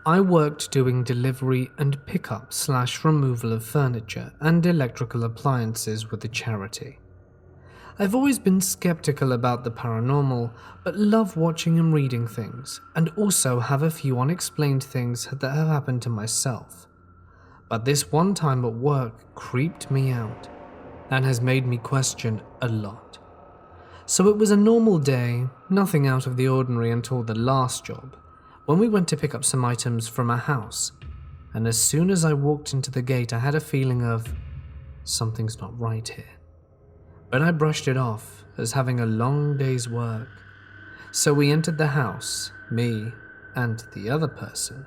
A: I worked doing delivery and pickup/removal of furniture and electrical appliances with a charity. I've always been skeptical about the paranormal, but love watching and reading things, and also have a few unexplained things that have happened to myself. But this one time at work creeped me out, and has made me question a lot. So it was a normal day, nothing out of the ordinary until the last job, when we went to pick up some items from a house, and as soon as I walked into the gate I had a feeling of something's not right here. But I brushed it off as having a long day's work. So we entered the house, me and the other person,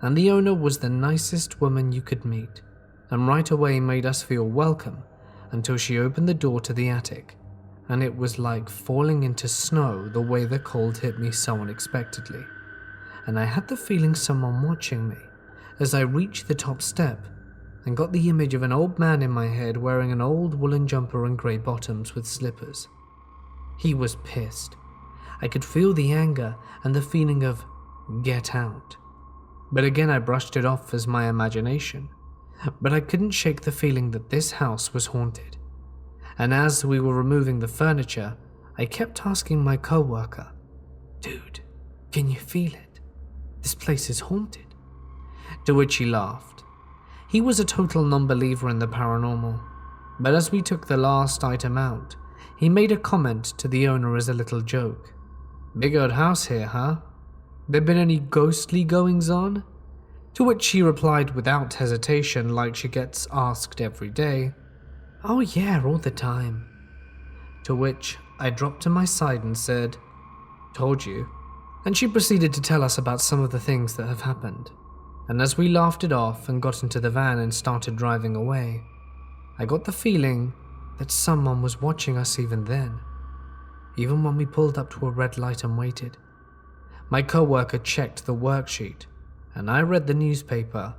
A: and the owner was the nicest woman you could meet, and right away made us feel welcome until she opened the door to the attic, and it was like falling into snow the way the cold hit me so unexpectedly. And I had the feeling someone watching me as I reached the top step and got the image of an old man in my head wearing an old woolen jumper and grey bottoms with slippers. He was pissed. I could feel the anger and the feeling of get out. But again I brushed it off as my imagination. But I couldn't shake the feeling that this house was haunted. And as we were removing the furniture, I kept asking my co-worker, "Dude, can you feel it? This place is haunted." To which he laughed. He was a total non-believer in the paranormal, but as we took the last item out, he made a comment to the owner as a little joke. "Big old house here, huh? There been any ghostly goings-on?" To which she replied without hesitation, like she gets asked every day, "Oh yeah, all the time." To which I dropped to my side and said, "Told you." And she proceeded to tell us about some of the things that have happened. And as we laughed it off and got into the van and started driving away, I got the feeling that someone was watching us even then. Even when we pulled up to a red light and waited. My co-worker checked the worksheet, and I read the newspaper,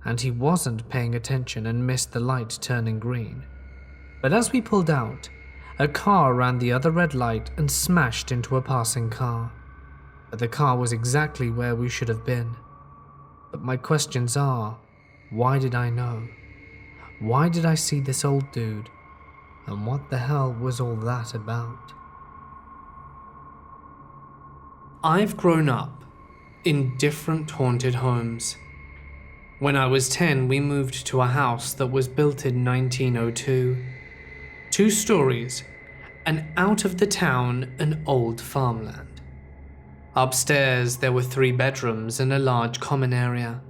A: and he wasn't paying attention and missed the light turning green. But as we pulled out, a car ran the other red light and smashed into a passing car. But the car was exactly where we should have been. But my questions are, why did I know? Why did I see this old dude? And what the hell was all that about? I've grown up in different haunted homes. When I was 10, we moved to a house that was built in 1902. 2 stories, and out of the town, an old farmland. Upstairs, there were 3 bedrooms and a large common area.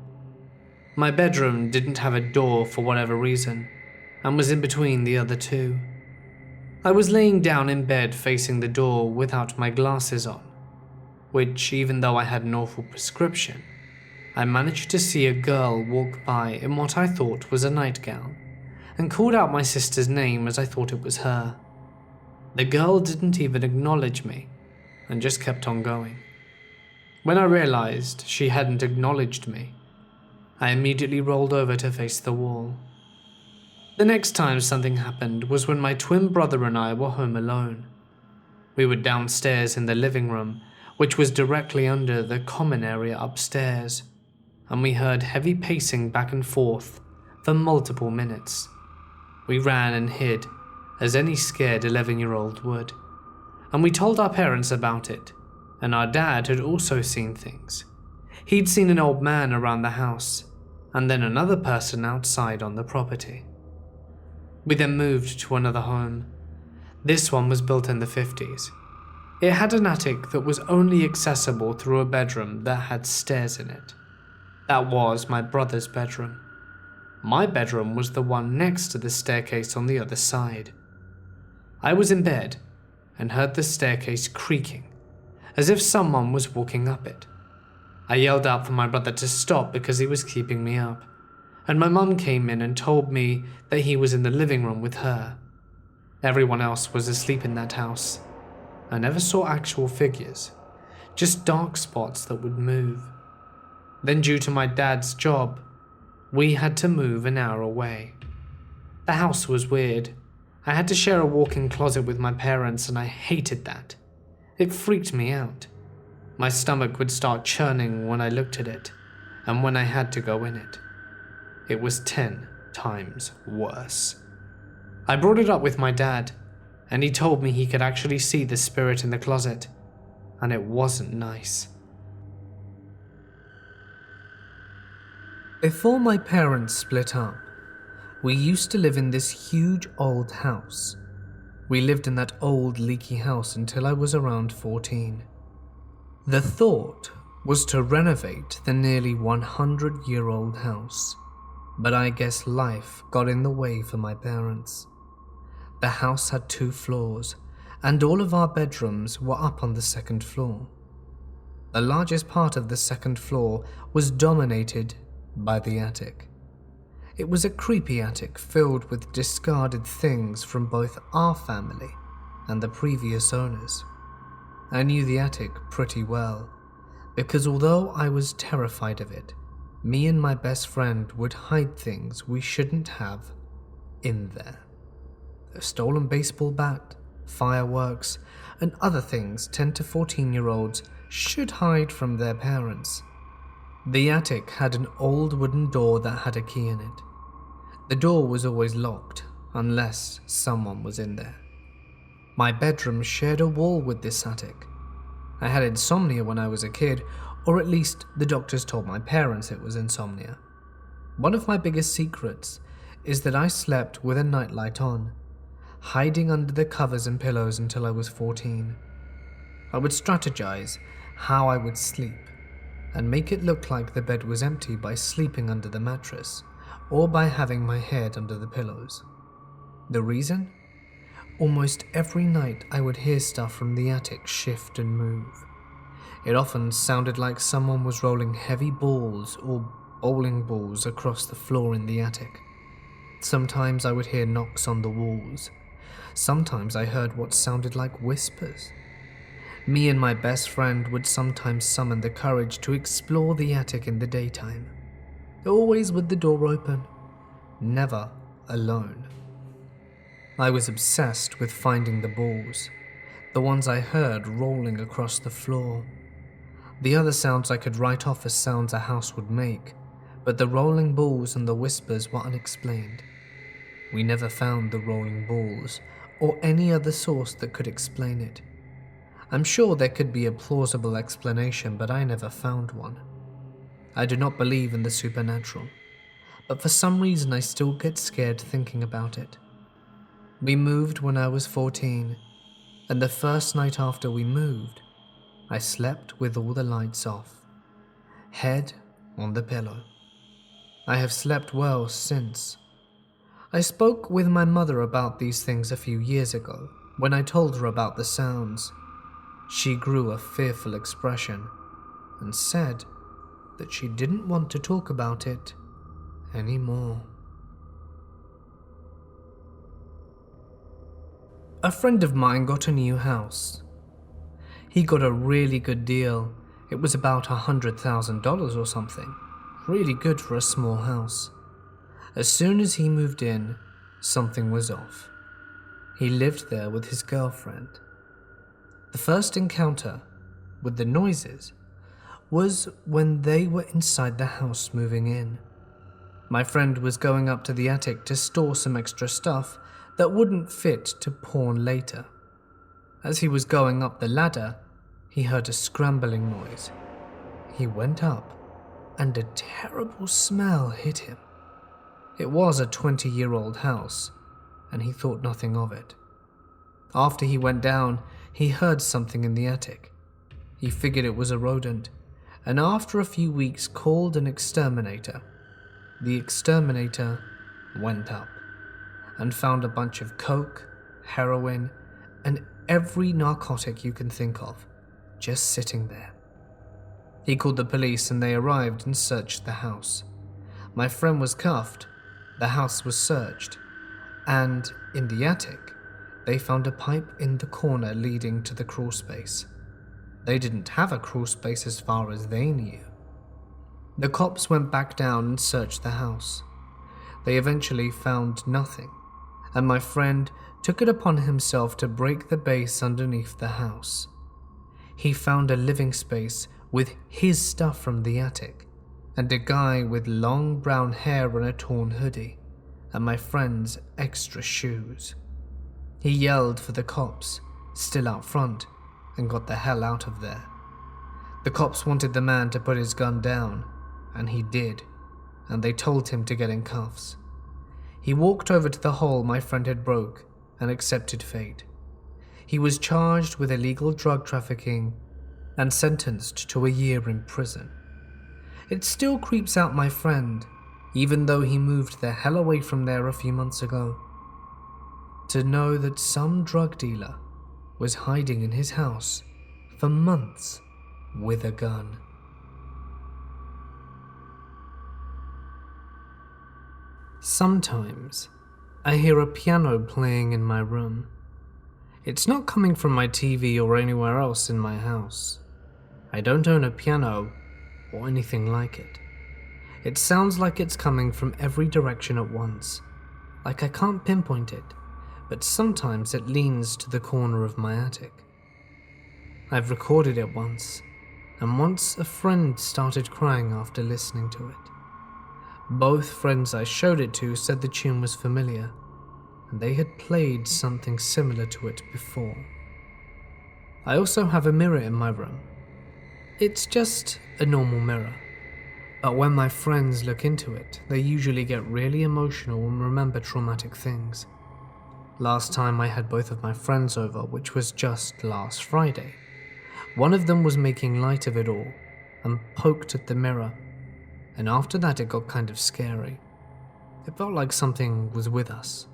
A: My bedroom didn't have a door for whatever reason, and was in between the other 2. I was laying down in bed facing the door without my glasses on, which, even though I had an awful prescription, I managed to see a girl walk by in what I thought was a nightgown, and called out my sister's name as I thought it was her. The girl didn't even acknowledge me, and just kept on going. When I realized she hadn't acknowledged me, I immediately rolled over to face the wall. The next time something happened was when my twin brother and I were home alone. We were downstairs in the living room, which was directly under the common area upstairs, and we heard heavy pacing back and forth for multiple minutes. We ran and hid, as any scared 11-year-old would, and we told our parents about it, and our dad had also seen things. He'd seen an old man around the house, and then another person outside on the property. We then moved to another home. This one was built in the 50s. It had an attic that was only accessible through a bedroom that had stairs in it. That was my brother's bedroom. My bedroom was the one next to the staircase on the other side. I was in bed and heard the staircase creaking, as if someone was walking up it. I yelled out for my brother to stop because he was keeping me up, and my mum came in and told me that he was in the living room with her. Everyone else was asleep in that house. I never saw actual figures, just dark spots that would move. Then, due to my dad's job, we had to move an hour away. The house was weird. I had to share a walk-in closet with my parents, and I hated that. It freaked me out. My stomach would start churning when I looked at it, and when I had to go in it. It was 10 times worse. I brought it up with my dad, and he told me he could actually see the spirit in the closet, and it wasn't nice. Before my parents split up, we used to live in this huge old house. We lived in that old leaky house until I was around 14. The thought was to renovate the nearly 100-year-old house, but I guess life got in the way for my parents. The house had 2 floors, and all of our bedrooms were up on the 2nd floor. The largest part of the 2nd floor was dominated by the attic. It was a creepy attic filled with discarded things from both our family and the previous owners. I knew the attic pretty well, because although I was terrified of it, me and my best friend would hide things we shouldn't have in there. A stolen baseball bat, fireworks, and other things 10 to 14-year-olds should hide from their parents. The attic had an old wooden door that had a key in it. The door was always locked, unless someone was in there. My bedroom shared a wall with this attic. I had insomnia when I was a kid, or at least the doctors told my parents it was insomnia. One of my biggest secrets is that I slept with a nightlight on, hiding under the covers and pillows until I was 14. I would strategize how I would sleep and make it look like the bed was empty by sleeping under the mattress or by having my head under the pillows. The reason? Almost every night I would hear stuff from the attic shift and move. It often sounded like someone was rolling heavy balls or bowling balls across the floor in the attic. Sometimes I would hear knocks on the walls. Sometimes I heard what sounded like whispers. Me and my best friend would sometimes summon the courage to explore the attic in the daytime, always with the door open, never alone. I was obsessed with finding the balls, the ones I heard rolling across the floor. The other sounds I could write off as sounds a house would make, but the rolling balls and the whispers were unexplained. We never found the rolling balls or any other source that could explain it. I'm sure there could be a plausible explanation, but I never found one. I do not believe in the supernatural, but for some reason I still get scared thinking about it. We moved when I was 14, and the first night after we moved, I slept with all the lights off, head on the pillow. I have slept well since. I spoke with my mother about these things a few years ago when I told her about the sounds. She grew a fearful expression and said that she didn't want to talk about it anymore. A friend of mine got a new house. He got a really good deal. It was about $100,000 or something. Really good for a small house. As soon as he moved in, something was off. He lived there with his girlfriend. The first encounter with the noises was when they were inside the house moving in. My friend was going up to the attic to store some extra stuff that wouldn't fit to pawn later. As he was going up the ladder, he heard a scrambling noise. He went up, and a terrible smell hit him. It was a 20-year-old house, and he thought nothing of it. After he went down, he heard something in the attic. He figured it was a rodent, and after a few weeks called an exterminator. The exterminator went up and found a bunch of coke, heroin, and every narcotic you can think of, just sitting there. He called the police and they arrived and searched the house. My friend was cuffed, the house was searched, and in the attic, they found a pipe in the corner leading to the crawl space. They didn't have a crawl space as far as they knew. The cops went back down and searched the house. They eventually found nothing, and my friend took it upon himself to break the base underneath the house. He found a living space with his stuff from the attic, and a guy with long brown hair and a torn hoodie, and my friend's extra shoes. He yelled for the cops, still out front, and got the hell out of there. The cops wanted the man to put his gun down, and he did, and they told him to get in cuffs. He walked over to the hole my friend had broke and accepted fate. He was charged with illegal drug trafficking and sentenced to a year in prison. It still creeps out my friend, even though he moved the hell away from there a few months ago, to know that some drug dealer was hiding in his house for months with a gun. Sometimes I hear a piano playing in my room. It's not coming from my TV or anywhere else in my house. I don't own a piano or anything like it. It sounds like it's coming from every direction at once, like I can't pinpoint it, but sometimes it leans to the corner of my attic. I've recorded it once, and once a friend started crying after listening to it. Both friends I showed it to said the tune was familiar, and they had played something similar to it before. I also have a mirror in my room. It's just a normal mirror, But when my friends look into it, they usually get really emotional and remember traumatic things. Last time I had both of my friends over, which was just last Friday. One of them was making light of it all and poked at the mirror, and after that it got kind of scary. It felt like something was with us.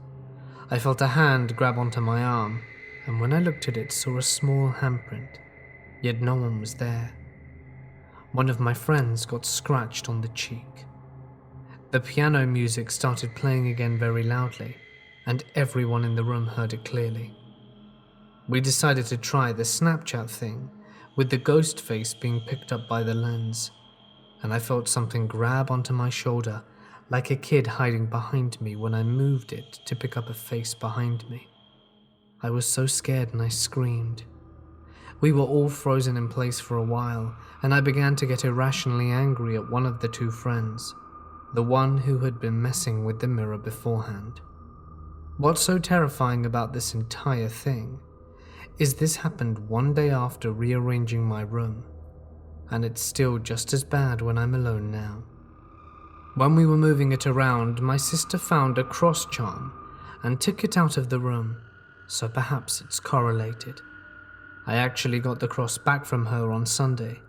A: I felt a hand grab onto my arm, and when I looked at it, saw a small handprint, yet no one was there. One of my friends got scratched on the cheek. The piano music started playing again very loudly, and everyone in the room heard it clearly. We decided to try the Snapchat thing, with the ghost face being picked up by the lens, and I felt something grab onto my shoulder, like a kid hiding behind me when I moved it to pick up a face behind me. I was so scared and I screamed. We were all frozen in place for a while, and I began to get irrationally angry at one of the two friends, the one who had been messing with the mirror beforehand. What's so terrifying about this entire thing is this happened one day after rearranging my room, and it's still just as bad when I'm alone now. When we were moving it around, my sister found a cross charm and took it out of the room, so perhaps it's correlated. I actually got the cross back from her on Sunday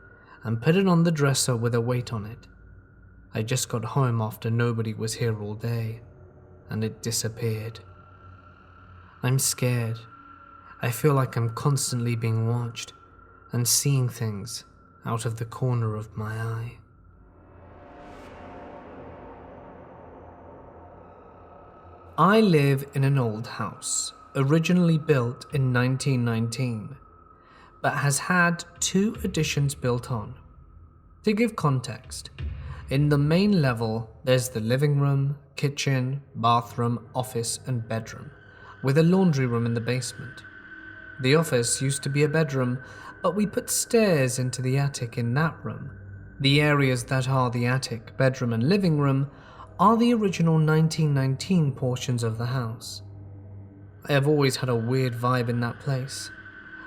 A: and put it on the dresser with a weight on it. I just got home after nobody was here all day, and it disappeared. I'm scared. I feel like I'm constantly being watched and seeing things out of the corner of my eye. I live in an old house, originally built in 1919, but has had 2 additions built on. To give context, in the main level there's the living room, kitchen, bathroom, office and bedroom, with a laundry room in the basement. The office used to be a bedroom, but we put stairs into the attic in that room. The areas that are the attic, bedroom and living room are the original 1919 portions of the house. I have always had a weird vibe in that place.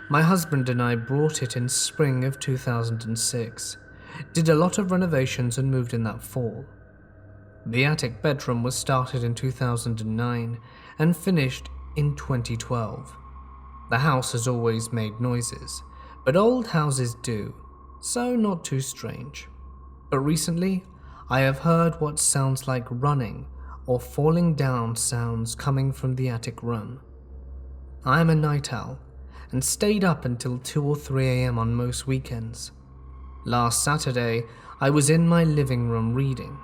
A: My husband and I bought it in spring of 2006, did a lot of renovations and moved in that fall. The attic bedroom was started in 2009 and finished in 2012. The house has always made noises, but old houses do, so not too strange. But recently, I have heard what sounds like running or falling down sounds coming from the attic room. I am a night owl and stayed up until 2 or 3 a.m. on most weekends. Last Saturday, I was in my living room reading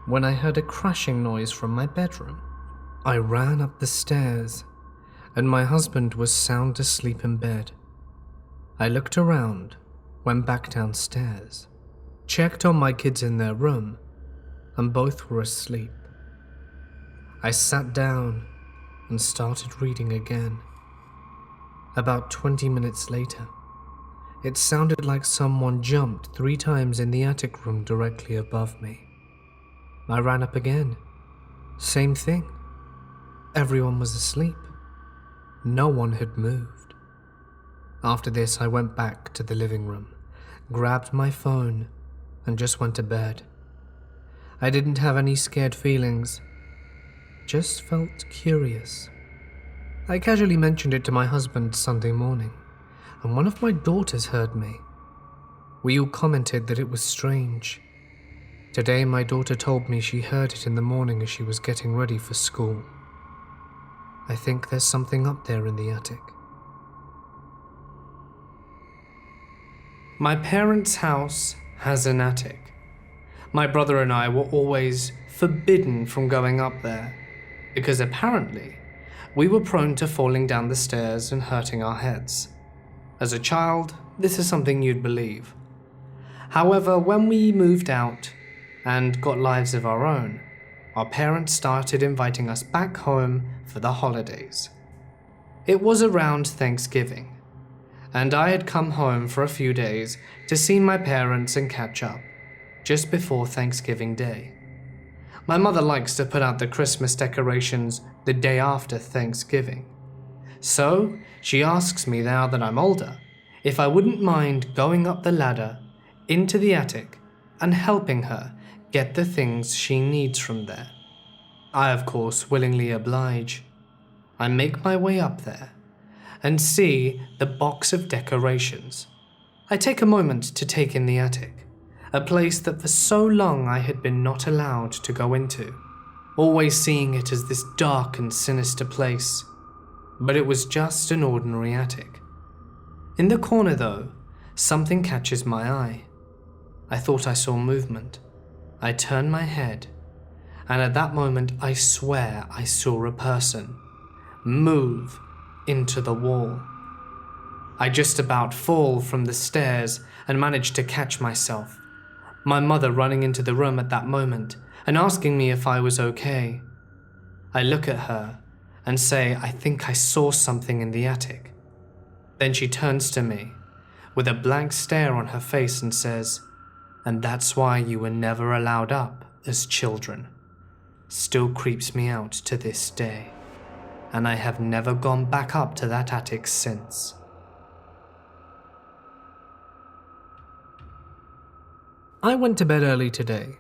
A: when I heard a crashing noise from my bedroom. I ran up the stairs and my husband was sound asleep in bed. I looked around, went back downstairs, checked on my kids in their room, and both were asleep. I sat down and started reading again. About 20 minutes later, it sounded like someone jumped 3 times in the attic room directly above me. I ran up again. Same thing. Everyone was asleep. No one had moved. After this, I went back to the living room, grabbed my phone, and just went to bed. I didn't have any scared feelings, just felt curious. I casually mentioned it to my husband Sunday morning, and one of my daughters heard me. We all commented that it was strange. Today, my daughter told me she heard it in the morning as she was getting ready for school. I think there's something up there in the attic. My parents' house has an attic. My brother and I were always forbidden from going up there because apparently we were prone to falling down the stairs and hurting our heads. As a child, this is something you'd believe. However, when we moved out and got lives of our own, our parents started inviting us back home for the holidays. It was around Thanksgiving, and I had come home for a few days to see my parents and catch up, just before Thanksgiving Day. My mother likes to put out the Christmas decorations the day after Thanksgiving. So, she asks me now that I'm older, if I wouldn't mind going up the ladder into the attic and helping her get the things she needs from there. I, of course, willingly oblige. I make my way up there and see the box of decorations. I take a moment to take in the attic, a place that for so long I had been not allowed to go into, always seeing it as this dark and sinister place. But it was just an ordinary attic. In the corner, though, something catches my eye. I thought I saw movement. I turn my head, and at that moment I swear I saw a person move into the wall. I just about fall from the stairs and manage to catch myself, my mother running into the room at that moment and asking me if I was okay. I look at her and say I think I saw something in the attic. Then she turns to me with a blank stare on her face and says, "And that's why you were never allowed up as children." Still creeps me out to this day, and I have never gone back up to that attic since. I went to bed early today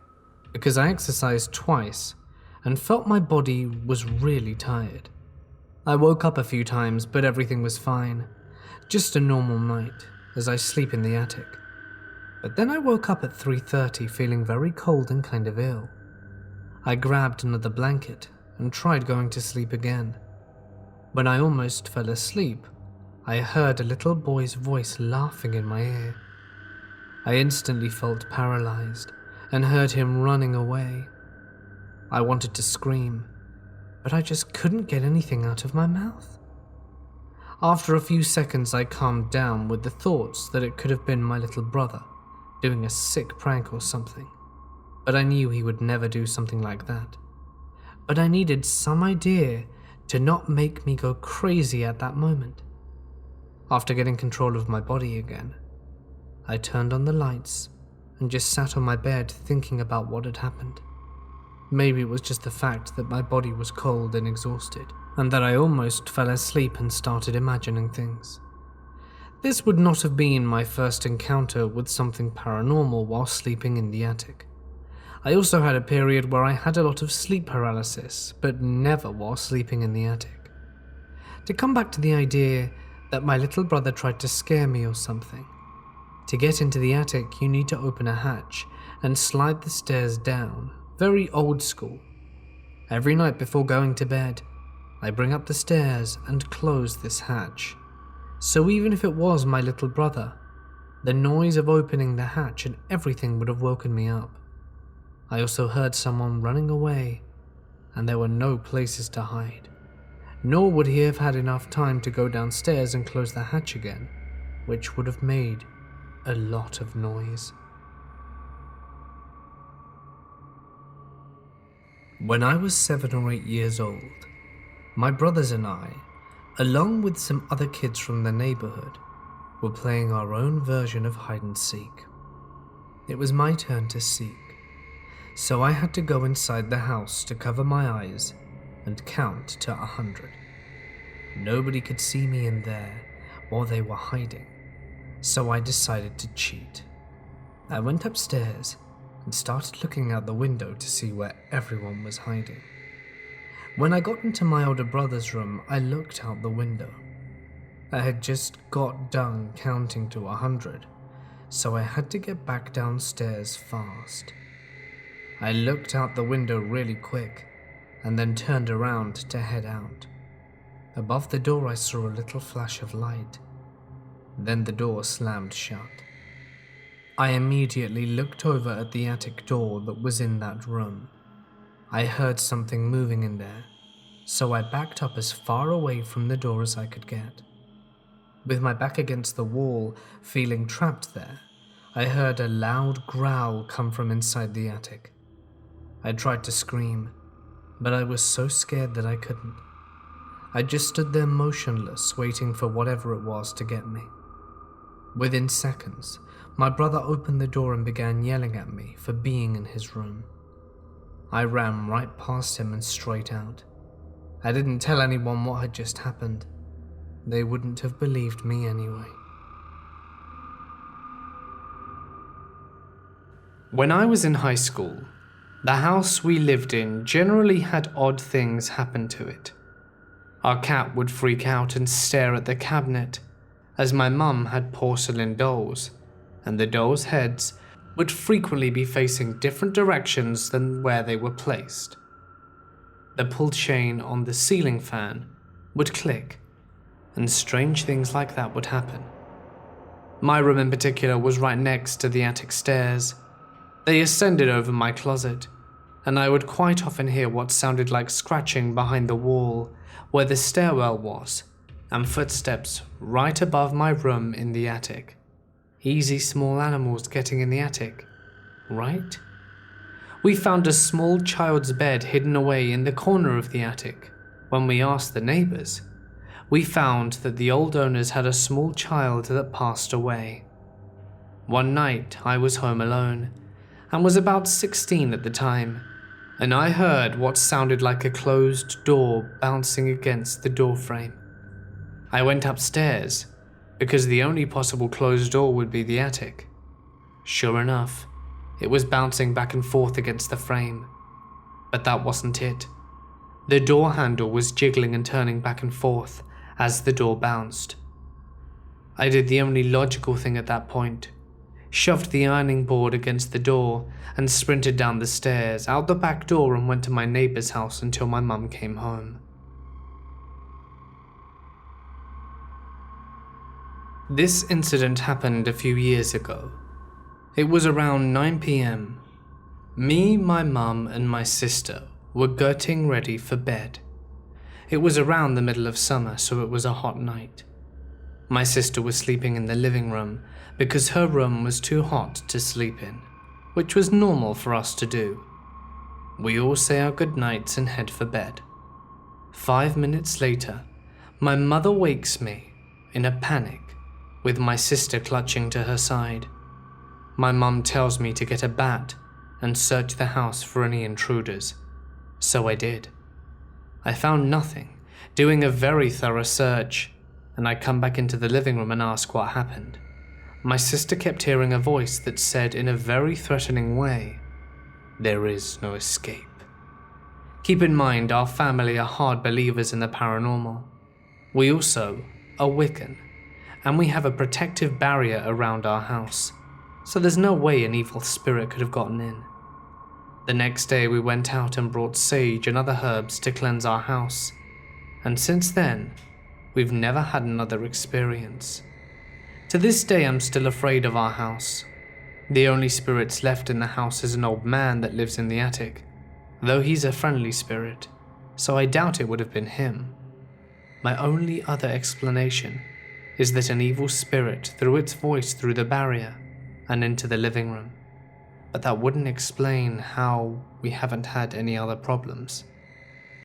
A: because I exercised twice and felt my body was really tired. I woke up a few times, but everything was fine. Just a normal night, as I sleep in the attic. But then I woke up at 3:30 feeling very cold and kind of ill. I grabbed another blanket and tried going to sleep again. When I almost fell asleep, I heard a little boy's voice laughing in my ear. I instantly felt paralyzed and heard him running away. I wanted to scream, but I just couldn't get anything out of my mouth. After a few seconds, I calmed down with the thoughts that it could have been my little brother doing a sick prank or something, but I knew he would never do something like that. But I needed some idea to not make me go crazy at that moment. After getting control of my body again, I turned on the lights and just sat on my bed thinking about what had happened. Maybe it was just the fact that my body was cold and exhausted, and that I almost fell asleep and started imagining things. This would not have been my first encounter with something paranormal while sleeping in the attic. I also had a period where I had a lot of sleep paralysis, but never while sleeping in the attic. To come back to the idea that my little brother tried to scare me or something, to get into the attic you need to open a hatch and slide the stairs down, very old school. Every night before going to bed, I bring up the stairs and close this hatch. So even if it was my little brother, the noise of opening the hatch and everything would have woken me up. I also heard someone running away, and there were no places to hide. Nor would he have had enough time to go downstairs and close the hatch again, which would have made a lot of noise. When I was 7 or 8 years old, my brothers and I, along with some other kids from the neighborhood, were playing our own version of hide and seek. It was my turn to seek, so I had to go inside the house to cover my eyes and count to 100. Nobody could see me in there while they were hiding, so I decided to cheat. I went upstairs and started looking out the window to see where everyone was hiding. When I got into my older brother's room, I looked out the window. I had just got done counting to 100, so I had to get back downstairs fast. I looked out the window really quick and then turned around to head out. Above the door I saw a little flash of light. Then the door slammed shut. I immediately looked over at the attic door that was in that room. I heard something moving in there, so I backed up as far away from the door as I could get. With my back against the wall, feeling trapped there, I heard a loud growl come from inside the attic. I tried to scream, but I was so scared that I couldn't. I just stood there motionless, waiting for whatever it was to get me. Within seconds, my brother opened the door and began yelling at me for being in his room. I ran right past him and straight out. I didn't tell anyone what had just happened. They wouldn't have believed me anyway. When I was in high school, The house we lived in generally had odd things happen to it. Our cat would freak out and stare at the cabinet, as my mum had porcelain dolls, and the dolls' heads would frequently be facing different directions than where they were placed. The pull chain on the ceiling fan would click, and strange things like that would happen. My room in particular was right next to the attic stairs. They ascended over my closet, and I would quite often hear what sounded like scratching behind the wall where the stairwell was, and footsteps right above my room in the attic. Easy small animals getting in the attic, right? We found a small child's bed hidden away in the corner of the attic. When we asked the neighbors, we found that the old owners had a small child that passed away. One night I was home alone, and was about 16 at the time, and I heard what sounded like a closed door bouncing against the doorframe. I went upstairs, because the only possible closed door would be the attic. Sure enough, it was bouncing back and forth against the frame. But that wasn't it. The door handle was jiggling and turning back and forth as the door bounced. I did the only logical thing at that point, shoved the ironing board against the door and sprinted down the stairs, out the back door, and went to my neighbor's house until my mum came home. This incident happened a few years ago. It was around 9 p.m. Me, my mum, and my sister were getting ready for bed. It was around the middle of summer, so it was a hot night. My sister was sleeping in the living room because her room was too hot to sleep in, which was normal for us to do. We all say our goodnights and head for bed. 5 minutes later, my mother wakes me in a panic, with my sister clutching to her side. My mum tells me to get a bat and search the house for any intruders, so I did. I found nothing, doing a very thorough search, and I come back into the living room and ask what happened. My sister kept hearing a voice that said in a very threatening way, "There is no escape." Keep in mind, our family are hard believers in the paranormal. We also are Wiccan, and we have a protective barrier around our house, so there's no way an evil spirit could have gotten in. The next day we went out and brought sage and other herbs to cleanse our house, and since then, we've never had another experience. To this day I'm still afraid of our house. The only spirits left in the house is an old man that lives in the attic, though he's a friendly spirit, so I doubt it would have been him. My only other explanation is that an evil spirit threw its voice through the barrier and into the living room, but that wouldn't explain how we haven't had any other problems.